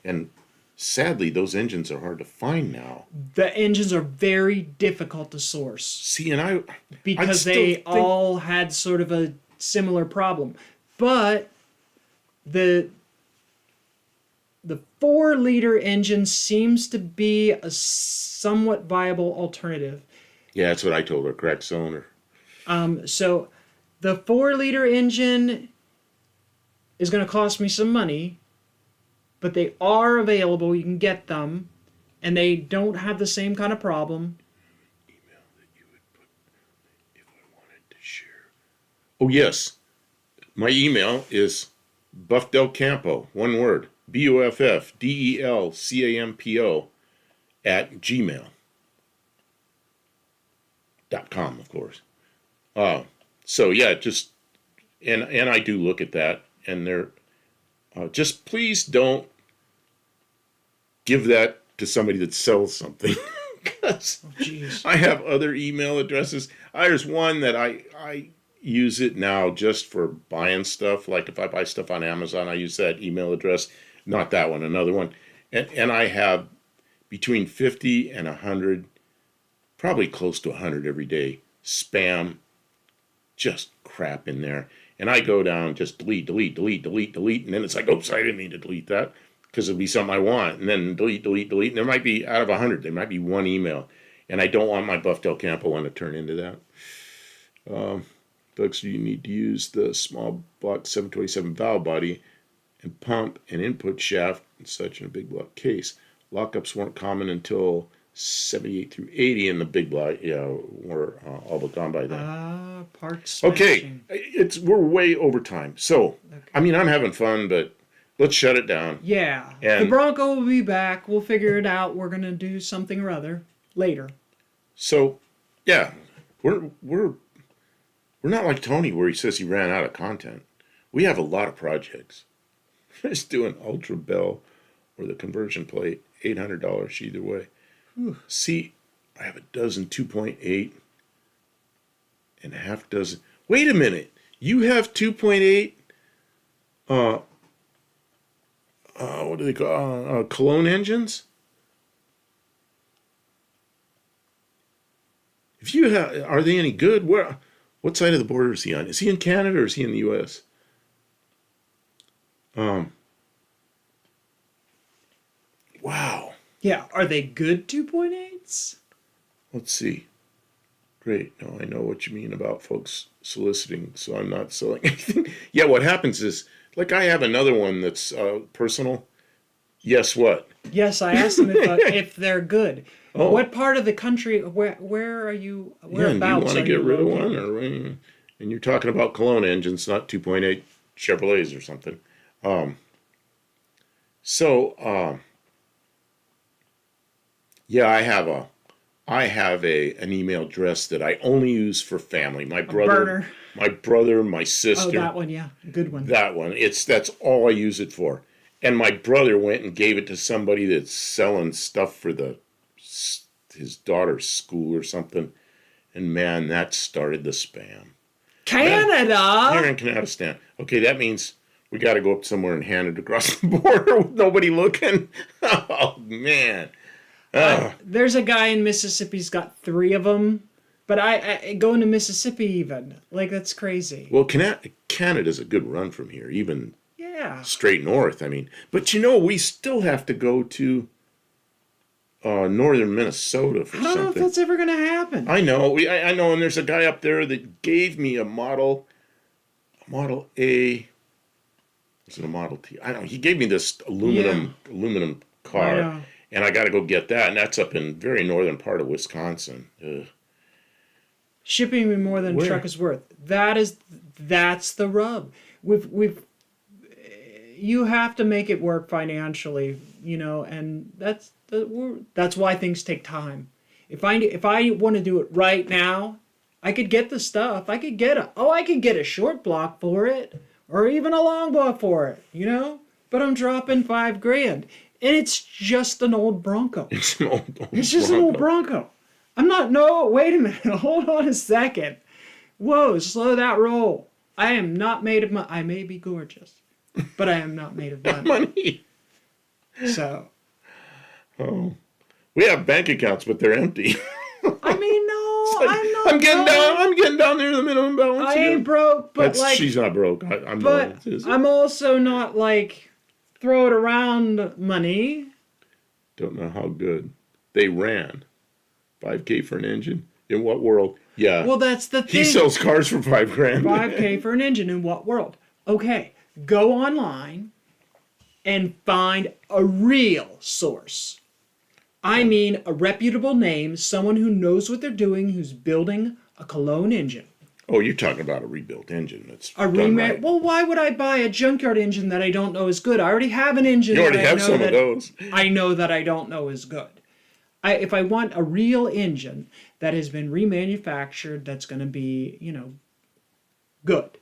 And sadly, those engines are hard to find now. The engines are very difficult to source See, and because they all had sort of a similar problem. But the 4-liter engine seems to be a somewhat viable alternative. Yeah, that's what I told her. Cracked cylinder. So the 4-liter engine is going to cost me some money, but they are available. You can get them, and they don't have the same kind of problem. Email that you would put if I wanted to share. Oh, yes. My email is Buff Del Campo, one word, BUFFDELCAMPO @gmail.com, of course. So yeah, just and I do look at that, and they're just please don't give that to somebody that sells something. 'Cause Jeez. I have other email addresses. There's one that I use it now just for buying stuff. Like if I buy stuff on Amazon, I use that email address. Not that one, another one. And I have between 50 and 100, probably close to 100 every day, spam, just crap in there. And I go down, just delete. And then it's like, oops, I didn't mean to delete that because it'll be something I want. And then delete. And there might be, out of 100, there might be one email. And I don't want my Buff Del Campo one to turn into that. Doug, so you need to use the small block 727 valve body and pump and input shaft and such in a big block case. Lockups weren't common until 78 through 80 in the big block. Yeah, we're all but gone by then. Parts Okay, smashing. we're way over time. So, Okay. I mean, I'm having fun, but let's shut it down. Yeah. And- the Bronco will be back. We'll figure it out. We're going to do something or other later. So, yeah, we're not like Tony where he says he ran out of content. We have a lot of projects. Just doing Ultra Bell or the conversion plate, $800 either way. See, I have a dozen 2.8 and a half dozen. Wait a minute, you have 2.8. What do they call Cologne engines? If you have, are they any good? What side of the border is he on? Is he in Canada or is he in the U.S.? Um. Wow. Yeah, are they good 2.8s? Let's see. Great. Now I know what you mean about folks soliciting, so I'm not selling anything. Yeah, what happens is, like, I have another one that's personal. Guess what? Yes, I asked them if they're good. Oh. What part of the country? Where are you? Yeah, and do you Whereabouts want to are get you rid of located? one, or and you're talking about Cologne engines, not 2.8 Chevrolets or something. So yeah, I have an email address that I only use for family. Burner. My brother, my Oh, sister. that one, yeah, good one. That one. That's all I use it for. And my brother went and gave it to somebody that's selling stuff for his daughter's school or something. And man, that started the spam. Canada. Here in Canadistan. Okay, that means we got to go up somewhere and hand it across the border with nobody looking. Oh man. There's a guy in Mississippi's got 3 of them, but I going to Mississippi even like that's crazy. Well, Canada's a good run from here, even Yeah. straight north. I mean, but we still have to go to northern Minnesota for I don't know if something. that's ever gonna happen. I know. I know, and there's a guy up there that gave me a Model A. Was it a Model T? I don't know. He gave me this aluminum I car, know. and I got to go get that, and that's up in very northern part of Wisconsin. Ugh. Shipping me more than a Where? truck is worth. That's the rub. You have to make it work financially, and that's why things take time. If I want to do it right now, I could get the stuff. I could get a short block for it, or even a long block for it, But I'm dropping $5,000, and it's just an old Bronco. It's an old It's just an old Bronco. Bronco. I'm not. No, wait a minute. Hold on a second. Whoa, slow that roll. I am not made of money. I may be gorgeous, but I am not made of money. Money. So, Oh, we have bank accounts, but they're empty. I mean, no, I'm not. I'm getting down there to the minimum balance. I again. ain't broke, but She's not broke. I'm but not. I'm also not like throw it around money. Don't know how good they ran. 5K for an engine. In what world? Yeah. Well, that's the thing. He sells cars for $5,000. 5K for an engine in what world? Okay, go online and find a real source. I mean a reputable name, someone who knows what they're doing, who's building a Cologne engine. Oh, you're talking about a rebuilt engine. That's A done remake. right. Well, why would I buy a junkyard engine that I don't know is good? I already have an engine. You already that I have know some that of those. I know that I don't know is good. If I want a real engine that has been remanufactured, that's going to be, good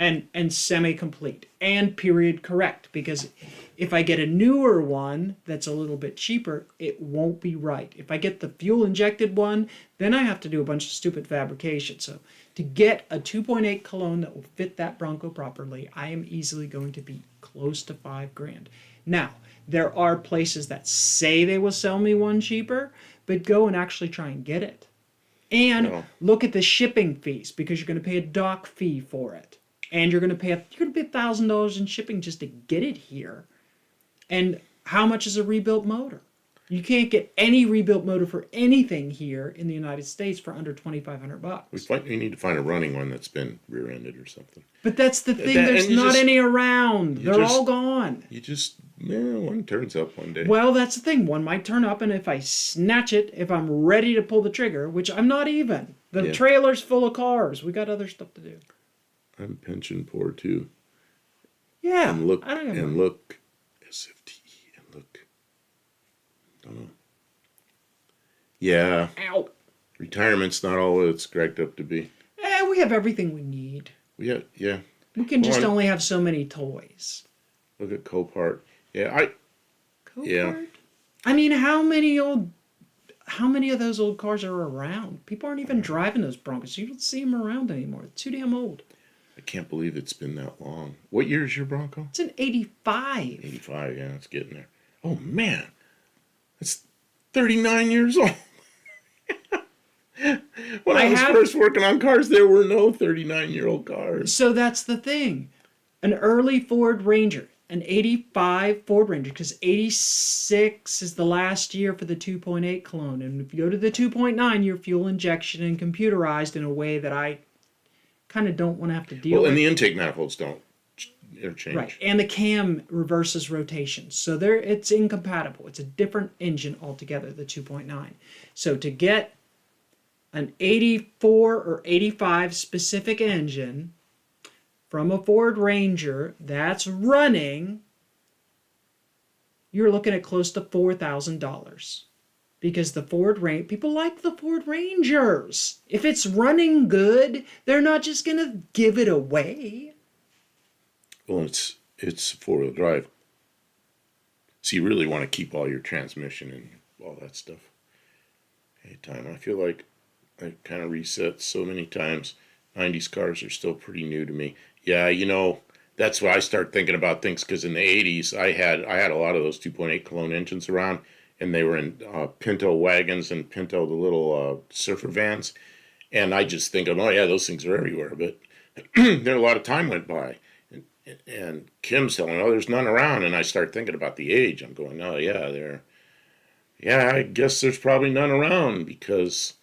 and semi-complete and period correct, because if I get a newer one that's a little bit cheaper, it won't be right. If I get the fuel injected one, then I have to do a bunch of stupid fabrication. So to get a 2.8 Cologne that will fit that Bronco properly, I am easily going to be close to $5,000. Now, there are places that say they will sell me one cheaper, but go and actually try and get it. And No. look at the shipping fees, because you're going to pay a dock fee for it. And you're going to pay $1,000 in shipping just to get it here. And how much is a rebuilt motor? You can't get any rebuilt motor for anything here in the United States for under $2,500. We need to find a running one that's been rear-ended or something. But that's the thing. That- There's and you not just- any around. They're just- all gone. One turns up one day. Well, that's the thing. One might turn up, and if I snatch it, if I'm ready to pull the trigger, which I'm not even. The Yeah. trailer's full of cars. We got other stuff to do. I'm pension poor too. Yeah. And look I don't know. and look SFTE and look. Don't know. Yeah, Ow. retirement's not all it's cracked up to be. We have everything we need. Yeah. We can just Well, only have so many toys. Look at Copart. Yeah, Yeah. Copart? I mean, how many of those old cars are around? People aren't even driving those Broncos. You don't see them around anymore. They're too damn old. I can't believe it's been that long. What year is your Bronco? It's an 85. 85. Yeah, it's getting there. Oh man, it's 39 years old. When I was have- first working on cars, there were no 39-year-old cars. So that's the thing. an early Ford Ranger, an 85 Ford Ranger, because 86 is the last year for the 2.8 clone. And if you go to the 2.9, you're fuel injection and computerized in a way that I kind of don't want to have to deal Well, with. and the intake manifolds don't interchange. Right, and the cam reverses rotation, so it's incompatible. It's a different engine altogether, the 2.9. So to get an 84 or 85 specific engine from a Ford Ranger that's running, you're looking at close to $4,000. Because the Ford Ranger, people like the Ford Rangers. If it's running good, they're not just going to give it away. Well, it's 4-wheel drive. So you really want to keep all your transmission and all that stuff. Anytime. I feel like I kind of reset so many times. 90s cars are still pretty new to me. Yeah, that's why I start thinking about things, because in the 80s I had a lot of those 2.8 cologne engines around, and they were in Pinto wagons and Pinto, the little surfer vans. And I just think, oh yeah, those things are everywhere. But there a lot of time went by. And Kim's telling me, oh, there's none around. And I start thinking about the age. I'm going, oh yeah, I guess there's probably none around, because...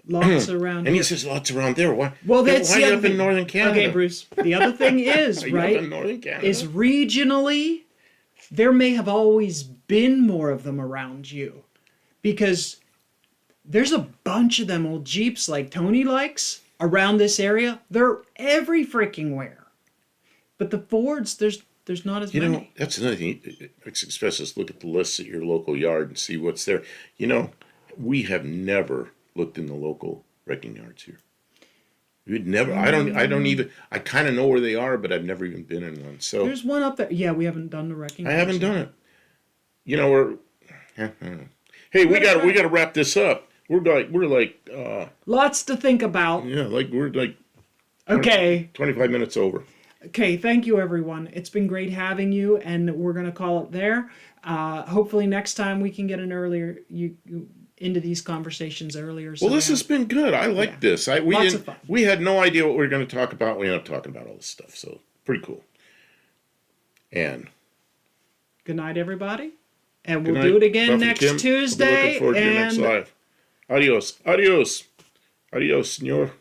Lots around and here. he says lots around there. Why? Well, that's why the are you other up in thing. northern Canada? Okay, Bruce. The other thing is, Are you right, up in northern Canada? is regionally, there may have always been more of them around you, because there's a bunch of them old Jeeps like Tony likes around this area. They're every freaking where. But the Fords, there's not as many. That's another thing. Express us look at the lists at your local yard and see what's there. We have never looked in the local wrecking yards here. We'd never. I don't even. I kind of know where they are, but I've never even been in one. So There's one up there. Yeah, we haven't done the wrecking. I haven't done it. We're. Hey, we got to wrap this up. We're like. Lots to think about. Yeah, we're like. Okay. 25 minutes over. Okay, thank you everyone. It's been great having you, and we're gonna call it there. Hopefully next time we can get an earlier you into these conversations earlier. Well, this has been good. I like this. Lots of fun. We had no idea what we were going to talk about. We ended up talking about all this stuff, so pretty cool. And good night, everybody, and we'll good do night, it again Buff and next Kim. Tuesday. Looking forward to your next live. Adios, senor.